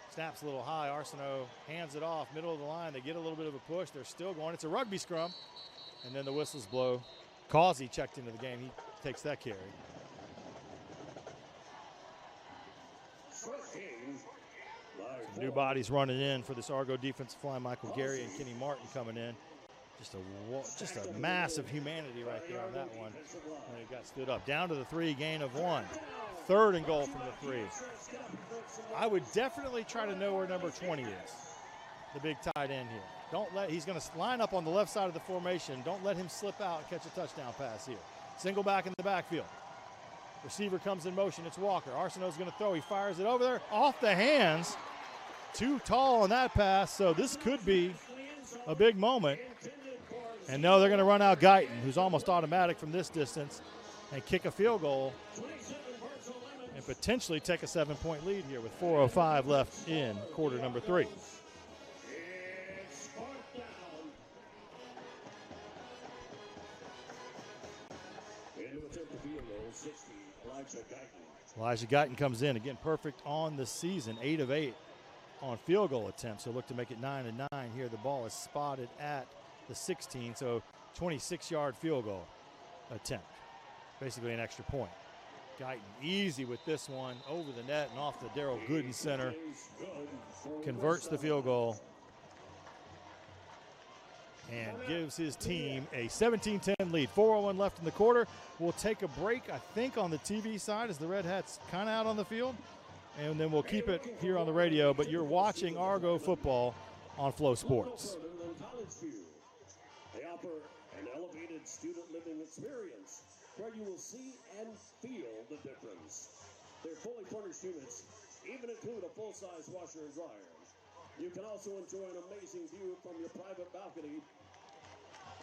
S1: Snaps a little high. Arsenault hands it off, middle of the line. They get a little bit of a push. They're still going. It's a rugby scrum. And then the whistles blow. Causey checked into the game. He takes that carry. Some new bodies running in for this Argo defensive line. Michael Gary and Kenny Martin coming in. Just a massive humanity right there on that one. And it got stood up. Down to the 3, gain of 1. 3rd and goal from the 3. I would definitely try to know where number 20 is, the big tight end here. He's going to line up on the left side of the formation. Don't let him slip out and catch a touchdown pass here. Single back in the backfield. Receiver comes in motion. It's Walker. Arsenault's going to throw. He fires it over there. Off the hands. Too tall on that pass, so this could be a big moment. And no, they're going to run out Guyton, who's almost automatic from this distance, and kick a field goal and potentially take a 7-point lead here with 4:05 left in quarter number 3. Elijah Guyton comes in, again, perfect on the season, 8 of 8 on field goal attempts. He'll look to make it 9 of 9 here. The ball is spotted at the 16, so 26-yard field goal attempt. Basically an extra point. Guyton easy with this one, over the net and off the Darrell Gooden center. Converts the field goal and gives his team a 17-10 lead. 4:01 left in the quarter. We'll take a break, I think, on the TV side as the Red Hats kind of out on the field. And then we'll keep it here on the radio. But you're watching Argo football on Flow Sports.
S3: They offer an elevated student living experience where you will see and feel the difference. Their fully furnished units even include a full-size washer and dryer. You can also enjoy an amazing view from your private balcony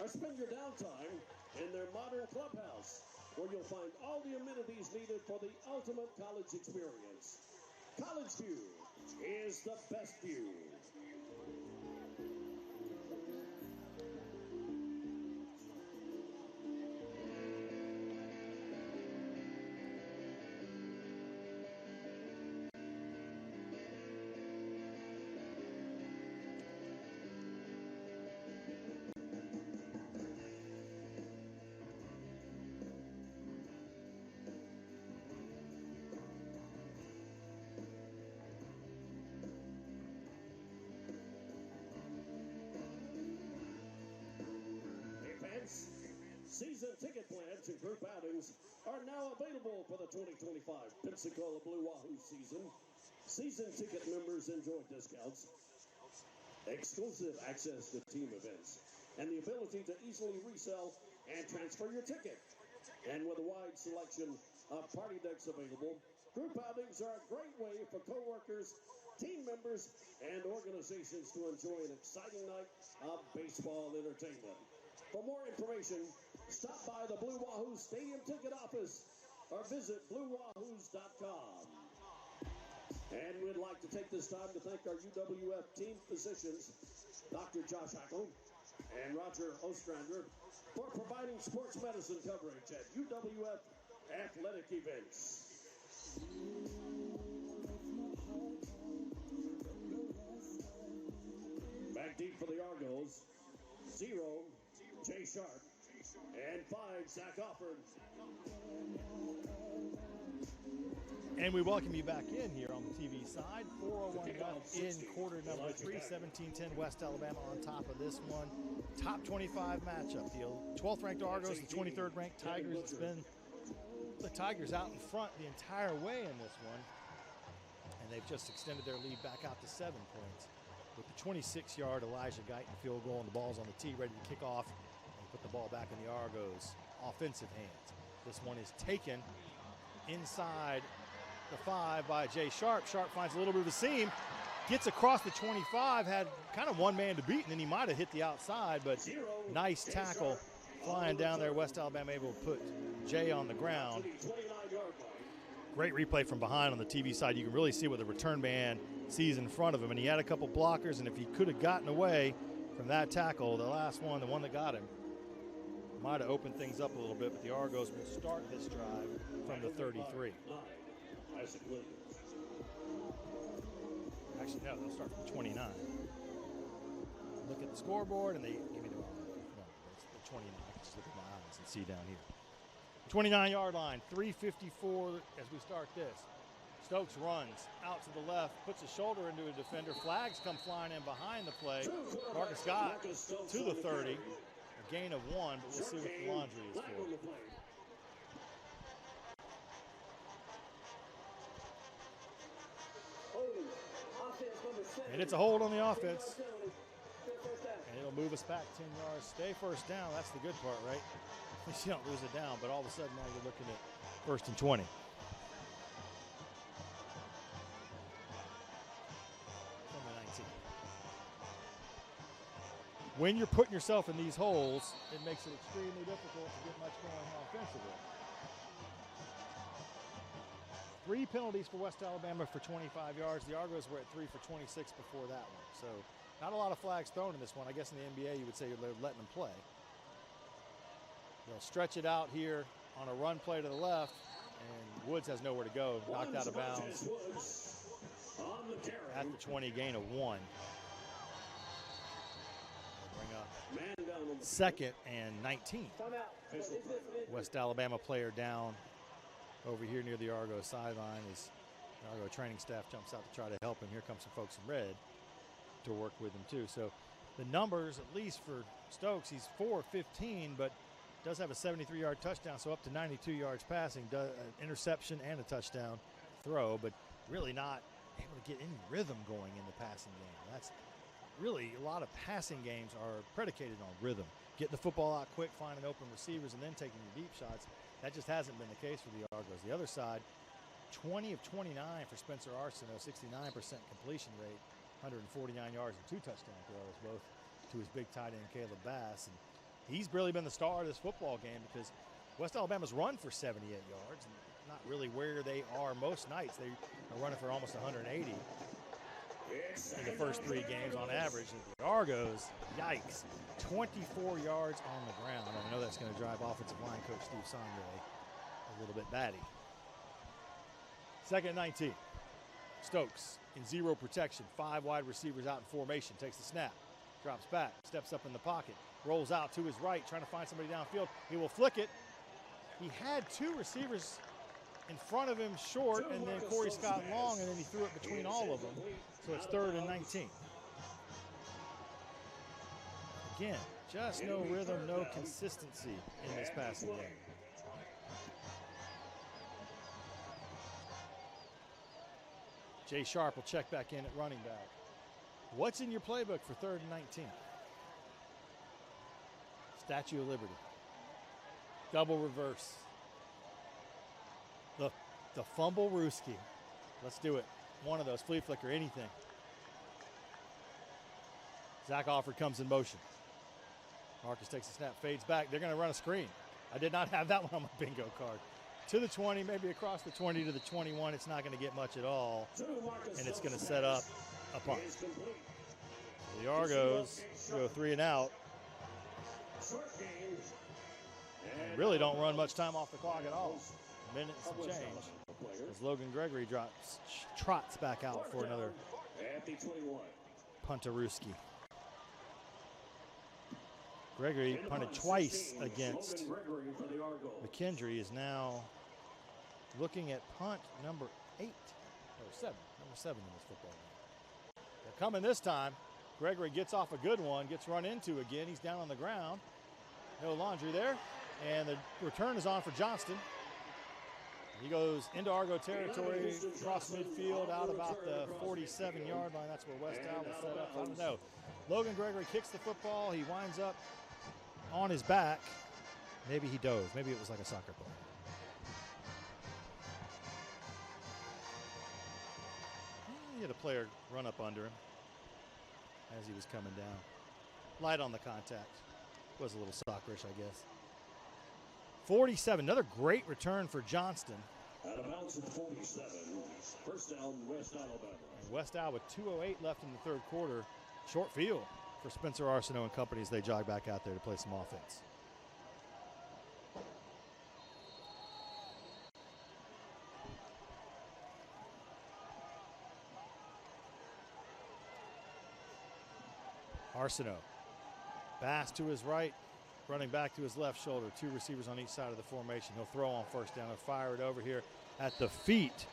S3: or spend your downtime in their modern clubhouse where you'll find all the amenities needed for the ultimate college experience. College View is the best view. Season ticket plans and group outings are now available for the 2025 Pensacola Blue Wahoo season. Season ticket members enjoy discounts, exclusive access to team events, and the ability to easily resell and transfer your ticket. And with a wide selection of party decks available, group outings are a great way for coworkers, team members, and organizations to enjoy an exciting night of baseball entertainment. For more information, stop by the Blue Wahoo Stadium Ticket Office or visit BlueWahoos.com. And we'd like to take this time to thank our UWF team physicians, Dr. Josh Hackle and Roger Ostrander, for providing sports medicine coverage at UWF athletic events. Back deep for the Argos, 0, Jay Sharp, and 5, Zach Offord.
S1: And we welcome you back in here on the TV side. 4:01 left in quarter number 3, 17-10 West Alabama on top of this one. Top 25 matchup. The 12th ranked Argos, the 23rd ranked Tigers. It's been the Tigers out in front the entire way in this one. And they've just extended their lead back out to 7 points. With the 26-yard Elijah Guyton field goal, and the ball's on the tee, ready to kick off and put the ball back in the Argos' offensive hands. This one is taken inside the 5 by Jay Sharp. Sharp finds a little bit of a seam, gets across the 25, had kind of one man to beat, and then he might have hit the outside, but nice tackle flying down there. West Alabama able to put Jay on the ground. Great replay from behind on the TV side. You can really see what the return man sees in front of him, and he had a couple blockers, and if he could have gotten away from that tackle, the last one, the one that got him, might have opened things up a little bit, but the Argos will start this drive from the 33. Actually, no, they'll start from 29. Look at the scoreboard, and they give me the wrong. No, it's the 29. I can just look at my eyes and see down here. 29-yard line, 3:54 as we start this. Stokes runs out to the left, puts a shoulder into a defender. Flags come flying in behind the play. Marcus Scott to the 30. A gain of 1, but we'll see what the laundry is for. And it's a hold on the offense. And it'll move us back 10 yards. Stay first down. That's the good part, right? You don't lose it down, but all of a sudden now you're looking at 1st and 20. When you're putting yourself in these holes, it makes it extremely difficult to get much going offensively. 3 penalties for West Alabama for 25 yards. The Argos were at 3 for 26 before that one. So not a lot of flags thrown in this one. I guess in the NBA you would say you're letting them play. They'll stretch it out here on a run play to the left, and Woods has nowhere to go. Knocked out of bounds at the 20, gain of 1. Bring up 2nd and 19. West Alabama player down over here near the Argo sideline as the Argo training staff jumps out to try to help him. Here comes some folks in red to work with him too. So the numbers, at least for Stokes, he's 4 of 15, but does have a 73-yard touchdown, so up to 92 yards passing, an interception and a touchdown throw, but really not able to get any rhythm going in the passing game. That's really a lot of passing games are predicated on rhythm. Getting the football out quick, finding open receivers, and then taking your deep shots. That just hasn't been the case for the Argos. The other side, 20 of 29 for Spencer Arsenault, 69% completion rate, 149 yards and 2 touchdown throws, both to his big tight end, Caleb Bass. And he's really been the star of this football game because West Alabama's run for 78 yards, and not really where they are most nights. They are running for almost 180 in the first 3 games on average. And the Argos, yikes, 24 yards on the ground. And I know that's going to drive offensive line coach Steve Sangre a little bit batty. 2nd and 19. Stokes in 0 protection, 5 wide receivers out in formation, takes the snap, drops back, steps up in the pocket, rolls out to his right, trying to find somebody downfield. He will flick it. He had 2 receivers in front of him short, and then Corey Scott long, and then he threw it between all of them. So it's 3rd and 19. Again, Just no rhythm, no consistency in this passing game. Jay Sharp will check back in at running back. What's in your playbook for 3rd and 19? Statue of Liberty. Double reverse. The fumble Rooski. Let's do it. One of those, flea flicker, anything. Zach Alford comes in motion. Marcus takes a snap, fades back. They're going to run a screen. I did not have that one on my bingo card. To the 20, maybe across the 20 to the 21. It's not going to get much at all, and it's going to set up a punt. The Argos go 3 and out. And really don't run much time off the clock at all. A minute and some change. As Logan Gregory trots back out for another punterooski. Gregory punted twice against McKendree, is now looking at punt number 8, or 7, number 7 in this football game. They're coming this time. Gregory gets off a good one, gets run into again. He's down on the ground. No laundry there. And the return is on for Johnston. He goes into Argo territory, across midfield, out about the 47-yard line. That's where West Al was set up. I don't know. Logan Gregory kicks the football. He winds up on his back. Maybe he dove. Maybe it was like a soccer player. He had a player run up under him as he was coming down. Light on the contact. Was a little soccerish, I guess. 47, another great return for Johnston.
S3: Out of bounds at 47, first down, West Alabama.
S1: And West Al with 2:08 left in the 3rd quarter. Short field for Spencer Arsenault and company as they jog back out there to play some offense. Arsenault. Bass to his right, running back to his left shoulder. 2 receivers on each side of the formation. He'll throw on first down. He'll fire it over here at the feet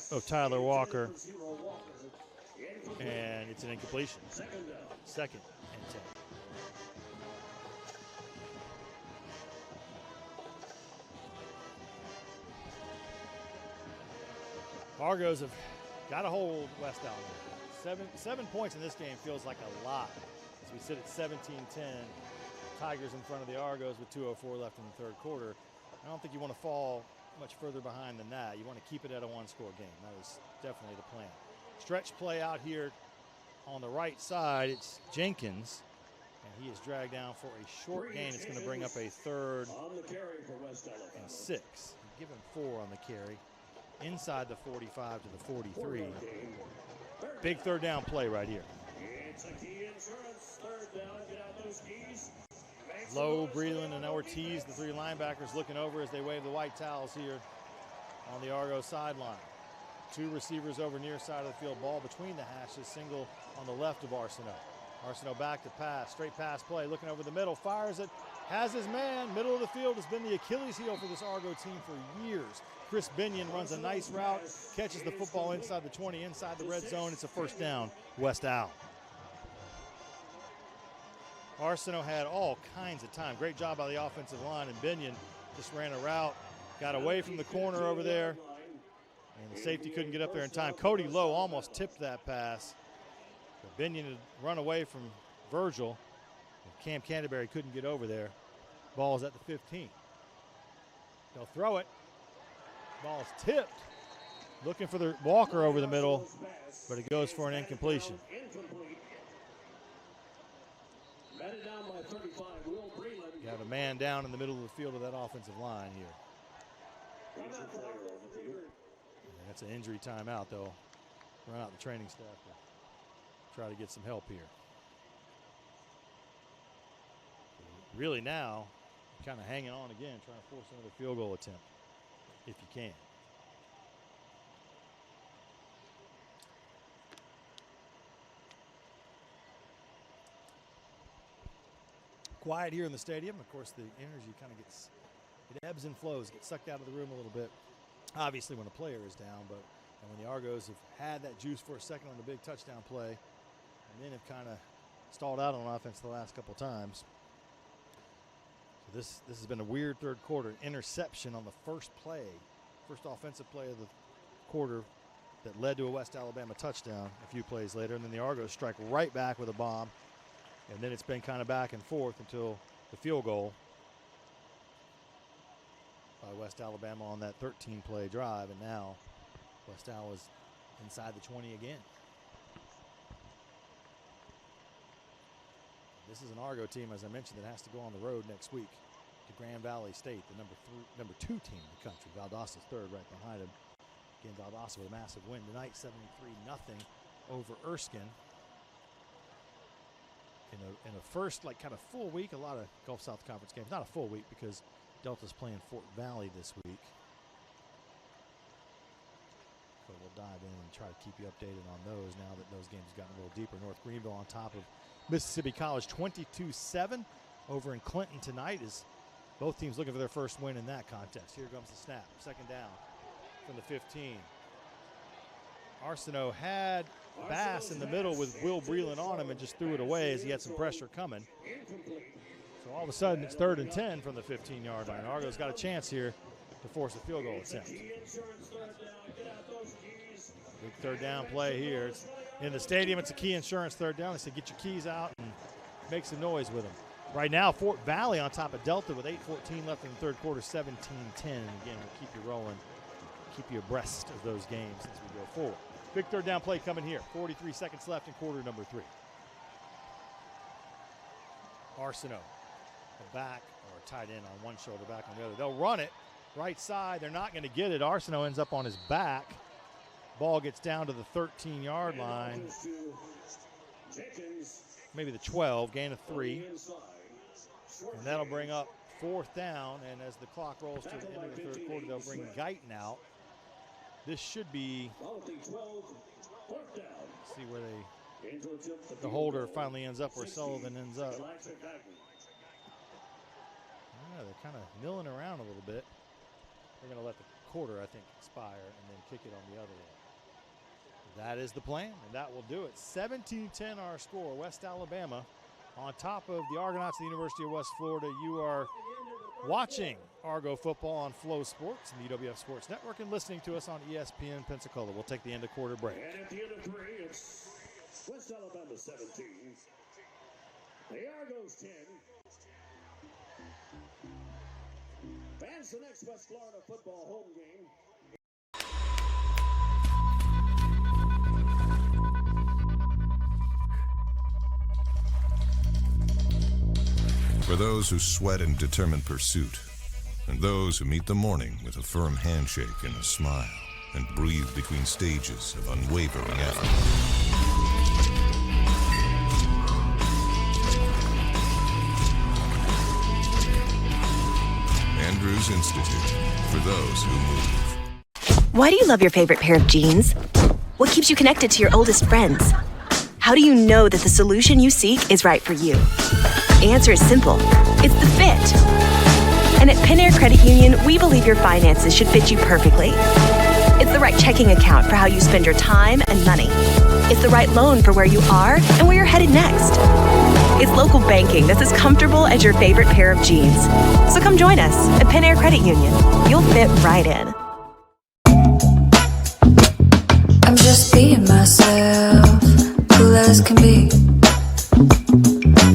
S1: of Tyler Walker. And it's an incompletion. Second and 10. Argos have got to hold West Al. 7 points in this game feels like a lot. As we sit at 17-10, Tigers in front of the Argos with 2:04 left in the 3rd quarter. I don't think you want to fall much further behind than that. You want to keep it at a 1-score game. That is definitely the plan. Stretch play out here on the right side. It's Jenkins, and he is dragged down for a short gain. It's going to bring up a 3rd and 6. Give him 4 on the carry. Inside the 45 to the 43. Big 3rd down play right here.
S3: It's a key insurance. 3rd down, get out those keys.
S1: Lowe, Breland, and Ortiz, the 3 linebackers, looking over as they wave the white towels here on the Argo sideline. 2 receivers over near side of the field, ball between the hashes, single on the left of Arsenault. Arsenault back to pass, straight pass play, looking over the middle, fires it, has his man. Middle of the field has been the Achilles heel for this Argo team for years. Chris Binion runs a nice route, catches the football inside the 20, inside the red zone. It's a 1st down, West Al. Arsenault had all kinds of time. Great job by the offensive line, and Binion just ran a route, got away from the corner over there, and the safety couldn't get up there in time. Cody Lowe almost tipped that pass, but Binion had run away from Virgil, and Cam Canterbury couldn't get over there. Ball is at the 15. They'll throw it. Ball is tipped. Looking for the Walker over the middle, but it goes for an incompletion. You have a man down in the middle of the field of that offensive line here. And that's an injury timeout, though. Run out the training staff to try to get some help here. Really now, kind of hanging on again, trying to force another field goal attempt, if you can. Quiet here in the stadium. Of course, the energy kind of gets, it ebbs and flows, gets sucked out of the room a little bit. Obviously when a player is down, but when the Argos have had that juice for a second on the big touchdown play, and then have kind of stalled out on offense the last couple times. So this has been a weird third quarter. Interception on the first offensive play of the quarter that led to a West Alabama touchdown a few plays later. And then the Argos strike right back with a bomb. And then it's been kind of back and forth until the field goal by West Alabama on that 13-play drive. And now West Al is inside the 20 again. This is an Argo team, as I mentioned, that has to go on the road next week to Grand Valley State, the number two team in the country. Valdossa's third, right behind them. Again, Valdosta with a massive win tonight, 73-0 over Erskine. In a first, kind of full week, a lot of Gulf South Conference games. Not a full week because Delta's playing Fort Valley this week. So we'll dive in and try to keep you updated on those now that those games have gotten a little deeper. North Greenville on top of Mississippi College 22-7 over in Clinton tonight as both teams looking for their first win in that contest. Here comes the snap. Second down from the 15. Arsenault had Bass in the middle with Will Breland on him and just threw it away as he had some pressure coming. So all of a sudden it's 3rd and 10 from the 15-yard line. Argo's got a chance here to force a field goal attempt. Big third down play here. It's in the stadium, it's a Key Insurance third down. They said get your keys out and make some noise with them. Right now, Fort Valley on top of Delta with 8:14 left in the third quarter, 17-10. And again, we'll keep you rolling, keep you abreast of those games as we go forward. Big third down play coming here. 43 seconds left in quarter number 3. Arsenault, a back or tight end on one shoulder, back on the other. They'll run it right side. They're not going to get it. Arsenault ends up on his back. Ball gets down to the 13-yard line. Maybe the 12, gain of 3. And that'll bring up 4th down. And as the clock rolls to the end of the third quarter, they'll bring Guyton out. This should be, see where the holder finally ends up, where Sullivan ends up. Yeah, they're kind of milling around a little bit. They're going to let the quarter, I think, expire and then kick it on the other end. That is the plan, and that will do it. 17-10 our score. West Alabama on top of the Argonauts of the University of West Florida. You are watching Argo football on Flow Sports and the UWF Sports Network and listening to us on ESPN Pensacola. We'll take the end of quarter break.
S3: And at the end of 3, it's West Alabama 17. The Argos 10. Fans, the next West Florida football home game.
S5: For those who sweat in determined pursuit, and those who meet the morning with a firm handshake and a smile, and breathe between stages of unwavering effort. Andrews Institute, for those who move.
S6: Why do you love your favorite pair of jeans? What keeps you connected to your oldest friends? How do you know that the solution you seek is right for you? The answer is simple. It's the fit. And at Penn Air Credit Union, we believe your finances should fit you perfectly. It's the right checking account for how you spend your time and money. It's the right loan for where you are and where you're headed next. It's local banking that's as comfortable as your favorite pair of jeans. So come join us at Penn Air Credit Union. You'll fit right in.
S7: I'm just being myself, cool as can be.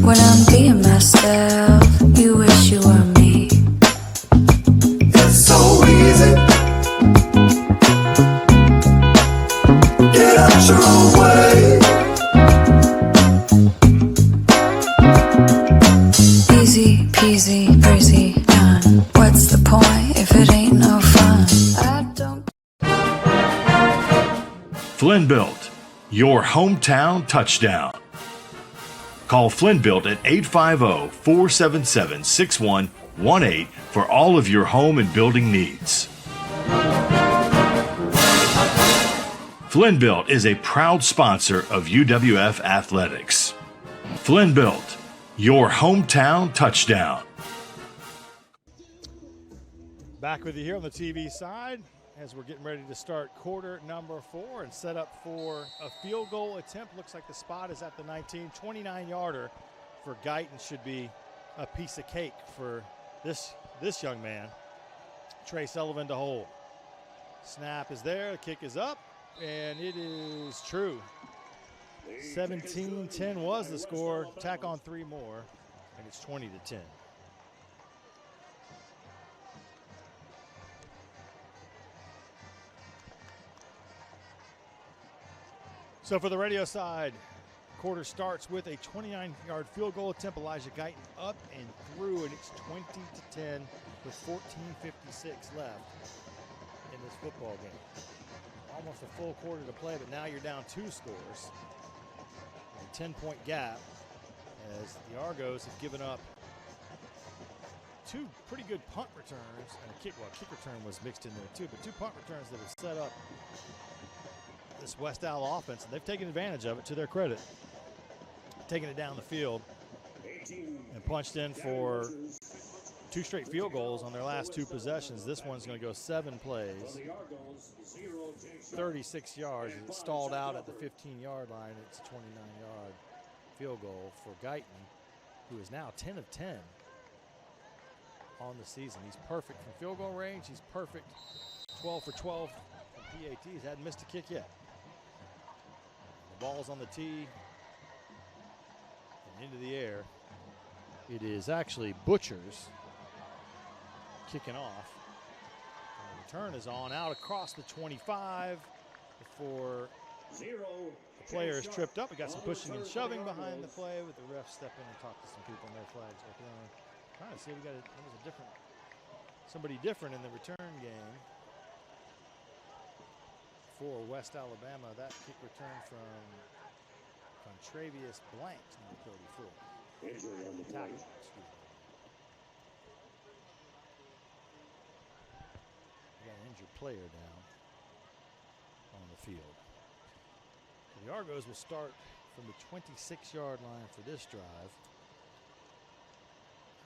S7: When I'm being myself, you wish you were me.
S8: It's so easy. Get out your own way.
S7: Easy peasy, breezy, done. What's the point if it ain't no fun? I don't.
S9: Flynn Built, your hometown touchdown. Call Flynn Built at 850-477-6118 for all of your home and building needs. Flynn Built is a proud sponsor of UWF Athletics. Flynn Built, your hometown touchdown.
S1: Back with you here on the TV side. as we're getting ready to start quarter number 4 and set up for a field goal attempt. Looks like the spot is at the 19. 29-yarder for Guyton should be a piece of cake for this young man, Trey Sullivan, to hold. Snap is there, the kick is up, and it is true. 17-10 was the score. Tack on 3 more, and it's 20-10. So for the radio side, quarter starts with a 29-yard field goal attempt. Elijah Guyton up and through, and it's 20-10 with 14:56 left in this football game. Almost a full quarter to play, but now you're down 2 scores. A 10-point gap as the Argos have given up 2 pretty good punt returns and a kick return was mixed in there too, but 2 punt returns that have set up this West Owl offense, and they've taken advantage of it to their credit. Taking it down the field and punched in for 2 straight field goals on their last 2 possessions. This one's going to go 7 plays, 36 yards. It's stalled out at the 15-yard line. It's a 29-yard field goal for Guyton, who is now 10 of 10 on the season. He's perfect from field goal range. He's perfect 12 for 12 from PATs. Hadn't missed a kick yet. The ball's on the tee and into the air. It is actually Butchers kicking off. And the return is on out across the 25 before the player is tripped up. We got some pushing and shoving behind the play with the ref step in and talk to some people, and their flags are thrown. Trying to see if there was somebody different in the return game for West Alabama. That kick return from Contravius Blanks, number 34.
S3: Injury on the tackle.
S1: We got an injured player down on the field. So the Argos will start from the 26-yard line for this drive.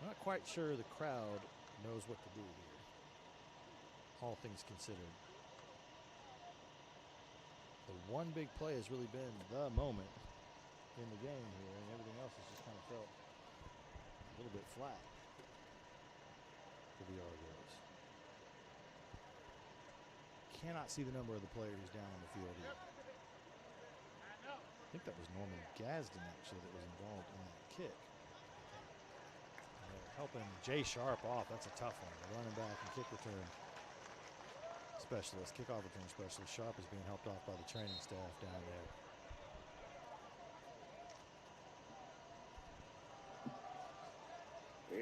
S1: I'm not quite sure the crowd knows what to do here, all things considered. The one big play has really been the moment in the game here, and everything else has just kind of felt a little bit flat for the Argos. Cannot see the number of the player who's down on the field here. I think that was Norman Gadsden actually that was involved in that kick. Helping Jay Sharp off. That's a tough one. The running back and kick return specialist, kickoff return specialist. Sharp is being helped off by the training staff down
S3: there.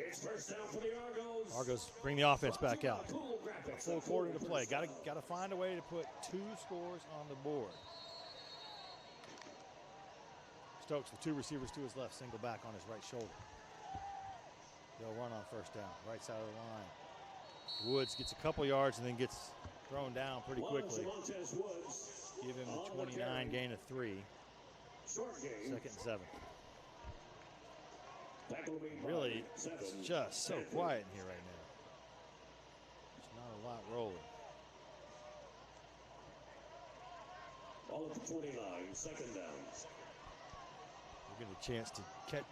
S3: It's first down for the Argos.
S1: Argos bring the offense back out. A full quarter to play. Got to find a way to put 2 scores on the board. Stokes with 2 receivers to his left, single back on his right shoulder. They'll run on first down, right side of the line. Woods gets a couple yards and then gets thrown down pretty quickly. Give him the 29, gain of 3. Second and 7. Really, it's just so quiet in here right now. There's not a lot rolling.
S3: Ball at the 29, second down.
S1: We'll get a chance to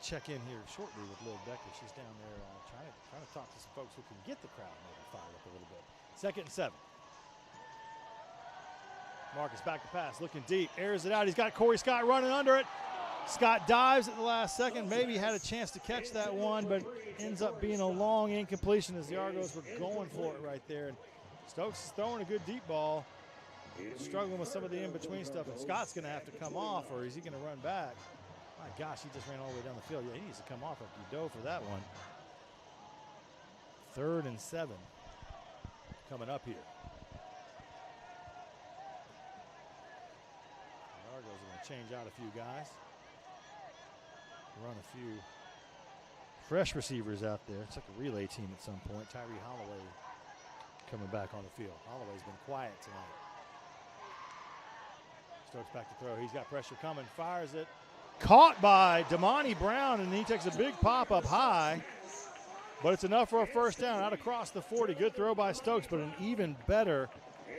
S1: check in here shortly with Lil Becker. She's down there trying to talk to some folks who can get the crowd maybe fired up a little bit. Second and 7. Marcus back to pass, looking deep, airs it out. He's got Corey Scott running under it. Scott dives at the last second, maybe had a chance to catch that one, but ends up being a long incompletion as the Argos were going for it right there. And Stokes is throwing a good deep ball, struggling with some of the in-between stuff, and Scott's going to have to come off, or is he going to run back? My gosh, he just ran all the way down the field. Yeah, he needs to come off after he dove for that one. 3rd and 7 coming up here. The Argos are going to change out a few guys. Run a few fresh receivers out there. It's like a relay team at some point. Tyree Holloway coming back on the field. Holloway's been quiet tonight. Stokes back to throw. He's got pressure coming. Fires it. Caught by Damani Brown, and he takes a big pop up high. But it's enough for a first down out across the 40. Good throw by Stokes, but an even better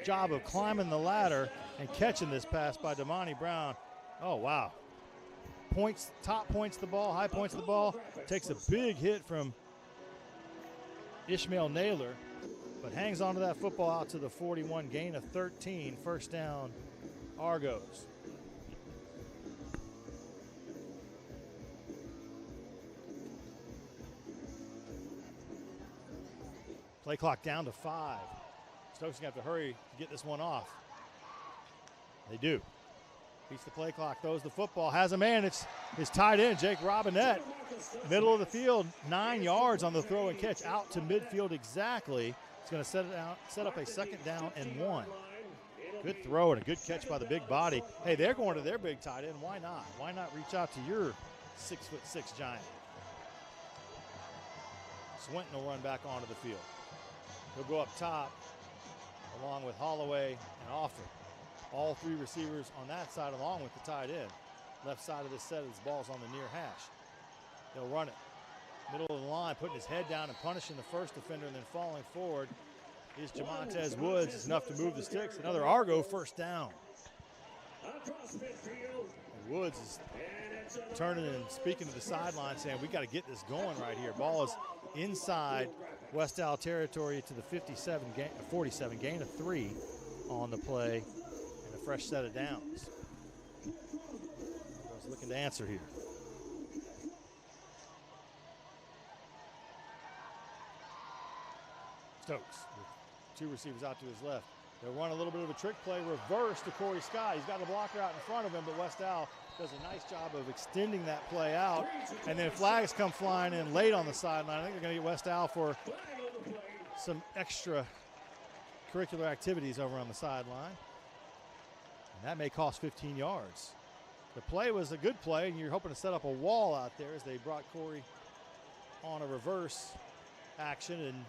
S1: job of climbing the ladder and catching this pass by Damani Brown. Oh, wow. Top points the ball, high points the ball. Takes a big hit from Ishmael Naylor, but hangs onto that football out to the 41, gain of 13, first down, Argos. Play clock down to 5. Stokes going to have to hurry to get this one off. They do. Beats the play clock, throws the football, has a man. It's his tight end, Jake Robinette. Middle of the field, 9 yards on the throw and catch, out to midfield exactly. It's going to set up a second down and 1. Good throw and a good catch by the big body. Hey, they're going to their big tight end. Why not? Why not reach out to your 6'6" giant? Swinton will run back onto the field. He'll go up top along with Holloway and Offer. All 3 receivers on that side along with the tight end. Left side of this set, his ball's on the near hash. They'll run it. Middle of the line, putting his head down and punishing the first defender and then falling forward is Jamontez Woods. It's enough to move the sticks. Another Argo first down. And Woods is turning and speaking to the sideline saying, we got to get this going right here. Ball is inside West Al territory to the 47, gain of 3 on the play. Fresh set of downs. Argos looking to answer here. Stokes with 2 receivers out to his left. They'll run a little bit of a trick play, reverse to Corey Scott. He's got a blocker out in front of him, but West Al does a nice job of extending that play out. And then flags come flying in late on the sideline. I think they're going to get West Al for some extra curricular activities over on the sideline. And that may cost 15 yards. The play was a good play, and you're hoping to set up a wall out there as they brought Corey on a reverse action and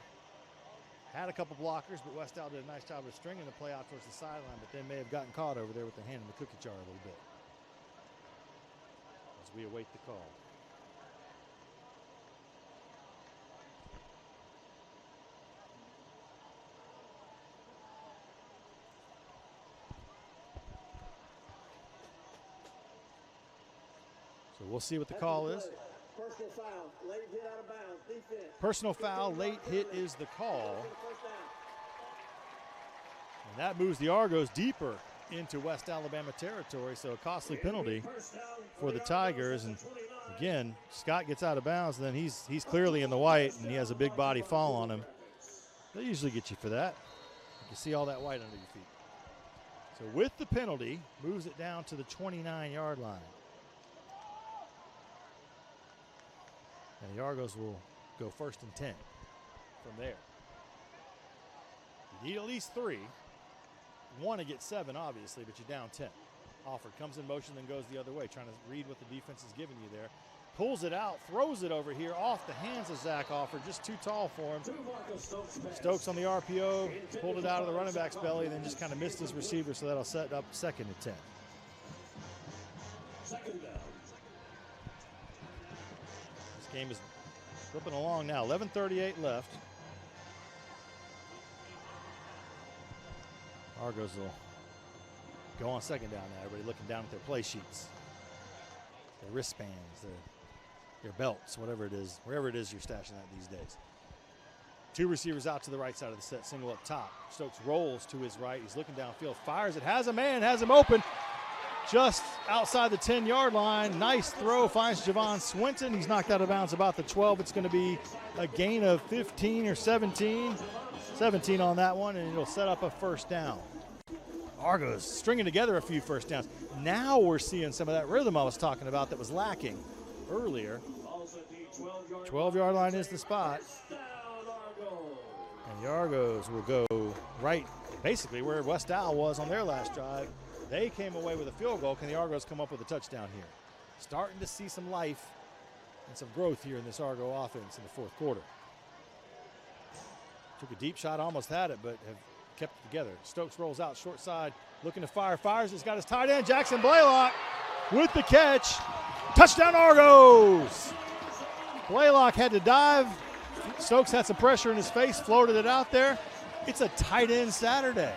S1: had a couple blockers, but West Al did a nice job of stringing the play out towards the sideline, but then may have gotten caught over there with the hand in the cookie jar a little bit. As we await the call. So we'll see what the call is.
S3: Personal foul, late hit out of bounds, defense.
S1: Personal foul, late hit is the call. And that moves the Argos deeper into West Alabama territory, so a costly penalty for the Tigers. And again, Scott gets out of bounds, and then he's clearly in the white, and he has a big body fall on him. They usually get you for that. You can see all that white under your feet. So with the penalty, moves it down to the 29-yard line. And the Argos will go 1st and 10 from there. You need at least 3. You want to get 7, obviously, but you're down 10. Offer comes in motion, then goes the other way, trying to read what the defense is giving you there. Pulls it out, throws it over here off the hands of Zach Offer, just too tall for him. Stokes on the RPO, pulled it out of the running back's belly, and then just kind of missed his receiver, so that'll set up 2nd and 10.
S3: Second down.
S1: Game is flipping along now. 11:38 left. Argos will go on 2nd down now. Everybody looking down at their play sheets, their wristbands, their belts, whatever it is, wherever it is you're stashing that these days. 2 receivers out to the right side of the set, single up top. Stokes rolls to his right. He's looking downfield, fires it, has a man, has him open. Just outside the 10-yard line. Nice throw, finds Javon Swinton. He's knocked out of bounds about the 12. It's going to be a gain of 15 or 17. 17 on that one, and it'll set up a 1st down. Argos stringing together a few 1st downs. Now we're seeing some of that rhythm I was talking about that was lacking earlier. 12-yard line is the spot. And the Argos will go right, basically where West Al was on their last drive. They came away with a field goal. Can the Argos come up with a touchdown here? Starting to see some life and some growth here in this Argo offense in the 4th quarter. Took a deep shot, almost had it, but have kept it together. Stokes rolls out short side, looking to fire. Fires, he's got his tight end, Jackson Blaylock, with the catch. Touchdown Argos! Blaylock had to dive. Stokes had some pressure in his face, floated it out there. It's a tight end Saturday.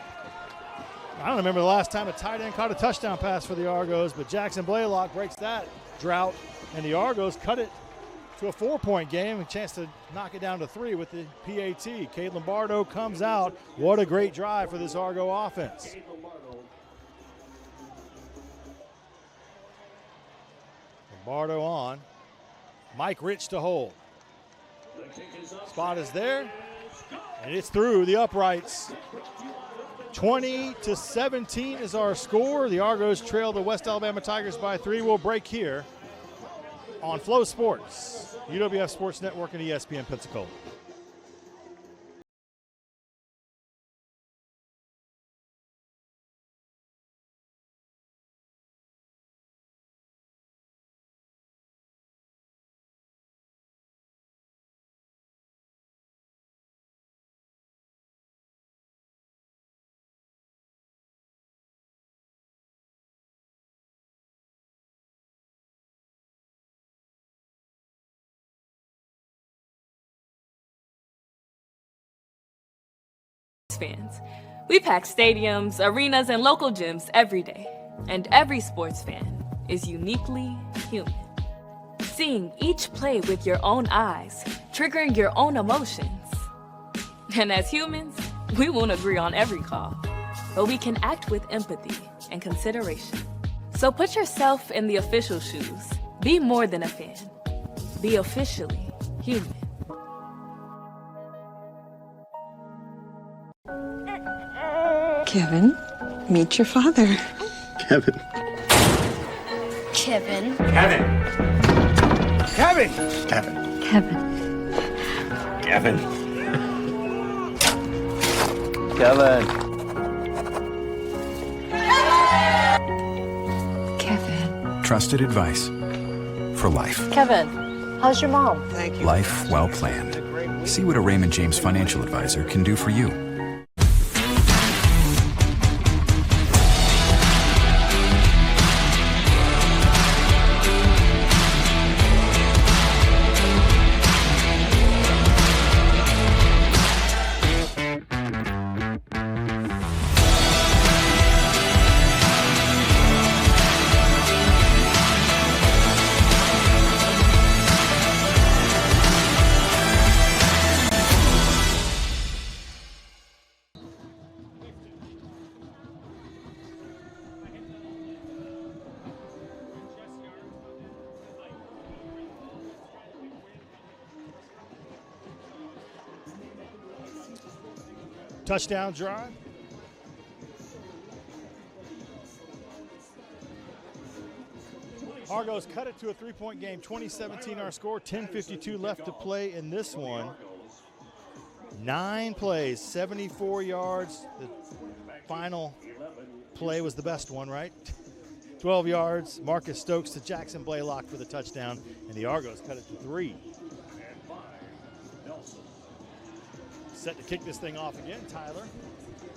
S1: I don't remember the last time a tight end caught a touchdown pass for the Argos, but Jackson Blaylock breaks that drought, and the Argos cut it to a 4-point game, a chance to knock it down to 3 with the PAT. Cade Lombardo comes out. What a great drive for this Argo offense. Lombardo on. Mike Rich to hold. Spot is there, and it's through the uprights. 20-17 is our score. The Argos trail the West Alabama Tigers by 3. We'll break here on Flow Sports, UWF Sports Network, and ESPN Pensacola.
S10: Fans. We pack stadiums, arenas, and local gyms every day. And every sports fan is uniquely human. Seeing each play with your own eyes, triggering your own emotions. And as humans, we won't agree on every call, but we can act with empathy and consideration. So put yourself in the official shoes. Be more than a fan. Be officially human.
S11: Kevin, meet your father.
S12: Kevin.
S14: Kevin.
S12: Kevin.
S11: Kevin!
S12: Kevin.
S14: Kevin.
S12: Kevin.
S15: Kevin.
S14: Kevin.
S13: Trusted advice for life.
S14: Kevin, how's your mom?
S11: Thank you.
S13: Life well planned. See what a Raymond James financial advisor can do for you.
S1: Touchdown drive. Argos cut it to a 3-point game. 2017 our score. 10:52 left to play in this one. 9 plays, 74 yards. The final play was the best one, right? 12 yards. Marcus Stokes to Jackson Blaylock for the touchdown, and the Argos cut it to 3. Set to kick this thing off again, Tyler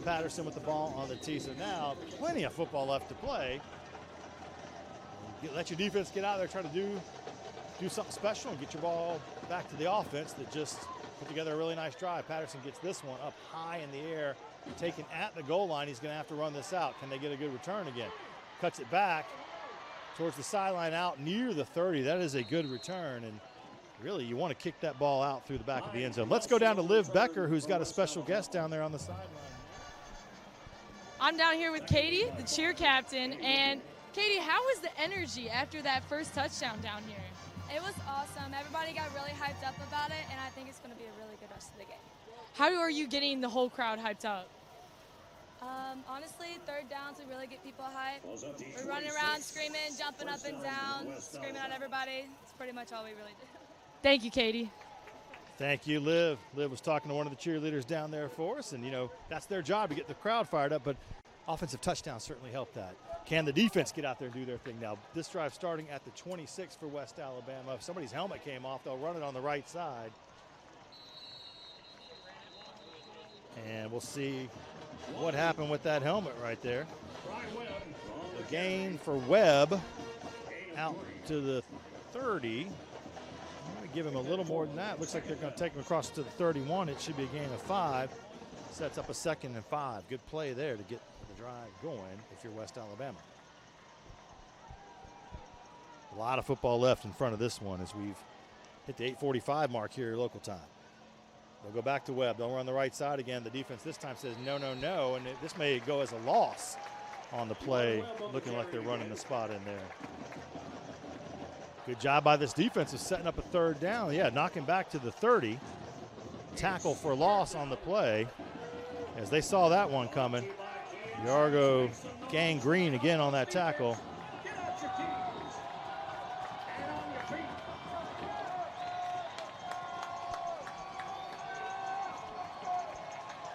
S1: Patterson with the ball on the tee. So now plenty of football left to play. Let your defense get out there, try to do something special and get your ball back to the offense that just put together a really nice drive. Patterson gets this one up high in the air, taken at the goal line. He's going to have to run this out. Can they get a good return again? Cuts it back towards the sideline out near the 30. That is a good return, and really, you want to kick that ball out through the back of the end zone. Let's go down to Liv Becker, who's got a special guest down there on the sideline.
S2: I'm down here with Katie, the cheer captain. And Katie, how was the energy after that first touchdown down here?
S4: It was awesome. Everybody got really hyped up about it, and I think it's going to be a really good rest of the game.
S2: How are you getting the whole crowd hyped up?
S4: Honestly, third downs, we really get people hyped. We're running around, screaming, jumping up and down, screaming at everybody. It's pretty much all we really do.
S2: Thank you, Katie.
S1: Thank you, Liv. Liv was talking to one of the cheerleaders down there for us, and, you know, that's their job to get the crowd fired up, but offensive touchdowns certainly help that. Can the defense get out there and do their thing now? This drive starting at the 26 for West Alabama. If somebody's helmet came off, they'll run it on the right side. And we'll see what happened with that helmet right there. The gain for Webb out to the 30. I'm going to give him a little more than that. Looks like they're going to take him across to the 31. It should be a gain of 5. Sets up a 2nd and 5. Good play there to get the drive going if you're West Alabama. A lot of football left in front of this one as we've hit the 8:45 mark here local time. They'll go back to Webb. They'll run the right side again. The defense this time says no, no, no, and this may go as a loss on the play, looking like they're running the spot in there. Good job by this defense of setting up a third down. Yeah, knocking back to the 30. Tackle for loss on the play. As they saw that one coming, the Argo gang green again on that tackle.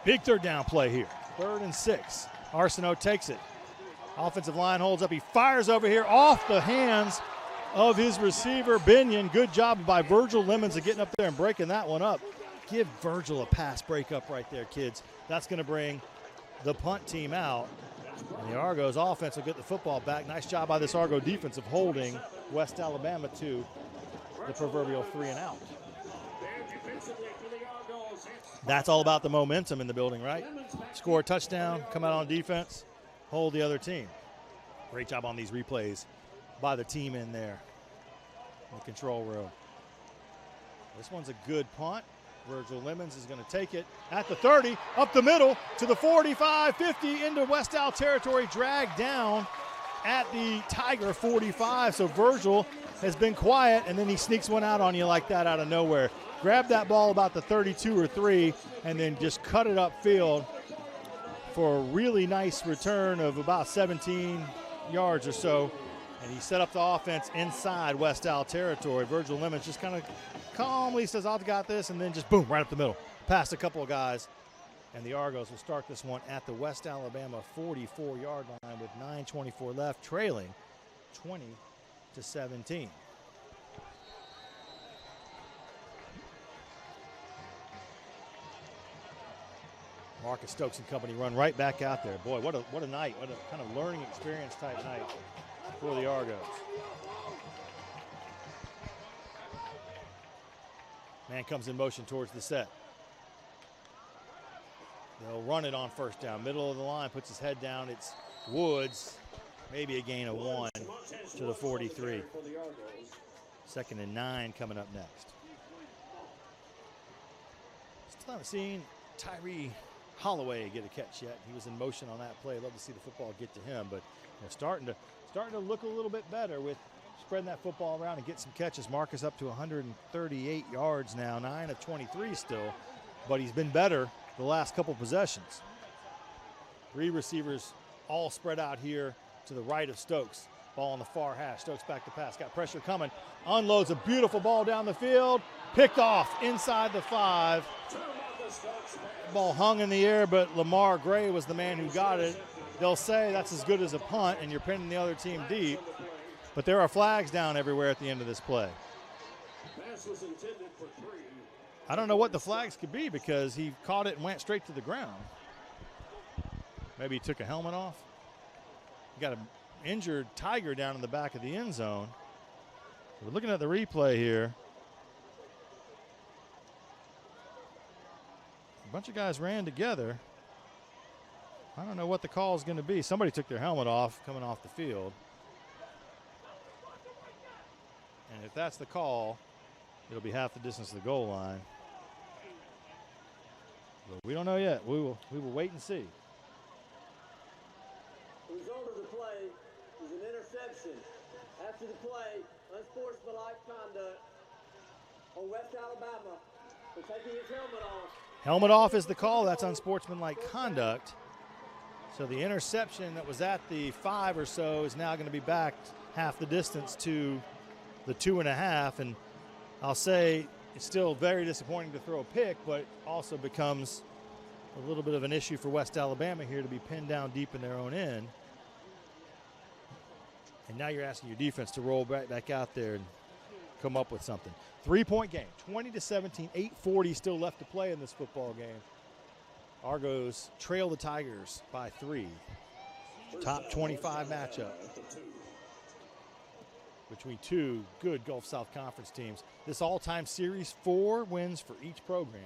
S1: Big third down play here. 3rd and 6. Arsenault takes it. Offensive line holds up. He fires over here off the hands of his receiver, Binion. Good job by Virgil Lemons of getting up there and breaking that one up. Give Virgil a pass breakup right there, kids. That's going to bring the punt team out. And the Argos offense will get the football back. Nice job by this Argo defense of holding West Alabama to the proverbial 3 and out. That's all about the momentum in the building, right? Score a touchdown, come out on defense, hold the other team. Great job on these replays by the team in there in the control room. This one's a good punt. Virgil Lemons is going to take it at the 30, up the middle to the 45, 50 into West Al territory, dragged down at the Tiger 45. So Virgil has been quiet, and then he sneaks one out on you like that out of nowhere. Grab that ball about the 32 or 3, and then just cut it upfield for a really nice return of about 17 yards or so. And he set up the offense inside West Al territory. Virgil Lemons just kind of calmly says, I've got this, and then just boom, right up the middle. Past a couple of guys. And the Argos will start this one at the West Alabama 44-yard line with 9:24 left, trailing 20-17. Marcus Stokes and company run right back out there. Boy, what a night. What a kind of learning experience type night for the Argos. Man comes in motion towards the set. They'll run it on first down. Middle of the line, puts his head down. It's Woods. Maybe a gain of 1 to the 43. 2nd and 9 coming up next. Still haven't seen Tyree Holloway get a catch yet. He was in motion on that play. Love to see the football get to him, but starting to look a little bit better with spreading that football around and get some catches. Marcus up to 138 yards now, 9 of 23 still, but he's been better the last couple possessions. 3 receivers all spread out here to the right of Stokes. Ball on the far hash. Stokes back to pass. Got pressure coming. Unloads a beautiful ball down the field. Picked off inside the 5. Ball hung in the air, but Lamar Gray was the man who got it. They'll say that's as good as a punt, and you're pinning the other team deep. But there are flags down everywhere at the end of this play. I don't know what the flags could be because he caught it and went straight to the ground. Maybe he took a helmet off. You got an injured Tiger down in the back of the end zone. We're looking at the replay here. A bunch of guys ran together. I don't know what the call is going to be. Somebody took their helmet off coming off the field. And if that's the call, it'll be half the distance to the goal line. But we don't know yet. We will wait and see.
S16: The result of the play is an interception. After the play, unsportsmanlike conduct on West Alabama for taking his helmet off.
S1: Helmet off is the call. That's unsportsmanlike conduct. So the interception that was at the 5 or so is now going to be back half the distance to the 2.5. And I'll say it's still very disappointing to throw a pick, but also becomes a little bit of an issue for West Alabama here to be pinned down deep in their own end. And now you're asking your defense to roll right back out there and come up with something. 3-point game, 20-17, 8:40 still left to play in this football game. Argos trail the Tigers by 3. Top 25 matchup between 2 good Gulf South Conference teams. This all-time series, 4 wins for each program,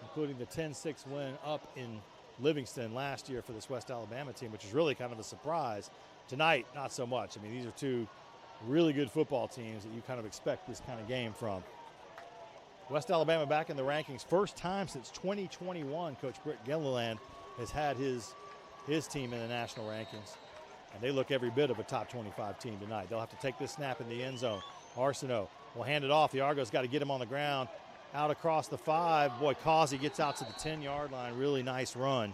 S1: including the 10-6 win up in Livingston last year for this West Alabama team, which is really kind of a surprise. Tonight, not so much. I mean, these are two really good football teams that you kind of expect this kind of game from. West Alabama back in the rankings. First time since 2021, Coach Britt Gilliland has had his team in the national rankings. And they look every bit of a top 25 team tonight. They'll have to take this snap in the end zone. Arsenault will hand it off. The Argos got to get him on the ground. Out across the 5. Boy, Causey gets out to the 10-yard line. Really nice run.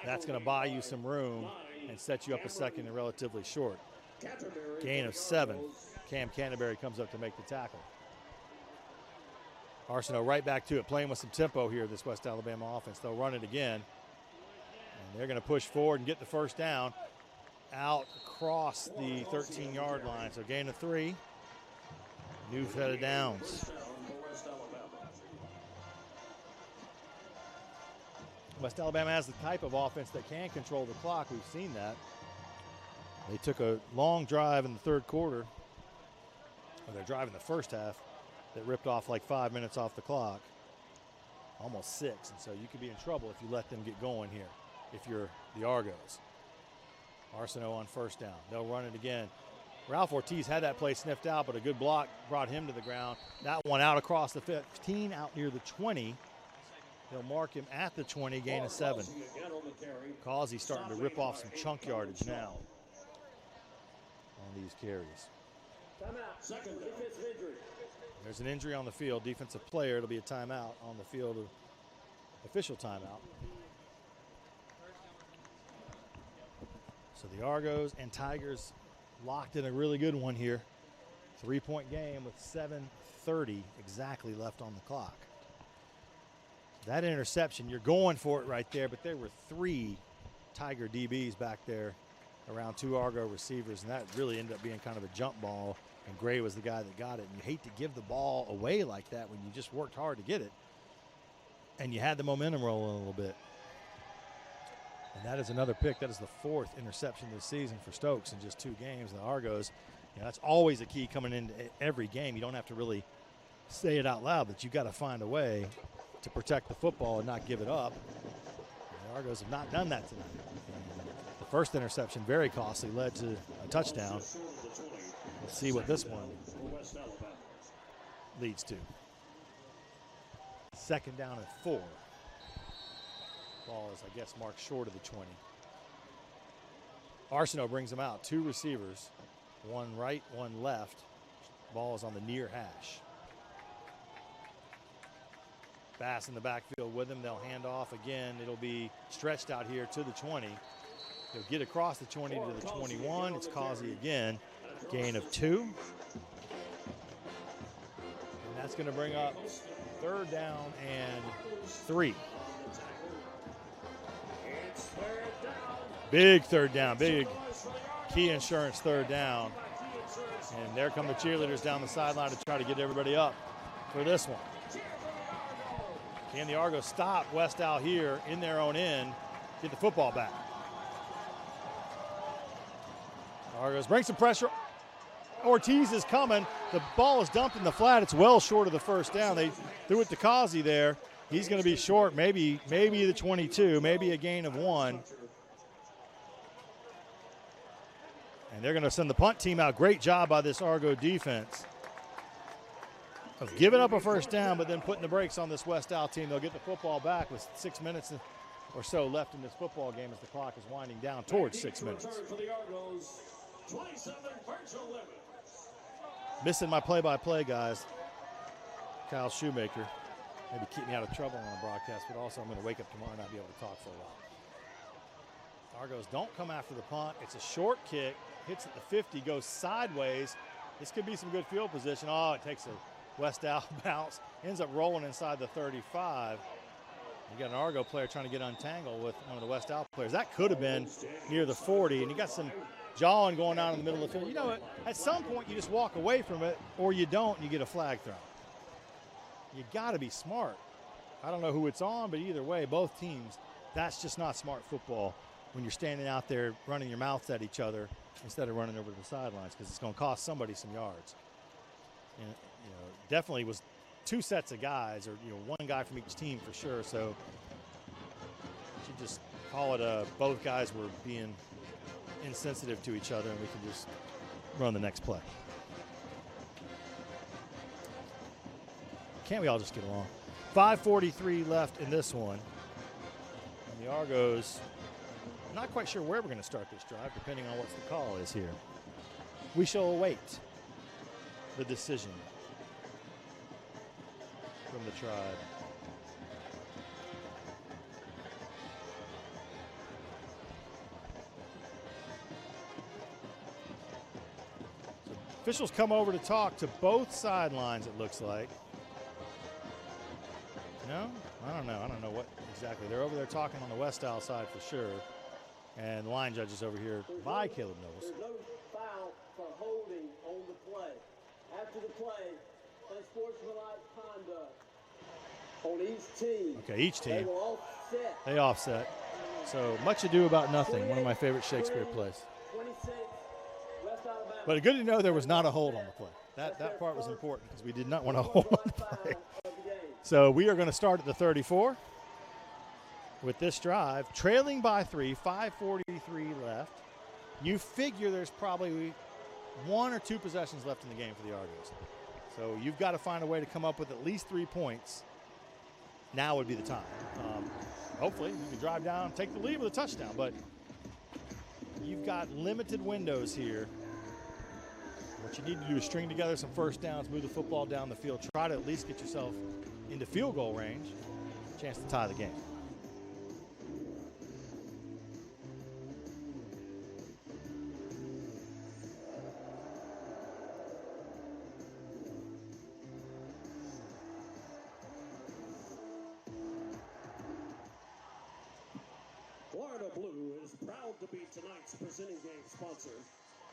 S1: That's going to buy you some room and set you up a second and relatively short. Gain of 7. Cam Canterbury comes up to make the tackle. Arsenault right back to it, playing with some tempo here, this West Alabama offense. They'll run it again. And they're going to push forward and get the first down out across the 13-yard line. So gain of 3. New set of downs. West Alabama has the type of offense that can control the clock. We've seen that. They took a long drive in the third quarter, or they're driving the first half, that ripped off like 5 minutes off the clock, almost 6. And so you could be in trouble if you let them get going here, if you're the Argos. Arsenault on first down. They'll run it again. Ralph Ortiz had that play sniffed out, but a good block brought him to the ground. That one out across the 15, out near the 20. They'll mark him at the 20, gain of 7. Causey starting to rip off some chunk yardage now on these carries. There's an injury on the field. Defensive player. It'll be a timeout on the field. Official timeout. So the Argos and Tigers locked in a really good one here. 3-point game with 7:30 exactly left on the clock. That interception, you're going for it right there, but there were 3 Tiger DBs back there around 2 Argo receivers, and that really ended up being kind of a jump ball, and Gray was the guy that got it. And you hate to give the ball away like that when you just worked hard to get it, and you had the momentum rolling a little bit. And that is another pick. That is the 4th interception this season for Stokes in just 2 games. The Argos, that's always a key coming into every game. You don't have to really say it out loud, but you've got to find a way to protect the football and not give it up. The Argos have not done that tonight. And the first interception, very costly, led to a touchdown. Let's see what this one leads to. Second down and 4. Ball is, I guess, marked short of the 20. Arsenault brings them out. 2 receivers, 1 right, 1 left. Ball is on the near hash. Bass in the backfield with him. They'll hand off again. It'll be stretched out here to the 20. They'll get across the 20 to the 21. It's Causey again. Gain of 2. And that's going to bring up 3rd down and 3. Big 3rd down. Big Key Insurance 3rd down. And there come the cheerleaders down the sideline to try to get everybody up for this one. Can the Argos stop West Al here in their own end, get the football back? Argos bring some pressure. Ortiz is coming. The ball is dumped in the flat. It's well short of the first down. They threw it to Causey there. He's going to be short, maybe the 22, maybe a gain of 1. And they're going to send the punt team out. Great job by this Argo defense of giving up a first down, but then putting the brakes on this West Al team. They'll get the football back with 6 minutes or so left in this football game as the clock is winding down towards 6 minutes. Missing my play-by-play, guys. Kyle Shoemaker. Maybe keep me out of trouble on the broadcast, but also I'm going to wake up tomorrow and not be able to talk for a while. Argos don't come after the punt. It's a short kick. Hits at the 50, goes sideways. This could be some good field position. Oh, it takes a West Al bounce. Ends up rolling inside the 35. You got an Argo player trying to get untangled with one of the West Al players. That could have been near the 40, and you got some jawing going on in the middle of the field. You know what? At some point, you just walk away from it, or you don't, and you get a flag thrown. You got to be smart. I don't know who it's on, but either way, both teams, that's just not smart football when you're standing out there running your mouths at each other instead of running over to the sidelines, because it's going to cost somebody some yards. And definitely was two sets of guys, or one guy from each team for sure. So should just call it both guys were being insensitive to each other, and we can just run the next play. Can't we all just get along? 5:43 left in this one. And the Argos, I'm not quite sure where we're going to start this drive, depending on what the call is here. We shall await the decision from the Tribe. So officials come over to talk to both sidelines, it looks like. No? I don't know. I don't know what exactly. They're over there talking on the West Isle side for sure. And the line judge is over here by Caleb Knowles.
S16: There's no foul for holding on the play. After the play, unsportsmanlike conduct on each team.
S1: Okay, each team.
S16: They will offset.
S1: They offset. So Much Ado About Nothing, one of my favorite Shakespeare plays.
S16: 26, West Alabama.
S1: But good to know there was not a hold on the play. That part was important because we did not want to hold on the play. So we are going to start at the 34 with this drive, trailing by 3, 5:43 left. You figure there's probably 1 or 2 possessions left in the game for the Argos. So you've got to find a way to come up with at least 3 points. Now would be the time. Hopefully you can drive down, take the lead with a touchdown, but you've got limited windows here. What you need to do is string together some first downs, move the football down the field, try to at least get yourself into field goal range, chance to tie the game.
S3: Florida Blue is proud to be tonight's presenting game sponsor.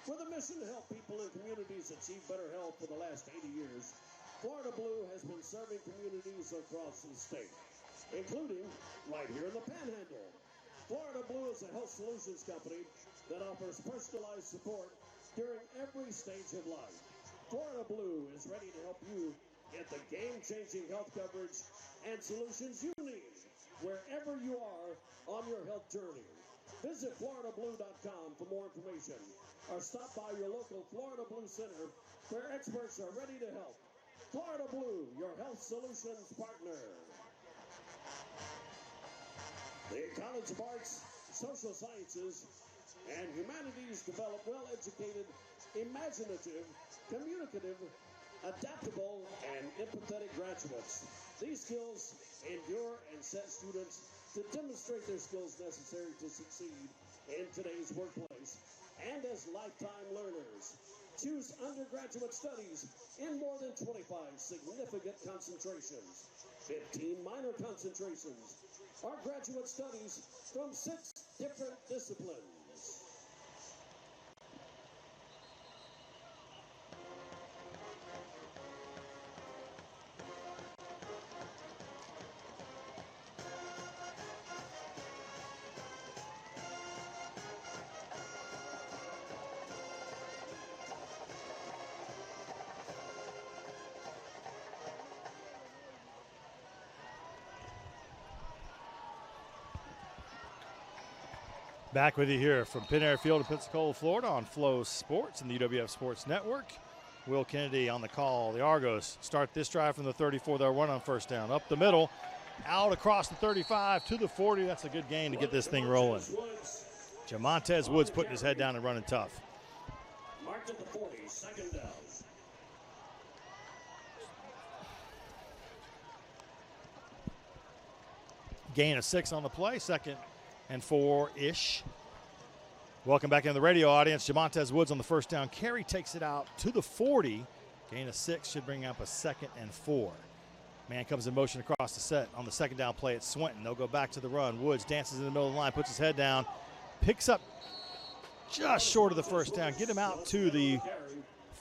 S3: With a mission to help people in communities achieve better health for the last 80 years, Florida Blue has been serving communities across the state, including right here in the Panhandle. Florida Blue is a health solutions company that offers personalized support during every stage of life. Florida Blue is ready to help you get the game-changing health coverage and solutions you need wherever you are on your health journey. Visit FloridaBlue.com for more information, or stop by your local Florida Blue Center where experts are ready to help. Florida Blue, your health solutions partner. The College of Arts, Social Sciences, and Humanities develop well-educated, imaginative, communicative, adaptable, and empathetic graduates. These skills endure and set students to demonstrate their skills necessary to succeed in today's workplace and as lifetime learners. Choose undergraduate studies in more than 25 significant concentrations, 15 minor concentrations, or graduate studies from 6 different disciplines.
S1: Back with you here from Penn Air Field in Pensacola, Florida on Flow Sports and the UWF Sports Network. Will Kennedy on the call. The Argos start this drive from the 34. They'll run on first down. Up the middle, out across the 35 to the 40. That's a good gain to get this thing rolling. Jamontez Woods putting his head down and running tough.
S3: Marked at the 40, second down.
S1: Gain of 6 on the play, 2nd and 4-ish. Welcome back into the radio audience. Jamontez Woods on the first down carry takes it out to the 40. Gain of 6 should bring up a 2nd and 4. Man comes in motion across the set on the second down play. It's Swinton. They'll go back to the run. Woods dances in the middle of the line, puts his head down, picks up just short of the first down. Get him out to the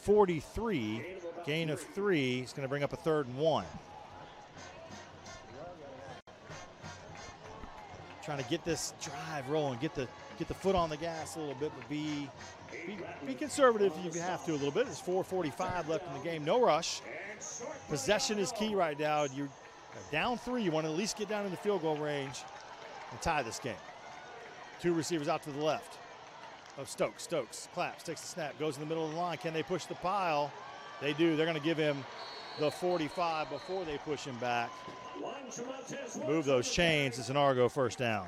S1: 43. Gain of 3. He's going to bring up a 3rd and 1. Trying to get this drive rolling, get the get the foot on the gas a little bit, but be conservative if you have to a little bit. There's 4:45 left in the game. No rush. Possession is key right now. You're down 3. You want to at least get down in the field goal range and tie this game. 2 receivers out to the left of Stokes. Stokes claps, takes the snap, goes in the middle of the line. Can they push the pile? They do. They're going to give him the 45 before they push him back. Move those chains. It's an Argo first down.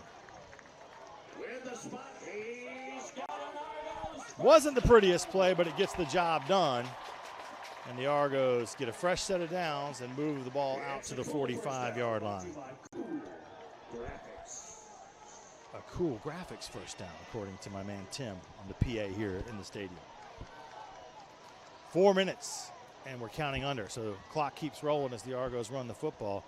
S1: Wasn't the prettiest play, but it gets the job done. And the Argos get a fresh set of downs and move the ball out to the 45-yard line. A cool graphics first down, according to my man Tim on the PA here in the stadium. 4 minutes, and we're counting under, so the clock keeps rolling as the Argos run the football.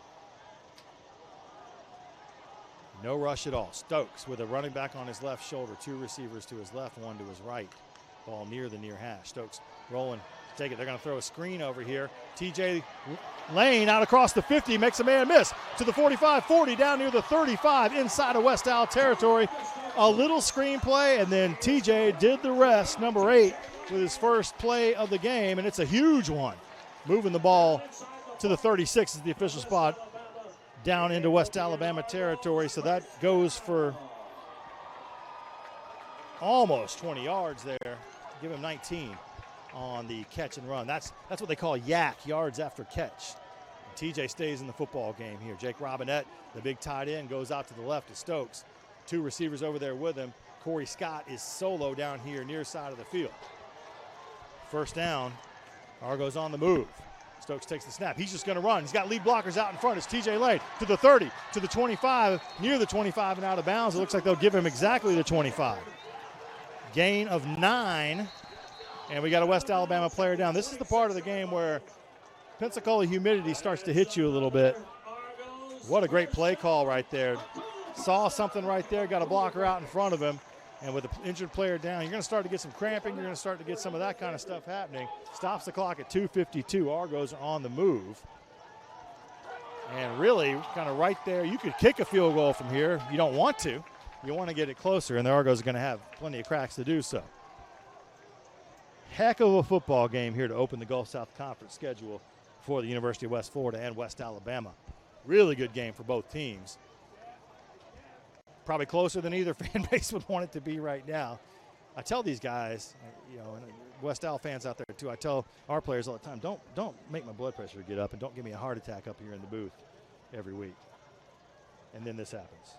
S1: No rush at all. Stokes with a running back on his left shoulder, 2 receivers to his left, 1 to his right. Ball near the near hash. Stokes rolling, take it. They're going to throw a screen over here. TJ Lane out across the 50, makes a man miss to the 45, 40, down near the 35, inside of West Al territory. A little screen play, and then TJ did the rest, number 8, with his first play of the game, and it's a huge one. Moving the ball to the 36 is the official spot down into West Alabama territory, so that goes for almost 20 yards there. Give him 19 on the catch and run. That's what they call yak, yards after catch. And TJ stays in the football game here. Jake Robinette, the big tight end, goes out to the left of Stokes. 2 receivers over there with him. Corey Scott is solo down here near side of the field. First down. Argos on the move. Stokes takes the snap. He's just going to run. He's got lead blockers out in front. It's TJ Lane to the 30, to the 25, near the 25 and out of bounds. It looks like they'll give him exactly the 25. Gain of 9, and we got a West Alabama player down. This is the part of the game where Pensacola humidity starts to hit you a little bit. What a great play call right there. Saw something right there, got a blocker out in front of him. And with the injured player down, you're going to start to get some cramping. You're going to start to get some of that kind of stuff happening. Stops the clock at 2:52. Argos are on the move. And really, kind of right there, you could kick a field goal from here. You don't want to. You want to get it closer, and the Argos are going to have plenty of cracks to do so. Heck of a football game here to open the Gulf South Conference schedule for the University of West Florida and West Alabama. Really good game for both teams. Probably closer than either fan base would want it to be right now. I tell these guys, and West Al fans out there too, I tell our players all the time, don't make my blood pressure get up and don't give me a heart attack up here in the booth every week. And then this happens.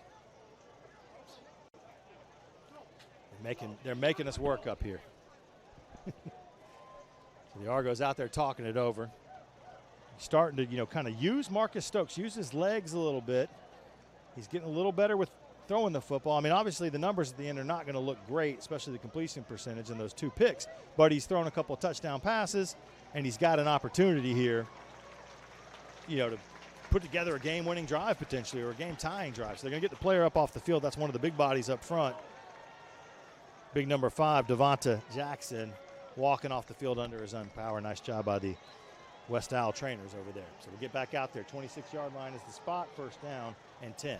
S1: They're making us work up here. So the Argos out there talking it over. Starting to, kind of use Marcus Stokes, use his legs a little bit. He's getting a little better with throwing the football. I mean, obviously the numbers at the end are not going to look great, especially the completion percentage in those 2 picks, but he's thrown a couple of touchdown passes, and he's got an opportunity here, to put together a game-winning drive potentially, or a game-tying drive. So they're going to get the player up off the field. That's one of the big bodies up front. Big number 5, Devonta Jackson, walking off the field under his own power. Nice job by the West Al trainers over there. So we get back out there. 26-yard line is the spot, first down and 10.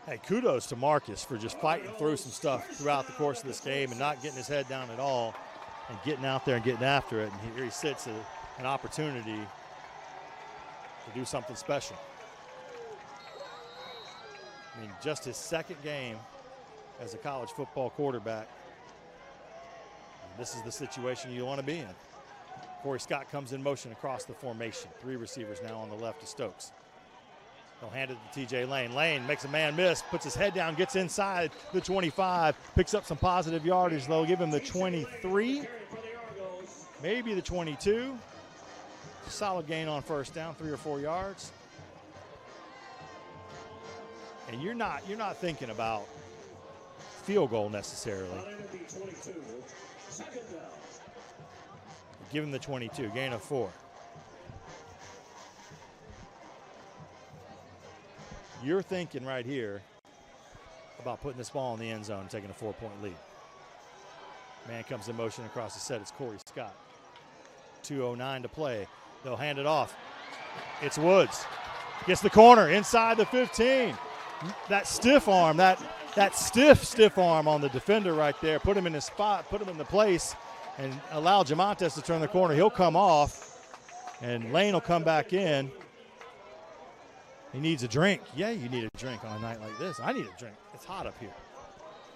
S1: Hey, kudos to Marcus for just fighting through some stuff throughout the course of this game and not getting his head down at all and getting out there and getting after it. And here he sits at an opportunity to do something special. I mean, just his second game as a college football quarterback. And this is the situation you want to be in. Corey Scott comes in motion across the formation. 3 receivers now on the left of Stokes. They'll hand it to TJ Lane. Lane makes a man miss, puts his head down, gets inside the 25, picks up some positive yardage. They'll give him the 23, maybe the 22. Solid gain on first down, 3 or 4 yards. And you're not thinking about field goal necessarily. Give him the 22, gain of 4. You're thinking right here about putting this ball in the end zone and taking a 4-point lead. Man comes in motion across the set. It's Corey Scott. 2:09 to play. They'll hand it off. It's Woods. Gets the corner inside the 15. that stiff arm, that stiff arm on the defender right there, put him in his spot, put him in the place, and allow Jamontes to turn the corner. He'll come off, and Lane will come back in. He needs a drink. Yeah, you need a drink on a night like this. I need a drink. It's hot up here.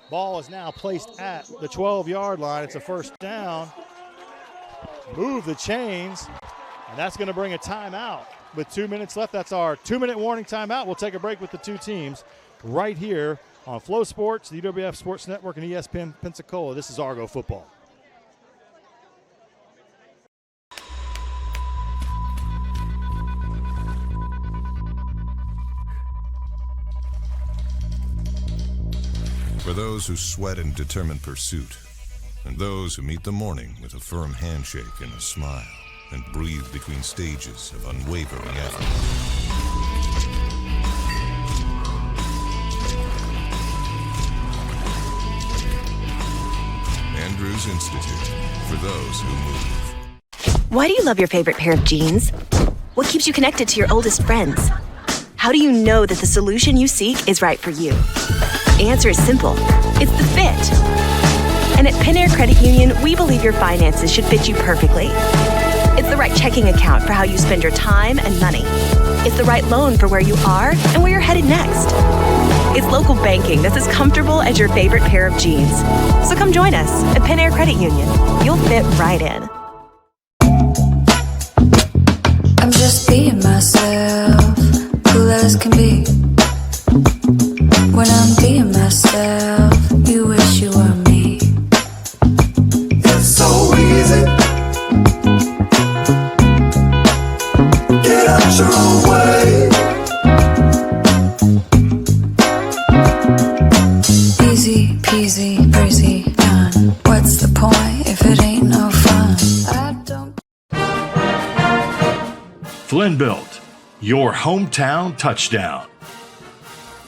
S1: Ball is now placed at the 12-yard line. It's a first down. Move the chains, and that's going to bring a timeout. With 2 minutes left, that's our 2-minute warning timeout. We'll take a break with the two teams right here on Flow Sports, the UWF Sports Network, and ESPN Pensacola. This is Argo Football.
S5: For those who sweat in determined pursuit, and those who meet the morning with a firm handshake and a smile, and breathe between stages of unwavering effort. Andrews Institute, for those who move.
S6: Why do you love your favorite pair of jeans? What keeps you connected to your oldest friends? How do you know that the solution you seek is right for you? The answer is simple. It's the fit. And at Penn Air Credit Union, we believe your finances should fit you perfectly. It's the right checking account for how you spend your time and money. It's the right loan for where you are and where you're headed next. It's local banking that's as comfortable as your favorite pair of jeans. So come join us at Penn Air Credit Union. You'll fit right in.
S7: I'm just being myself, cool as can be. When I'm being myself, you wish you were me.
S8: It's so easy. Get out your own way.
S7: Easy peasy, breezy, done. What's the point if it ain't no fun? I don't.
S9: Flynn Built, your hometown touchdown.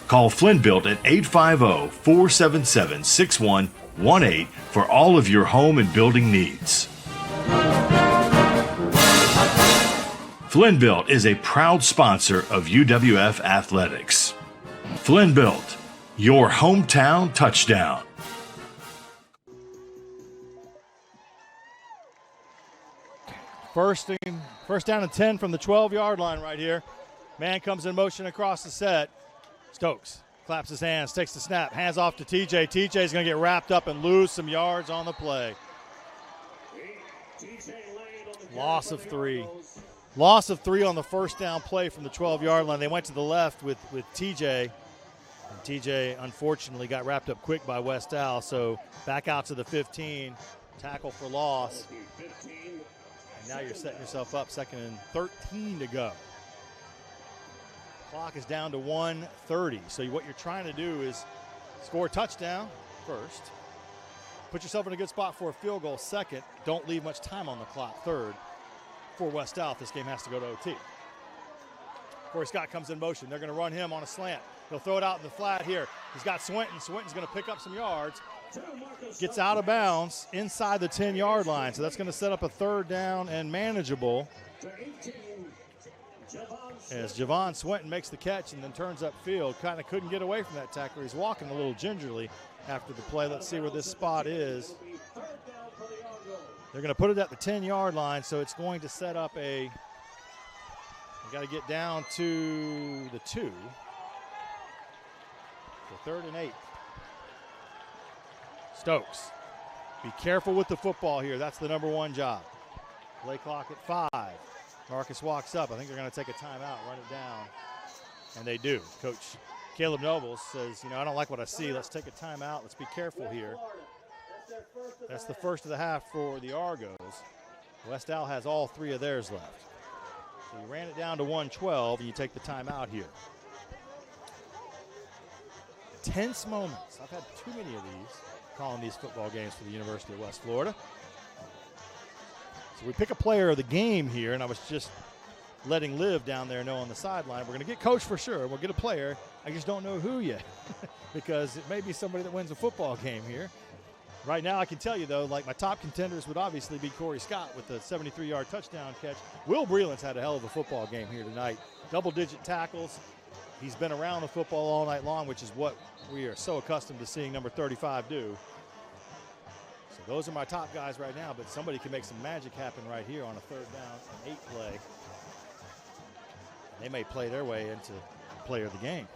S9: Call Flynn Built at 850-477-6118 for all of your home and building needs. Flynn Built is a proud sponsor of UWF Athletics. Flynn Built, your hometown touchdown.
S1: First down and 10 from the 12-yard line right here. Man comes in motion across the set. Stokes claps his hands, takes the snap, hands off to TJ. TJ's going to get wrapped up and lose some yards on the play. Loss of 3. Loss of 3 on the first down play from the 12-yard line. They went to the left with TJ. And TJ, unfortunately, got wrapped up quick by Westall. So back out to the 15. Tackle for loss. And now you're setting yourself up, 2nd and 13 to go. Clock is down to 1:30. So what you're trying to do is score a touchdown first. Put yourself in a good spot for a field goal second. Don't leave much time on the clock third. For Westall, this game has to go to OT. Corey Scott comes in motion. They're going to run him on a slant. He'll throw it out in the flat here. He's got Swinton. Swinton's going to pick up some yards. Gets out of bounds inside the 10-yard line. So that's going to set up a 3rd down and manageable. As Javon Swinton makes the catch and then turns upfield. Kind of couldn't get away from that tackler. He's walking a little gingerly after the play. Let's see where this spot is. They're going to put it at the 10-yard line, so it's going to set up a – you got to get down to the 2. So 3rd and 8. Stokes, be careful with the football here. That's the number 1 job. Play clock at 5. Marcus walks up. I think they're going to take a timeout, run it down, and they do. Coach Caleb Nobles says, I don't like what I see. Let's take a timeout. Let's be careful here. That's the first of the half for the Argos. Westall has all 3 of theirs left. So you ran it down to 1:12, and you take the timeout here. Tense moments. I've had too many of these calling these football games for the University of West Florida. So we pick a player of the game here, and I was just letting Liv down there know on the sideline. We're going to get coach for sure. We'll get a player. I just don't know who yet because it may be somebody that wins a football game here. Right now, I can tell you, though, like my top contenders would obviously be Corey Scott with a 73-yard touchdown catch. Will Breland's had a hell of a football game here tonight. Double-digit tackles, He's been around the football all night long, which is what we are so accustomed to seeing number 35 do. So those are my top guys right now, but somebody can make some magic happen right here on a 3rd down and 8 play. They may play their way into player of the game.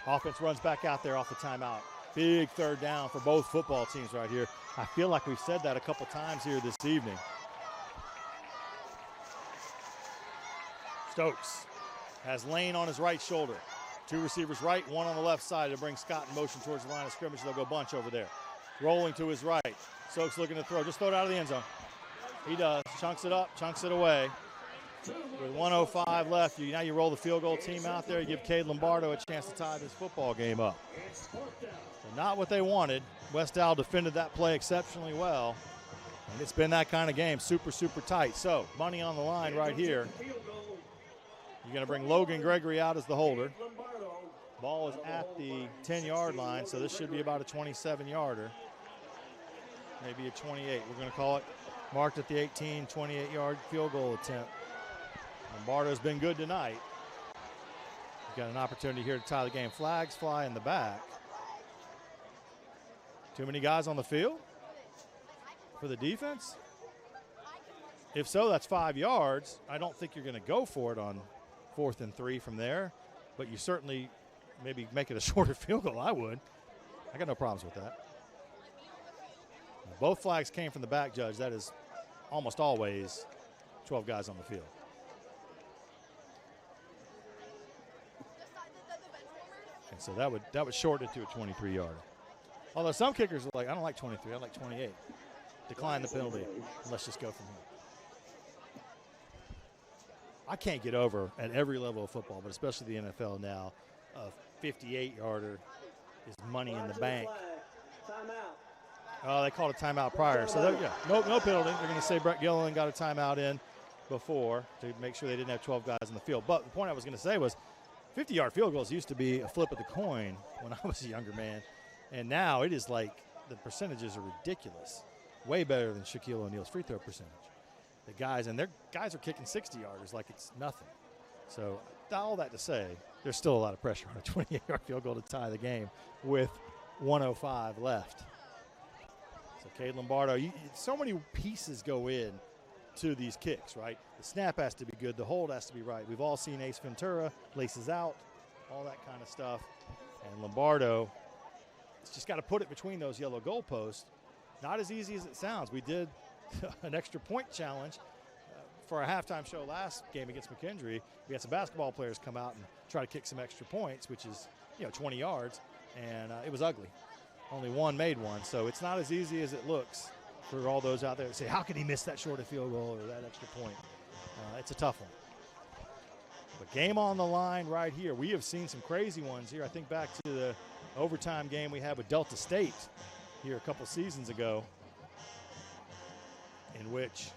S1: Offense runs back out there off the timeout. Big 3rd down for both football teams right here. I feel like we've said that a couple times here this evening. Stokes has Lane on his right shoulder. 2 receivers right, 1 on the left side to bring Scott in motion towards the line of scrimmage. They'll go bunch over there. Rolling to his right. Stokes looking to throw. Just throw it out of the end zone. He does. Chunks it up, chunks it away. With 1:05 left, now you roll the field goal team out there. You give Cade Lombardo a chance to tie this football game up. So not what they wanted. West Al defended that play exceptionally well. And it's been that kind of game, super, super tight. So money on the line right here. You're going to bring Logan Gregory out as the holder. Ball is at the 10-yard line, so this should be about a 27-yarder. Maybe a 28. We're going to call it marked at the 18, 28-yard field goal attempt. Lombardo's been good tonight. He's got an opportunity here to tie the game. Flags fly in the back. Too many guys on the field for the defense? If so, that's 5 yards. I don't think you're going to go for it on 4th and 3 from there, but you certainly maybe make it a shorter field goal. I would. I got no problems with that. Both flags came from the back, Judge. That is almost always 12 guys on the field. And so that would shorten it to a 23-yarder. Although some kickers are like, I don't like 23, I like 28. Decline the penalty, and let's just go from here. I can't get over at every level of football, but especially the NFL now, a 58-yarder is money in the bank. Oh, they called a timeout prior. So, no penalty. They're going to say Brett Gilliland got a timeout in before to make sure they didn't have 12 guys in the field. But the point I was going to say was 50-yard field goals used to be a flip of the coin when I was a younger man. And now it is like the percentages are ridiculous. Way better than Shaquille O'Neal's free throw percentage. The guys, and their guys are kicking 60-yarders like it's nothing. So all that to say, there's still a lot of pressure on a 28-yard field goal to tie the game with 1:05 left. So Cade Lombardo, so many pieces go in to these kicks, right? The snap has to be good. The hold has to be right. We've all seen Ace Ventura, laces out, all that kind of stuff. And Lombardo, it's just got to put it between those yellow goalposts. Not as easy as it sounds. We did an extra point challenge for our halftime show last game against McKendree. We had some basketball players come out and try to kick some extra points, which is 20 yards, and it was ugly. Only one made one, so it's not as easy as it looks for all those out there that say, how could he miss that shorter field goal or that extra point? It's a tough one. But game on the line right here. We have seen some crazy ones here. I think back to the overtime game we had with Delta State here a couple seasons ago, in which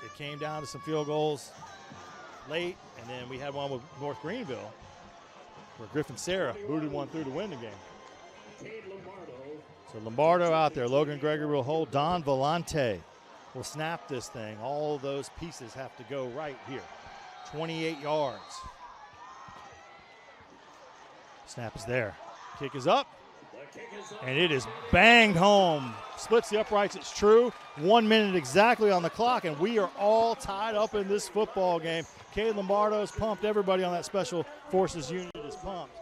S1: it came down to some field goals late, and then we had one with North Greenville where Griffin Sarah booted one through to win the game. So Lombardo out there. Logan Gregory will hold. Don Vellante will snap this thing. All those pieces have to go right here. 28 yards. Snap is there. Kick is up. And it is banged home. Splits the uprights, it's true. 1 minute exactly on the clock, and we are all tied up in this football game. Cade Lombardo's pumped. Everybody on that Special Forces unit is pumped.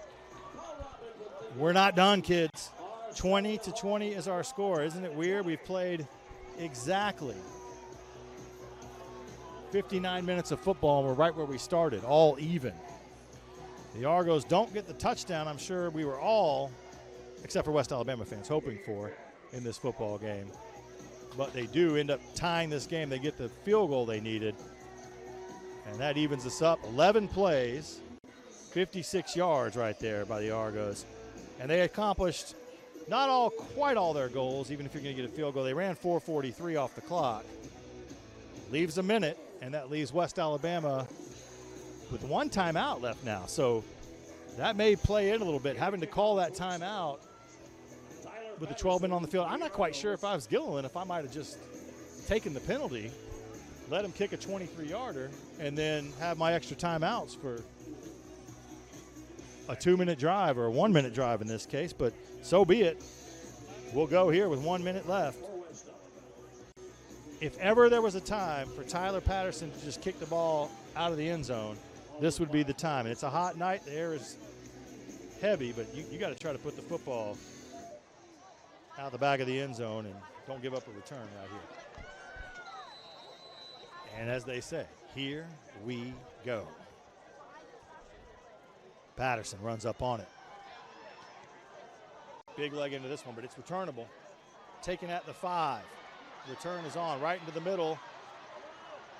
S1: We're not done, kids. 20-20 is our score. Isn't it weird? We've played exactly 59 minutes of football, and we're right where we started, all even. The Argos don't get the touchdown I'm sure we were all, except for West Alabama fans, hoping for in this football game. But they do end up tying this game. They get the field goal they needed, and that evens us up. 11 plays, 56 yards right there by the Argos. And they accomplished not quite all their goals, even if you're going to get a field goal. They ran 4:43 off the clock. Leaves a minute, and that leaves West Alabama with one timeout left now. So that may play in a little bit, having to call that timeout with the 12 men on the field. I'm not quite sure if I was Gilliland, if I might have just taken the penalty let them kick a 23-yarder and then have my extra timeouts for a 2-minute drive or a 1-minute drive in this case, but so be it. We'll go here with 1 minute left. If ever there was a time for Tyler Patterson to just kick the ball out of the end zone, this would be the time. And it's a hot night. The air is heavy, but you got to try to put the football out the back of the end zone and don't give up a return right here. And as they say, here we go. Patterson runs up on it. Big leg into this one, but it's returnable. Taken at the 5. Return is on right into the middle.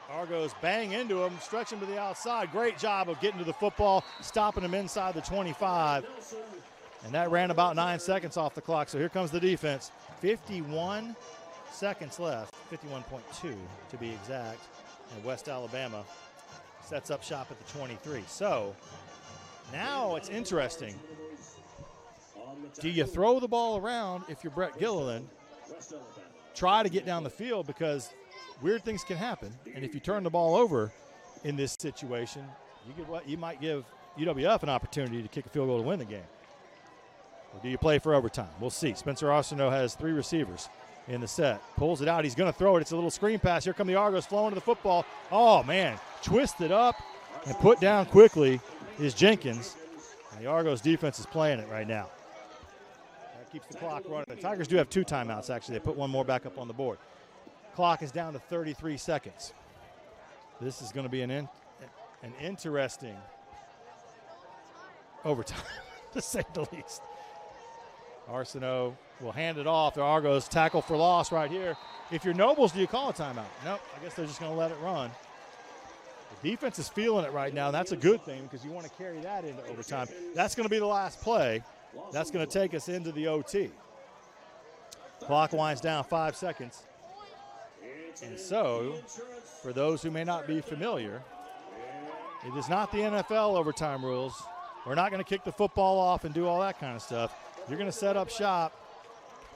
S1: Argos bang into him, stretch him to the outside. Great job of getting to the football, stopping him inside the 25. And that ran about 9 seconds off the clock. So here comes the defense. 51 seconds left, 51.2 to be exact. And West Alabama sets up shop at the 23. So now it's interesting. Do you throw the ball around if you're Brett Gilliland? Try to get down the field because weird things can happen. And if you turn the ball over in this situation, you might give UWF an opportunity to kick a field goal to win the game. Or do you play for overtime? We'll see. Spencer Arsenault has 3 receivers in the set. Pulls it out. He's going to throw it. It's a little screen pass. Here come the Argos flowing to the football. Oh, man. Twisted up and put down quickly is Jenkins. And the Argos defense is playing it right now. Keeps the clock running. The Tigers do have 2 timeouts, actually. They put one more back up on the board. Clock is down to 33 seconds. This is going to be an interesting overtime, to say the least. Arsenault will hand it off. The Argos tackle for loss right here. If you're Nobles, do you call a timeout? Nope. I guess they're just going to let it run. The defense is feeling it right now, and that's a good thing because you want to carry that into overtime. That's going to be the last play. That's going to take us into the OT. Clock winds down 5 seconds. And so, for those who may not be familiar, it is not the NFL overtime rules. We're not going to kick the football off and do all that kind of stuff. You're going to set up shop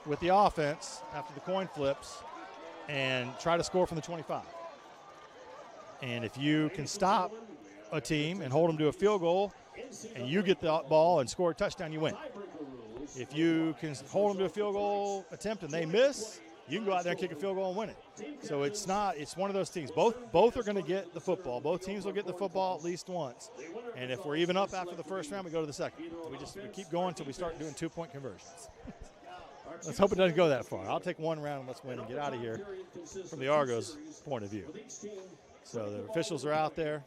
S1: with the offense after the coin flips and try to score from the 25. And if you can stop a team and hold them to a field goal, and you get the ball and score a touchdown, you win. If you can hold them to a field goal attempt and they miss, you can go out there and kick a field goal and win it. So it's one of those teams. Both are going to get the football. Both teams will get the football at least once. And if we're even up after the first round, we go to the second. We keep going until we start doing 2-point conversions. Let's hope it doesn't go that far. I'll take one round and let's win and get out of here from the Argos' point of view. So the officials are out there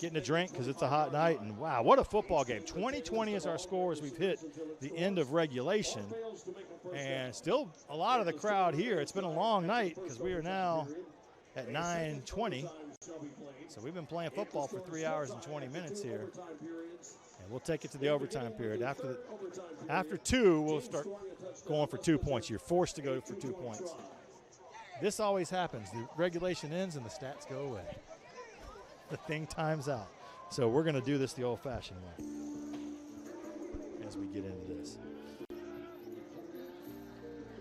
S1: getting a drink because it's a hot night. And, wow, what a football game. 20-20 is our score as we've hit the end of regulation. And still a lot of the crowd here. It's been a long night because we are now at 9:20. So we've been playing football for 3 hours and 20 minutes here. And we'll take it to the overtime period. After 2, we'll start going for 2 points. You're forced to go for 2 points. This always happens. The regulation ends and the stats go away. The thing times out. So we're going to do this the old-fashioned way as we get into this.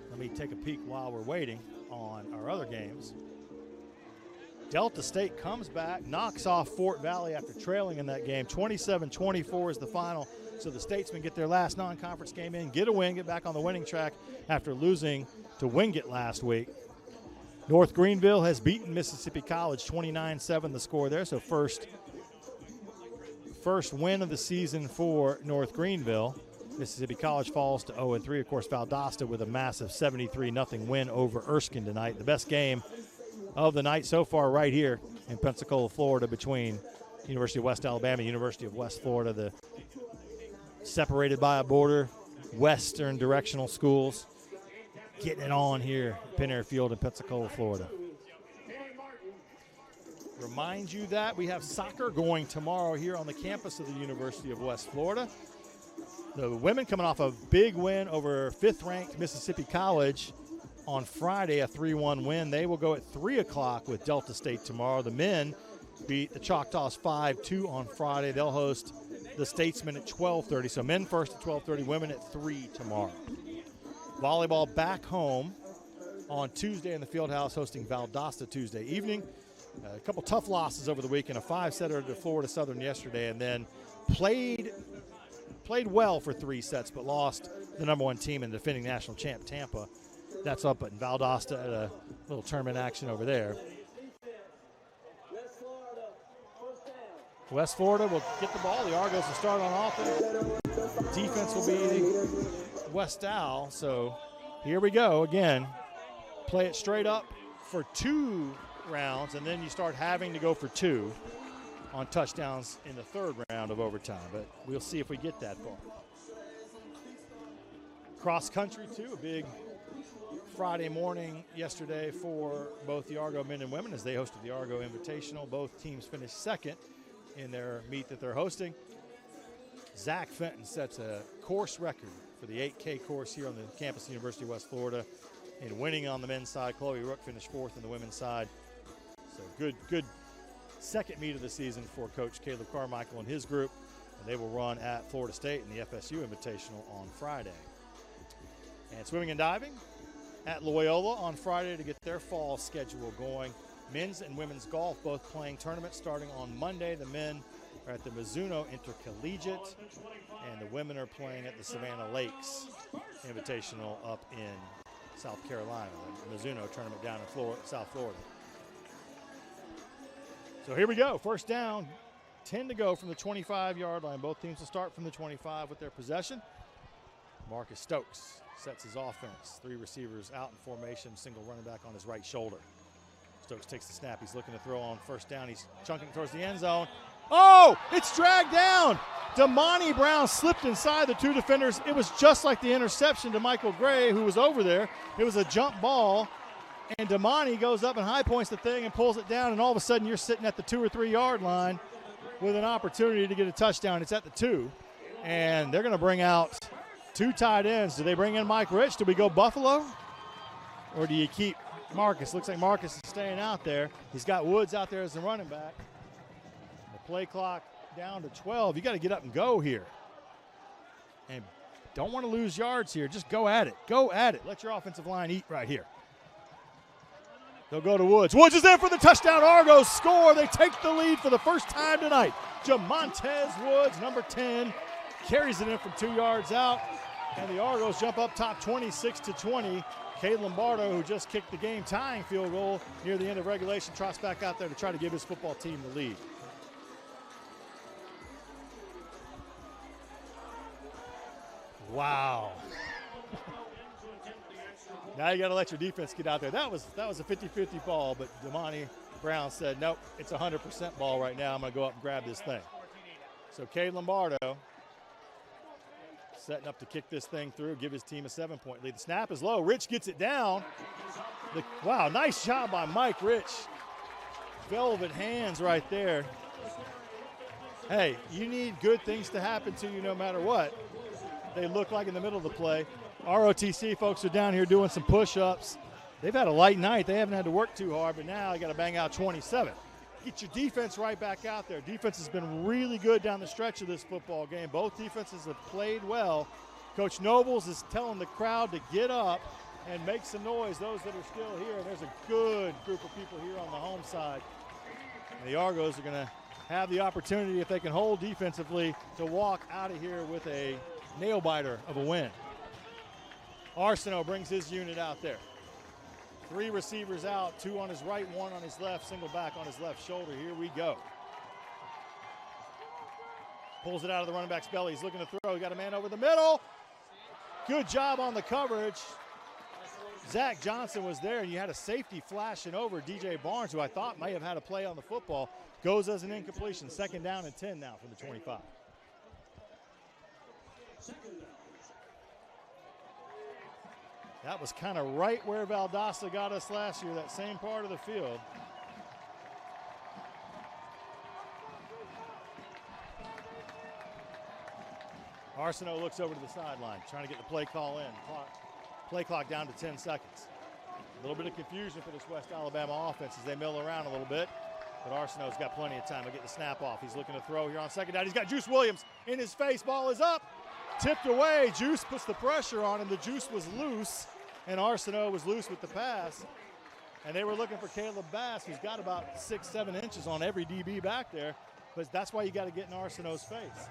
S1: Let me take a peek while we're waiting on our other games. Delta State comes back, knocks off Fort Valley after trailing in that game. 27-24 is the final. So the Statesmen get their last non-conference game in, get a win, get back on the winning track after losing to Wingate last week. North Greenville has beaten Mississippi College 29-7 the score there. So first win of the season for North Greenville. Mississippi College falls to 0-3. Of course, Valdosta with a massive 73-0 win over Erskine tonight. The best game of the night so far right here in Pensacola, Florida, between University of West Alabama, University of West Florida, the separated by a border, western directional schools. Getting it on here at Penn Air Field in Pensacola, Florida. Remind you that we have soccer going tomorrow here on the campus of the University of West Florida. The women coming off a big win over 5th-ranked Mississippi College on Friday, a 3-1 win. They will go at 3 o'clock with Delta State tomorrow. The men beat the Choctaws 5-2 on Friday. They'll host the Statesmen at 12:30. So men first at 12:30, women at 3 tomorrow. Volleyball back home on Tuesday in the Fieldhouse, hosting Valdosta Tuesday evening. A couple tough losses over the weekend, a 5-setter to Florida Southern yesterday, and then played well for 3 sets, but lost the number 1 team and defending national champ Tampa. That's up in Valdosta at a little tournament action over there. West Florida will get the ball. The Argos will start on offense. Defense will be West Al. So here we go again. Play it straight up for 2 rounds, and then you start having to go for 2 on touchdowns in the 3rd round of overtime. But we'll see if we get that far. Cross country too, a big Friday morning yesterday for both the Argo men and women as they hosted the Argo Invitational. Both teams finished 2nd in their meet that they're hosting. Zach Fenton sets a course record for the 8K course here on the campus of the University of West Florida in winning on the men's side. Chloe Rook finished 4th on the women's side. So good second meet of the season for Coach Caleb Carmichael and his group. And they will run at Florida State in the FSU Invitational on Friday. And swimming and diving at Loyola on Friday to get their fall schedule going. Men's and women's golf both playing tournaments starting on Monday. The men are at the Mizuno Intercollegiate, and the women are playing at the Savannah Lakes Invitational up in South Carolina. The Mizuno tournament down in South Florida. So here we go. First down, 10 to go from the 25-yard line. Both teams will start from the 25 with their possession. Marcus Stokes sets his offense. 3 receivers out in formation, single running back on his right shoulder. Stokes takes the snap. He's looking to throw on first down. He's chunking towards the end zone. Oh, it's dragged down. Damani Brown slipped inside the 2 defenders. It was just like the interception to Michael Gray, who was over there. It was a jump ball, and Damani goes up and high points the thing and pulls it down, and all of a sudden you're sitting at the 2 or 3 yard line with an opportunity to get a touchdown. It's at the 2, and they're going to bring out 2 tight ends. Do they bring in Mike Rich? Do we go Buffalo? Or do you keep Marcus? Looks like Marcus is staying out there. He's got Woods out there as the running back. The play clock down to 12. You got to get up and go here. And don't want to lose yards here. Just go at it. Go at it. Let your offensive line eat right here. They'll go to Woods. Woods is in for the touchdown. Argos score. They take the lead for the first time tonight. Jamontez Woods, number 10, carries it in from 2 yards out. And the Argos jump up top 26-20. Cade Lombardo, who just kicked the game-tying field goal near the end of regulation, trots back out there to try to give his football team the lead. Wow. Now you got to let your defense get out there. That was a 50-50 ball, but Damani Brown said, nope, it's a 100% ball right now. I'm going to go up and grab this thing. So Cade Lombardo setting up to kick this thing through, give his team a 7-point lead. The snap is low. Rich gets it down. Wow, nice job by Mike Rich. Velvet hands right there. Hey, you need good things to happen to you no matter what. They look like in the middle of the play. ROTC folks are down here doing some push-ups. They've had a light night. They haven't had to work too hard, but now you got to bang out 27. Get your defense right back out there. Defense has been really good down the stretch of this football game. Both defenses have played well. Coach Nobles is telling the crowd to get up and make some noise, those that are still here. And there's a good group of people here on the home side. And the Argos are going to have the opportunity, if they can hold defensively, to walk out of here with a nail-biter of a win. Arsenault brings his unit out there. 3 receivers out, 2 on his right, 1 on his left, single back on his left shoulder. Here we go. Pulls it out of the running back's belly. He's looking to throw. He got a man over the middle. Good job on the coverage. Zach Johnson was there, and you had a safety flashing over DJ Barnes, who I thought may have had a play on the football. Goes as an incompletion. 2nd down and 10 now from the 25. That was kind of right where Valdosta got us last year, that same part of the field. Arsenault looks over to the sideline, trying to get the play call in. Play clock down to 10 seconds. A little bit of confusion for this West Alabama offense as they mill around a little bit. But Arsenault's got plenty of time to get the snap off. He's looking to throw here on 2nd down. He's got Juice Williams in his face. Ball is up. Tipped away. Juice puts the pressure on him. The Juice was loose. and Arsenault was loose with the pass, and they were looking for Caleb Bass, who's got about 6-7 inches on every DB back there, but that's why you got to get in Arsenault's face.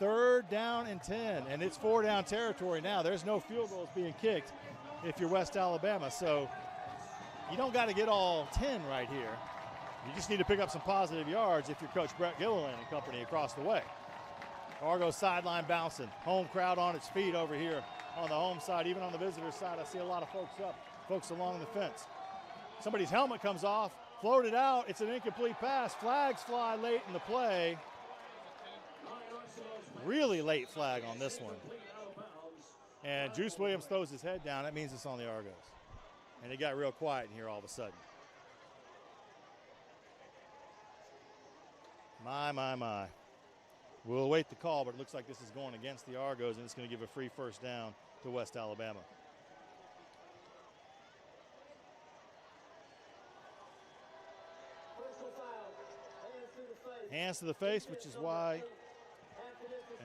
S1: 3rd down and 10, and it's 4-down territory now. There's no field goals being kicked if you're West Alabama, so you don't got to get all 10 right here. You just need to pick up some positive yards if you're Coach Brett Gilliland and company across the way. Argos sideline bouncing. Home crowd on its feet over here on the home side. Even on the visitor side, I see a lot of folks along the fence. Somebody's helmet comes off, floated out. It's an incomplete pass. Flags fly late in the play. Really late flag on this one. And Juice Williams throws his head down. That means it's on the Argos. And it got real quiet in here all of a sudden. My. We'll await the call, but it looks like this is going against the Argos, and it's going to give a free 1st down to West Alabama. Hands to the face, which is why,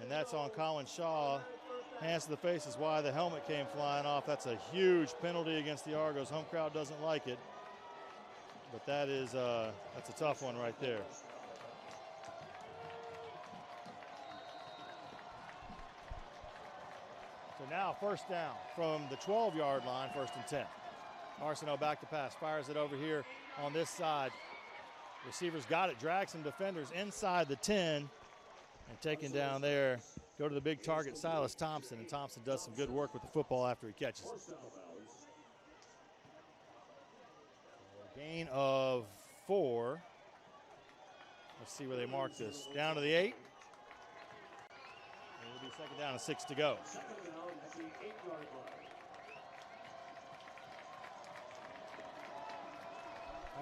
S1: and that's on Colin Shaw. Hands to the face is why the helmet came flying off. That's a huge penalty against the Argos. Home crowd doesn't like it, but that's a tough one right there. So now 1st down from the 12-yard line, 1st and 10. Arsenault back to pass, fires it over here on this side. Receivers got it, drags some defenders inside the 10, and taken down there. Go to the big target, Silas Thompson, and Thompson does some good work with the football after he catches it. Gain of 4. Let's see where they mark this. Down to the 8. It'll be 2nd down and 6 to go.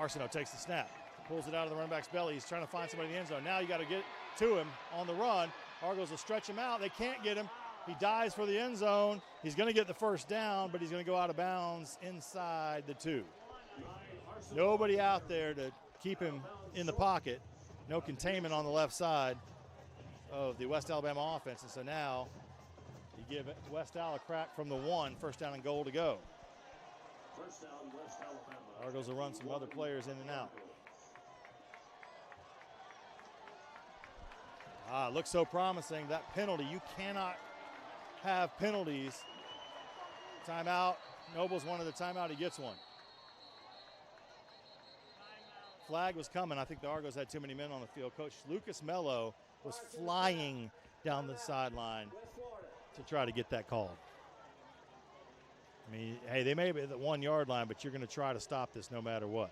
S1: Arsenault takes the snap, pulls it out of the running back's belly. He's trying to find somebody in the end zone. Now you got to get to him on the run. Argos will stretch him out. They can't get him. He dives for the end zone. He's going to get the 1st down, but he's going to go out of bounds inside the 2. Nobody out there to keep him in the pocket. No containment on the left side of the West Alabama offense. And so now you give West Al a crack from the 1, 1st down and goal to go. Argos will run some other players in and out. Looks so promising. That penalty, you cannot have penalties. Timeout. Noble's wanted the timeout. He gets one. Flag was coming. I think the Argos had too many men on the field. Coach Lucas Mello was flying down the sideline to try to get that called. I mean, hey, they may be at the 1-yard line, but you're going to try to stop this no matter what.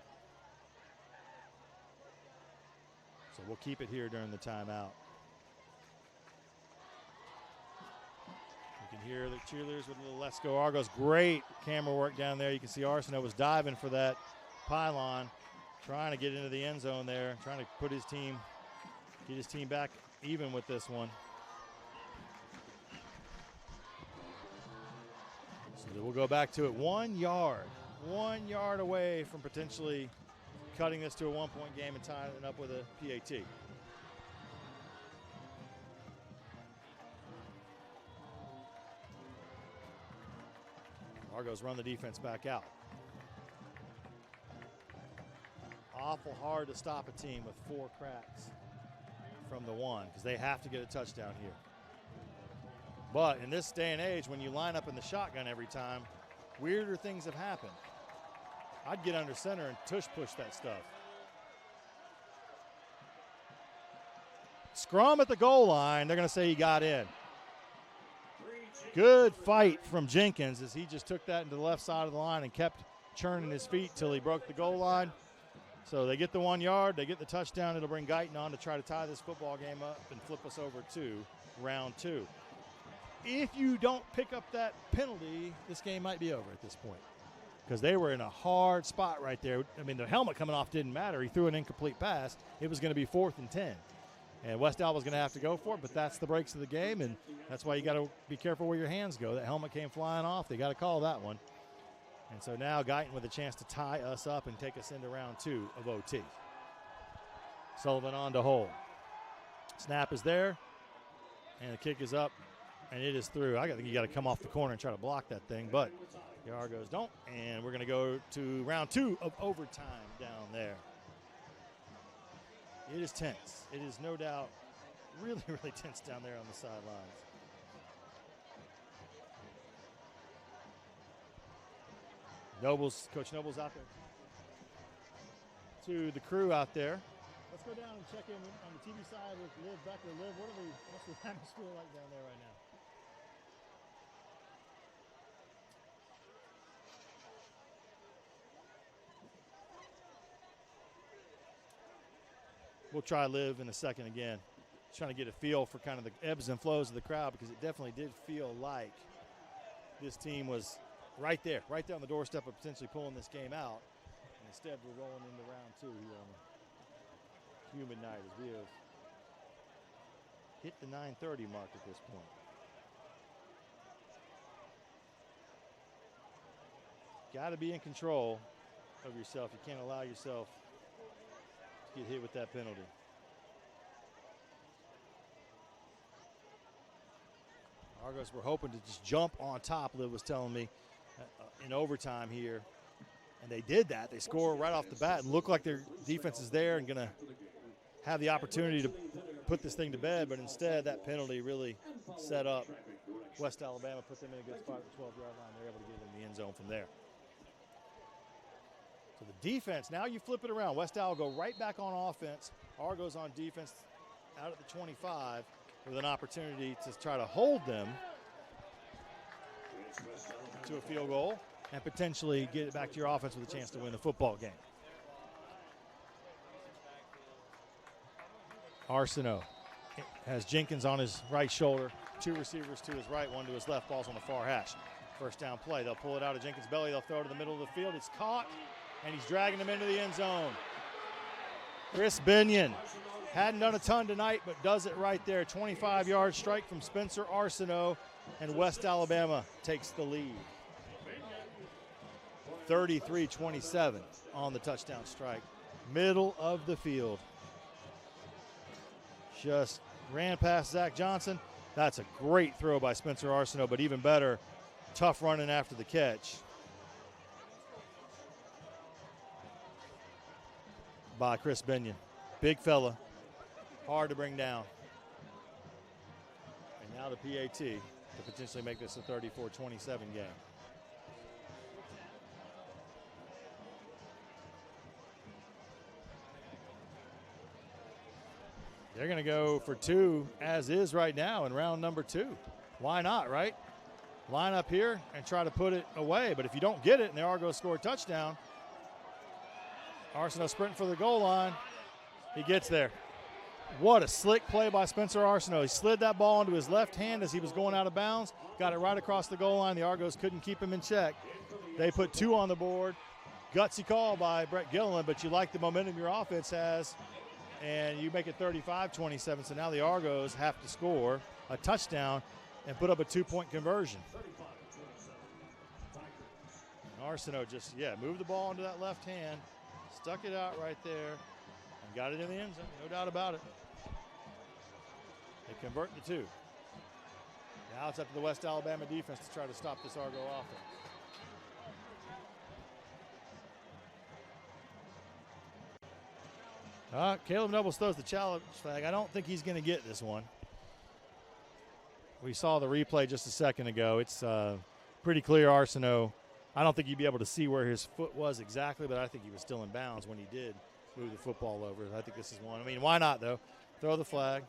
S1: So we'll keep it here during the timeout. You can hear the cheerleaders with a little "Let's Go Argos." Great camera work down there. You can see Arsenault was diving for that pylon, trying to get into the end zone there, trying to put his team, get his team back even with this one. So we'll go back to it. 1 yard away from potentially cutting this to a 1-point game and tying it up with a PAT. Argos run the defense back out. Awful hard to stop a team with 4 cracks from the 1 because they have to get a touchdown here. But in this day and age, when you line up in the shotgun every time, weirder things have happened. I'd get under center and tush-push that stuff. Scrum at the goal line. They're going to say he got in. Good fight from Jenkins as he just took that into the left side of the line and kept churning his feet till he broke the goal line. So they get the 1 yard, they get the touchdown. It'll bring Guyton on to try to tie this football game up and flip us over to round 2. If you don't pick up that penalty, this game might be over at this point because they were in a hard spot right there. I mean, the helmet coming off didn't matter. He threw an incomplete pass. It was going to be 4th and 10. And West Al was going to have to go for it, but that's the breaks of the game, and that's why you got to be careful where your hands go. That helmet came flying off. They got to call that one. And so now Guyton with a chance to tie us up and take us into round 2 of OT. Sullivan on to hold. Snap is there, and the kick is up, and it is through. I think you got to come off the corner and try to block that thing, but The Argos don't, and we're going to go to round 2 of overtime down there. It is tense. It is no doubt really, really tense down there on the sidelines. Coach Noble's out there. To the crew out there. Let's go down and check in on the TV side with Liv Becker. Liv, what's the atmosphere like down there right now? We'll try Liv in a second again. Trying to get a feel for kind of the ebbs and flows of the crowd, because it definitely did feel like this team was right there on the doorstep of potentially pulling this game out. And instead, we're rolling into round 2 here on the humid night as we have hit the 9:30 mark at this point. Got to be in control of yourself. You can't allow yourself to get hit with that penalty. Argos were hoping to just jump on top, Liv was telling me, in overtime here. And they did that. They score right off the bat and look like their defense is there and going to have the opportunity to put this thing to bed. But instead, that penalty really set up West Alabama, put them in a good spot at the 12-yard line. They're able to get in the end zone from there. So the defense, now you flip it around. West Al go right back on offense. Argos on defense out at the 25 with an opportunity to try to hold them to a field goal and potentially get it back to your offense with a chance to win the football game. Arsenault has Jenkins on his right shoulder, 2 receivers to his right, 1 to his left. Ball's on the far hash. First down play. They'll pull it out of Jenkins' belly. They'll throw it to the middle of the field. It's caught, and he's dragging him into the end zone. Chris Binion hadn't done a ton tonight, but does it right there. 25-yard strike from Spencer Arsenault, and West Alabama takes the lead. 33-27 on the touchdown strike. Middle of the field. Just ran past Zach Johnson. That's a great throw by Spencer Arsenault, but even better, tough running after the catch by Chris Binion. Big fella, hard to bring down. And now the PAT to potentially make this a 34-27 game. They're going to go for 2 as is right now in round number 2. Why not, right? Line up here and try to put it away. But if you don't get it and the Argos score a touchdown, Arsenault sprinting for the goal line. He gets there. What a slick play by Spencer Arsenault. He slid that ball into his left hand as he was going out of bounds, got it right across the goal line. The Argos couldn't keep him in check. They put 2 on the board. Gutsy call by Brett Gilliland, but you like the momentum your offense has, and you make it 35-27. So now the Argos have to score a touchdown and put up a 2-point conversion. And Arsenault just, moved the ball into that left hand, stuck it out right there, and got it in the end zone, no doubt about it. They convert the 2. Now it's up to the West Alabama defense to try to stop this Argo offense. Caleb Nobles throws the challenge flag. I don't think he's going to get this one. We saw the replay just a second ago. It's pretty clear Arsenault. I don't think you'd be able to see where his foot was exactly, but I think he was still in bounds when he did move the football over. I think this is one. I mean, why not, though? Throw the flag.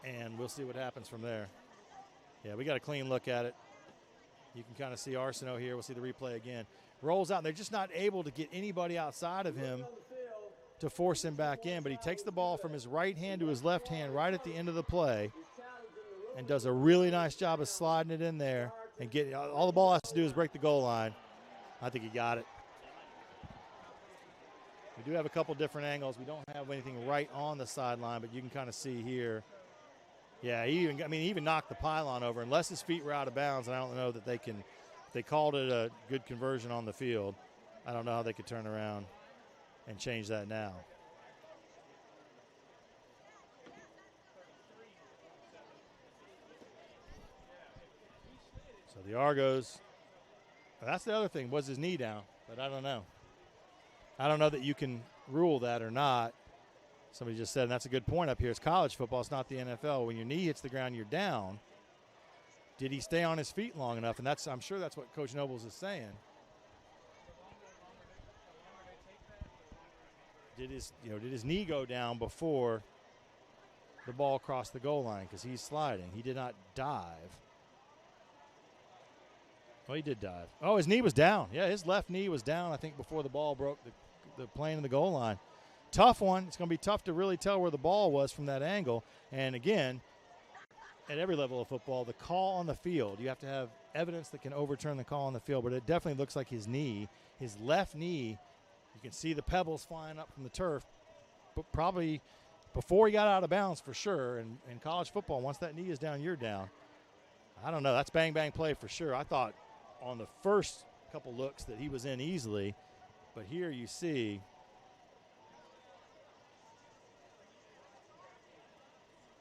S1: And we'll see what happens from there. Yeah, we got a clean look at it. You can kind of see Arsenault here. We'll see the replay again. Rolls out, and they're just not able to get anybody outside of him to force him back in, but he takes the ball from his right hand to his left hand right at the end of the play and does a really nice job of sliding it in there and get all the ball has to do is break the goal line. I think he got it. We do have a couple different angles. We don't have anything right on the sideline, but you can kind of see here. Yeah, he even knocked the pylon over. Unless his feet were out of bounds, and I don't know that they can. If they called it a good conversion on the field, I don't know how they could turn around and change that now. So the Argos, that's the other thing, was his knee down, but I don't know. I don't know that you can rule that or not. Somebody just said, and that's a good point up here, it's college football, it's not the NFL. When your knee hits the ground, you're down. Did he stay on his feet long enough? And I'm sure that's what Coach Nobles is saying. Did his knee go down before the ball crossed the goal line? Because he's sliding. He did not dive. Well, he did dive. Oh, his knee was down. Yeah, his left knee was down, I think, before the ball broke the plane in the goal line. Tough one. It's going to be tough to really tell where the ball was from that angle. And, again, at every level of football, the call on the field, you have to have evidence that can overturn the call on the field. But it definitely looks like his knee, his left knee, you can see the pebbles flying up from the turf, but probably before he got out of bounds for sure. And in college football, once that knee is down, you're down. I don't know. That's bang, bang play for sure. I thought on the first couple looks that he was in easily, but here you see –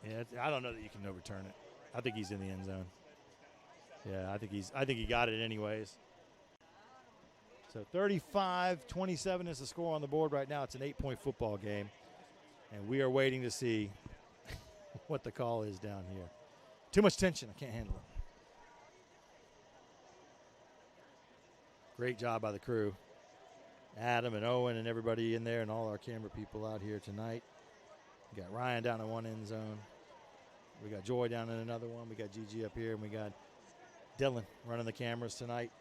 S1: yeah, I don't know that you can overturn it. I think he's in the end zone. Yeah, I think he got it anyways. So 35-27 is the score on the board right now. It's an 8-point football game, and we are waiting to see what the call is down here. Too much tension. I can't handle it. Great job by the crew. Adam and Owen and everybody in there and all our camera people out here tonight. We got Ryan down in one end zone. We got Joy down in another one. We got Gigi up here, and we got Dylan running the cameras tonight.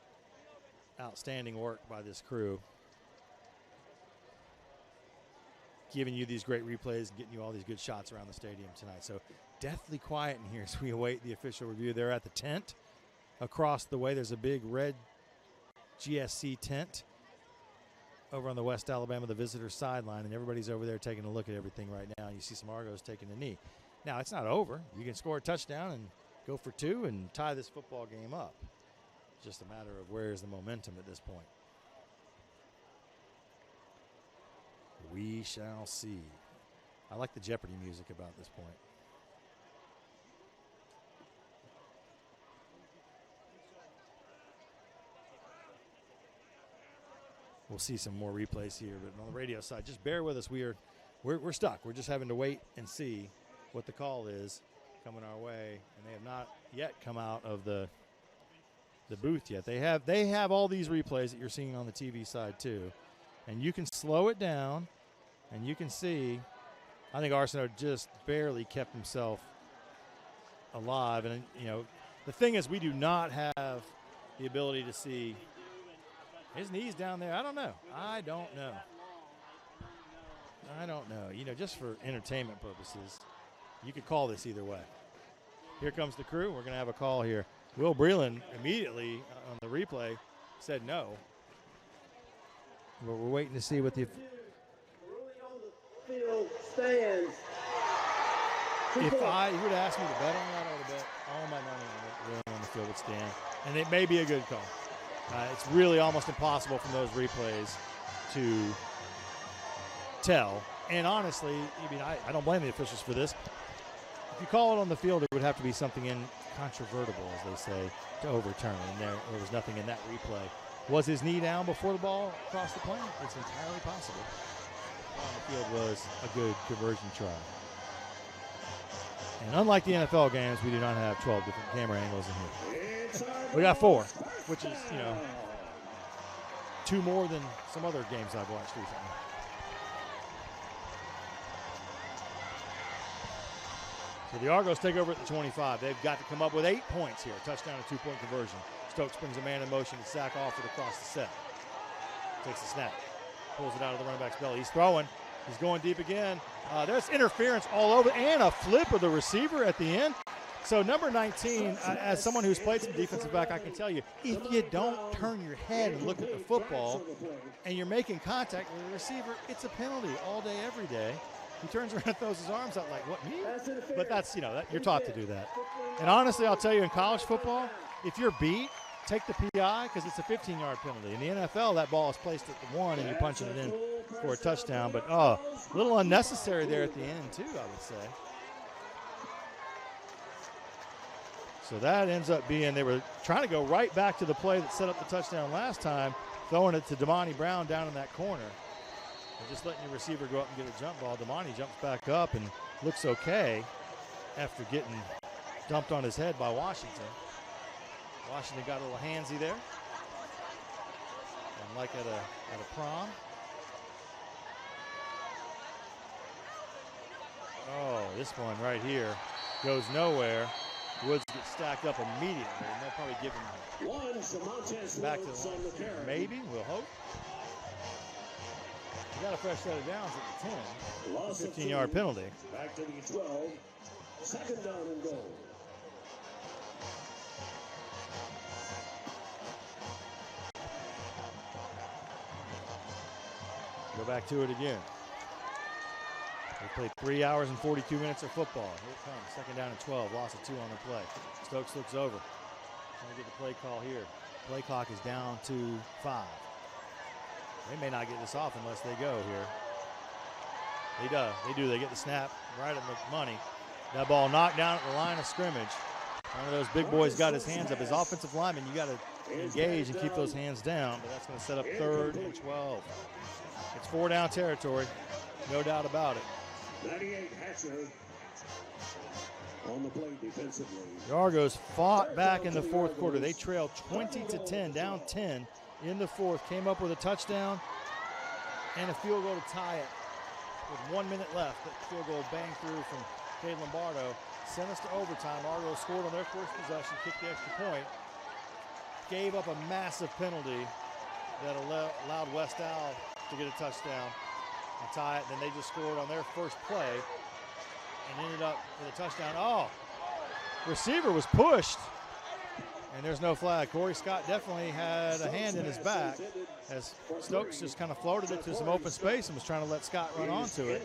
S1: Outstanding work by this crew. Giving you these great replays and getting you all these good shots around the stadium tonight. So deathly quiet in here as we await the official review. They're at the tent. Across the way, there's a big red GSC tent over on the West Alabama, the visitor sideline, and everybody's over there taking a look at everything right now. You see some Argos taking a knee. Now, it's not over. You can score a touchdown and go for two and tie this football game up. It's just a matter of where's the momentum at this point. We shall see. I like the Jeopardy music about this point. We'll see some more replays here, but on the radio side, just bear with us. We're stuck. We're just having to wait and see what the call is coming our way, and they have not yet come out of the booth yet. They have all these replays that you're seeing on the TV side too, and you can slow it down, and you can see. I think Arsenault just barely kept himself alive, and the thing is, we do not have the ability to see. His knee's down there. I don't know. Just for entertainment purposes, you could call this either way. Here comes the crew. We're going to have a call here. Will Breland immediately on the replay said no. But we're waiting to see what the
S16: field stands.
S1: If you would have asked me to bet on that, I would have bet all my money on it. Really on the field would stand. And it may be a good call. It's really almost impossible from those replays to tell. And honestly, I don't blame the officials for this. If you call it on the field, it would have to be something incontrovertible, as they say, to overturn it. And there was nothing in that replay. Was his knee down before the ball crossed the plane? It's entirely possible. On the field was a good conversion try. And unlike the NFL games, we do not have 12 different camera angles in here. We got 4, which is, 2 more than some other games I've watched recently. So the Argos take over at the 25. They've got to come up with 8 points here. Touchdown and 2-point conversion. Stokes brings a man in motion to sack Alford across the set. Takes the snap. Pulls it out of the running back's belly. He's throwing. He's going deep again. There's interference all over and a flip of the receiver at the end. So number 19, as someone who's played some defensive back, I can tell you, if you don't turn your head and look at the football and you're making contact with the receiver, it's a penalty all day, every day. He turns around and throws his arms out like, what, me? But that's, you're taught to do that. And honestly, I'll tell you, in college football, if you're beat, take the PI because it's a 15-yard penalty. In the NFL, that ball is placed at the 1 and you're punching it in for a touchdown. But, a little unnecessary there at the end, too, I would say. So that ends up being, they were trying to go right back to the play that set up the touchdown last time, throwing it to Damani Brown down in that corner. And just letting your receiver go up and get a jump ball. Damani jumps back up and looks okay after getting dumped on his head by Washington. Washington got a little handsy there. And like at a prom. Oh, this one right here goes nowhere. Woods gets stacked up immediately, and they'll probably give him back to the line. Maybe, we'll hope. You got a fresh set of downs at the 10. 15-yard penalty.
S3: Back to the 12. Second down and goal.
S1: Go back to it again. They played 3 hours and 42 minutes of football. Here it comes. Second down and 12. Loss of 2 on the play. Stokes looks over. Trying to get the play call here. Play clock is down to 5. They may not get this off unless they go here. They do. They get the snap right at the money. That ball knocked down at the line of scrimmage. One of those big boys got his hands up. His offensive lineman, you got to engage and keep those hands down, but that's going to set up 3rd and 12. It's 4-down territory, no doubt about it.
S3: 98 Hatcher on the play defensively.
S1: The Argos fought back in the fourth quarter. They trailed 20-10, down 10 in the fourth. Came up with a touchdown and a field goal to tie it with 1 minute left. That field goal banged through from Cade Lombardo. Sent us to overtime. Argos scored on their first possession, kicked the extra point. Gave up a massive penalty that allowed West Al to get a touchdown and tie it. Then they just scored on their first play and ended up with a touchdown. Oh, receiver was pushed, and there's no flag. Corey Scott definitely had a hand in his back as Stokes just kind of floated it to some open space and was trying to let Scott run onto it.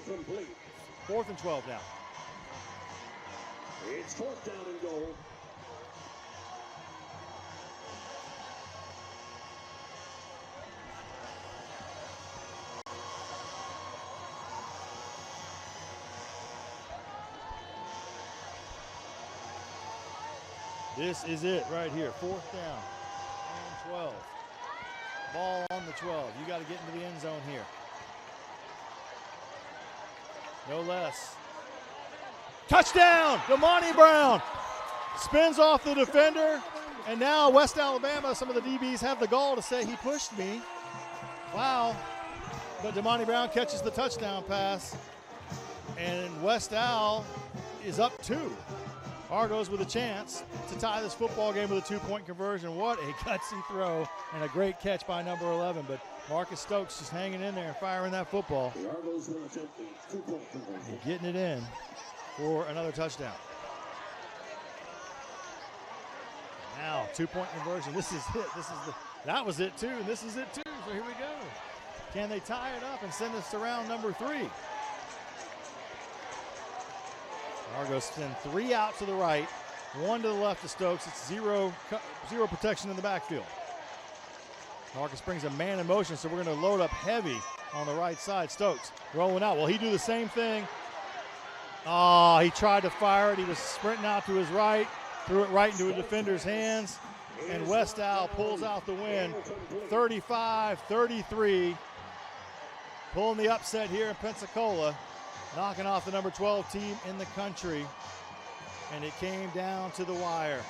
S1: 4th and 12 now.
S3: It's 4th down and goal.
S1: This is it right here. 4th down and 12. Ball on the 12. You got to get into the end zone here. No less. Touchdown! Damani Brown spins off the defender. And now West Alabama, some of the DBs have the gall to say he pushed me. Wow. But Damani Brown catches the touchdown pass. And West Al is up 2. Argos with a chance to tie this football game with a 2-point conversion. What a gutsy throw and a great catch by number 11. But Marcus Stokes just hanging in there and firing that football.
S3: The Argos will attempt the 2-point conversion.
S1: And getting it in for another touchdown. Now, 2-point conversion. This is it. That was it too, and this is it too. So here we go. Can they tie it up and send us to round number 3? Argos send 3 out to the right, 1 to the left of Stokes. It's zero protection in the backfield. Marcus brings a man in motion, so we're going to load up heavy on the right side. Stokes rolling out. Will he do the same thing? Oh, he tried to fire it. He was sprinting out to his right, threw it right into a defender's hands, and West Al pulls out the win, 35-33. Pulling the upset here in Pensacola, knocking off the number 12 team in the country, and it came down to the wire.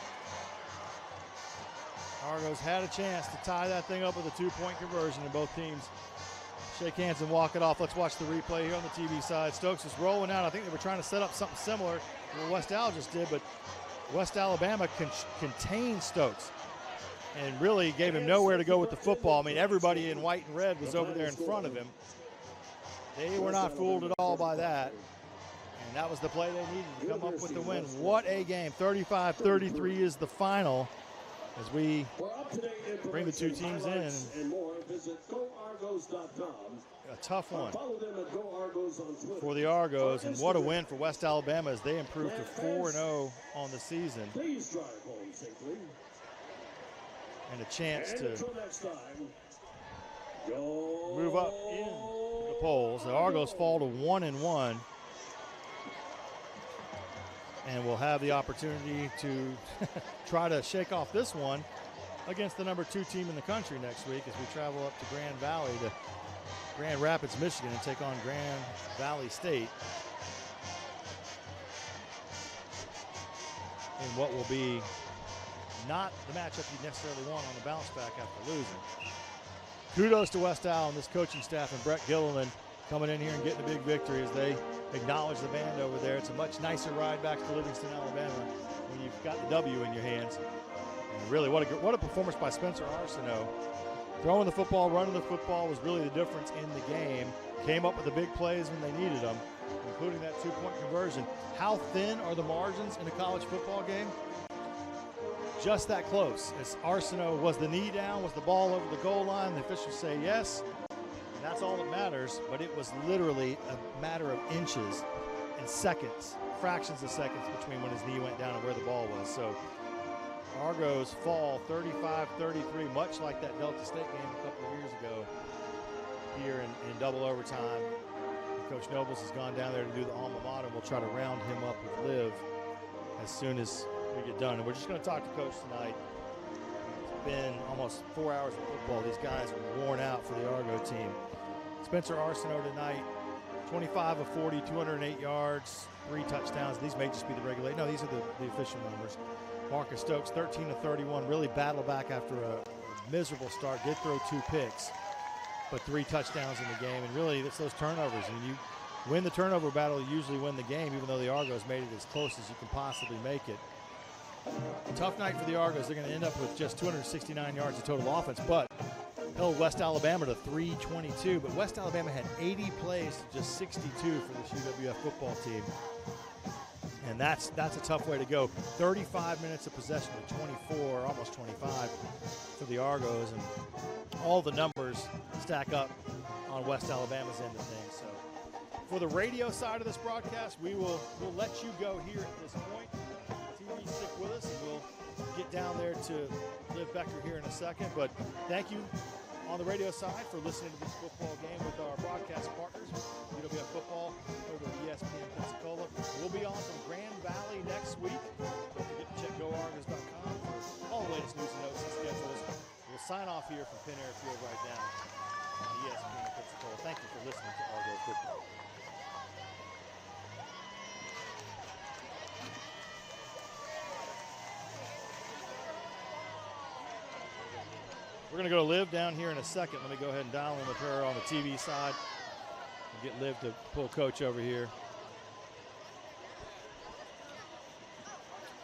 S1: Argos had a chance to tie that thing up with a 2-point conversion, and both teams shake hands and walk it off. Let's watch the replay here on the TV side. Stokes is rolling out. I think they were trying to set up something similar to what West Al just did, but West Alabama contained Stokes and really gave him nowhere to go with the football. I mean, everybody in white and red was over there in front of him. They were not fooled at all by that. And that was the play they needed to come up with the win. What a game. 35-33 is the final as we bring the two teams in. A tough one for the Argos, and what a win for West Alabama as they improved to 4-0 on the season. And a chance to move up in the polls. The Argos fall to 1-1. and will have the opportunity to try to shake off this one against the number 2 team in the country next week as we travel up to Grand Valley to Grand Rapids, Michigan, and take on Grand Valley State in what will be not the matchup you necessarily want on the bounce back after losing. Kudos to West Al and this coaching staff and Brett Gilliland coming in here and getting a big victory as they acknowledge the band over there. It's a much nicer ride back to Livingston, Alabama when you've got the W in your hands. And really, what a performance by Spencer Arsenault. Throwing the football, running the football was really the difference in the game. Came up with the big plays when they needed them, including that 2-point conversion. How thin are the margins in a college football game? Just that close. As Arsenault, was the knee down, was the ball over the goal line? The officials say yes, and that's all that matters. But it was literally a matter of inches and seconds, fractions of seconds between when his knee went down and where the ball was. So Argos fall 35-33, much like that Delta State game a couple of years ago here in double overtime. Coach Nobles has gone down there to do the alma mater. We'll try to round him up with Liv as soon as we get done. And we're just going to talk to Coach tonight. It's been almost 4 hours of football. These guys are worn out for the Argo team. Spencer Arsenault tonight, 25 of 40, 208 yards, 3 touchdowns. These may just be the regular. No, these are the official numbers. Marcus Stokes, 13 of 31, really battled back after a miserable start. Did throw 2 picks, but 3 touchdowns in the game. And really, it's those turnovers. I mean, you win the turnover battle, you usually win the game, even though the Argos made it as close as you can possibly make it. Tough night for the Argos. They're going to end up with just 269 yards of total offense, but held West Alabama to 322. But West Alabama had 80 plays to just 62 for this UWF football team. And that's a tough way to go. 35 minutes of possession to 24, almost 25 for the Argos. And all the numbers stack up on West Alabama's end of things. So for the radio side of this broadcast, we'll let you go here at this point. TV, stick with us, and we'll get down there to Liv Becker here in a second. But thank you on the radio side for listening to this football game with our broadcast partners, UWF Football over at ESPN Pensacola. We'll be on from Grand Valley next week. Don't forget to check GoArgos.com for all the latest news and notes and schedules. We'll sign off here from Penn Air Field right now on ESPN Pensacola. Thank you for listening to Argo Football. We're going to go to Liv down here in a second. Let me go ahead and dial in with her on the TV side and get Liv to pull Coach over here.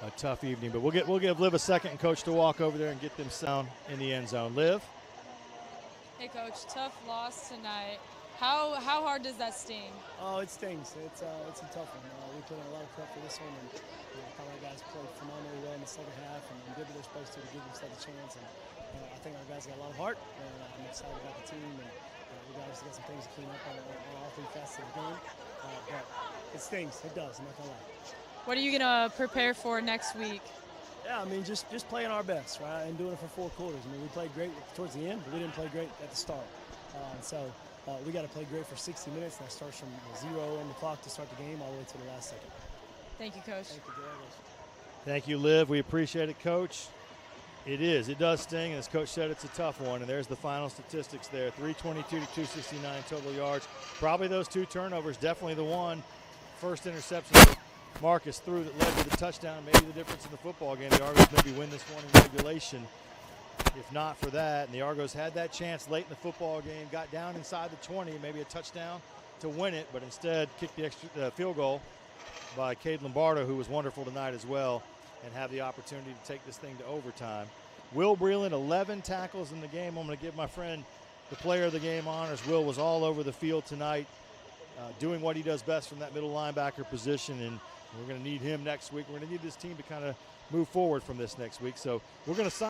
S1: A tough evening, but we'll give Liv a second and Coach to walk over there and get them sound in the end zone. Liv?
S2: Hey, Coach. Tough loss tonight. How hard does that sting?
S17: Oh, it stings. It's a tough one. We put in a lot of prep for this one, and I thought our guys played phenomenally well in the second half and did what they're supposed to give themselves a chance. And I think our guys got a lot of heart, and I'm excited about the team. And we guys got some things to clean up on all 3 facets of the game. But it stings. It does. I'm not gonna lie.
S2: What are you gonna prepare for next week?
S17: Yeah, I mean, just playing our best, right, and doing it for 4 quarters. I mean, we played great towards the end, but we didn't play great at the start. We got to play great for 60 minutes. That starts from 0 on the clock to start the game all the way to the last second.
S2: Thank you, Coach.
S17: Thank you, Joe.
S1: Thank you, Liv. We appreciate it, Coach. It does sting, and as Coach said, it's a tough one. And there's the final statistics there: 322 to 269 total yards. Probably those 2 turnovers. Definitely the one first interception that Marcus threw that led to the touchdown. Maybe the difference in the football game. The Argos maybe win this one in regulation. If not for that, and the Argos had that chance late in the football game, got down inside the 20, maybe a touchdown to win it, but instead kicked the extra field goal by Cade Lombardo, who was wonderful tonight as well, and have the opportunity to take this thing to overtime. Will Breland, 11 tackles in the game. I'm going to give my friend the player of the game honors. Will was all over the field tonight, doing what he does best from that middle linebacker position, and we're going to need him next week. We're going to need this team to kind of move forward from this next week. So we're going to sign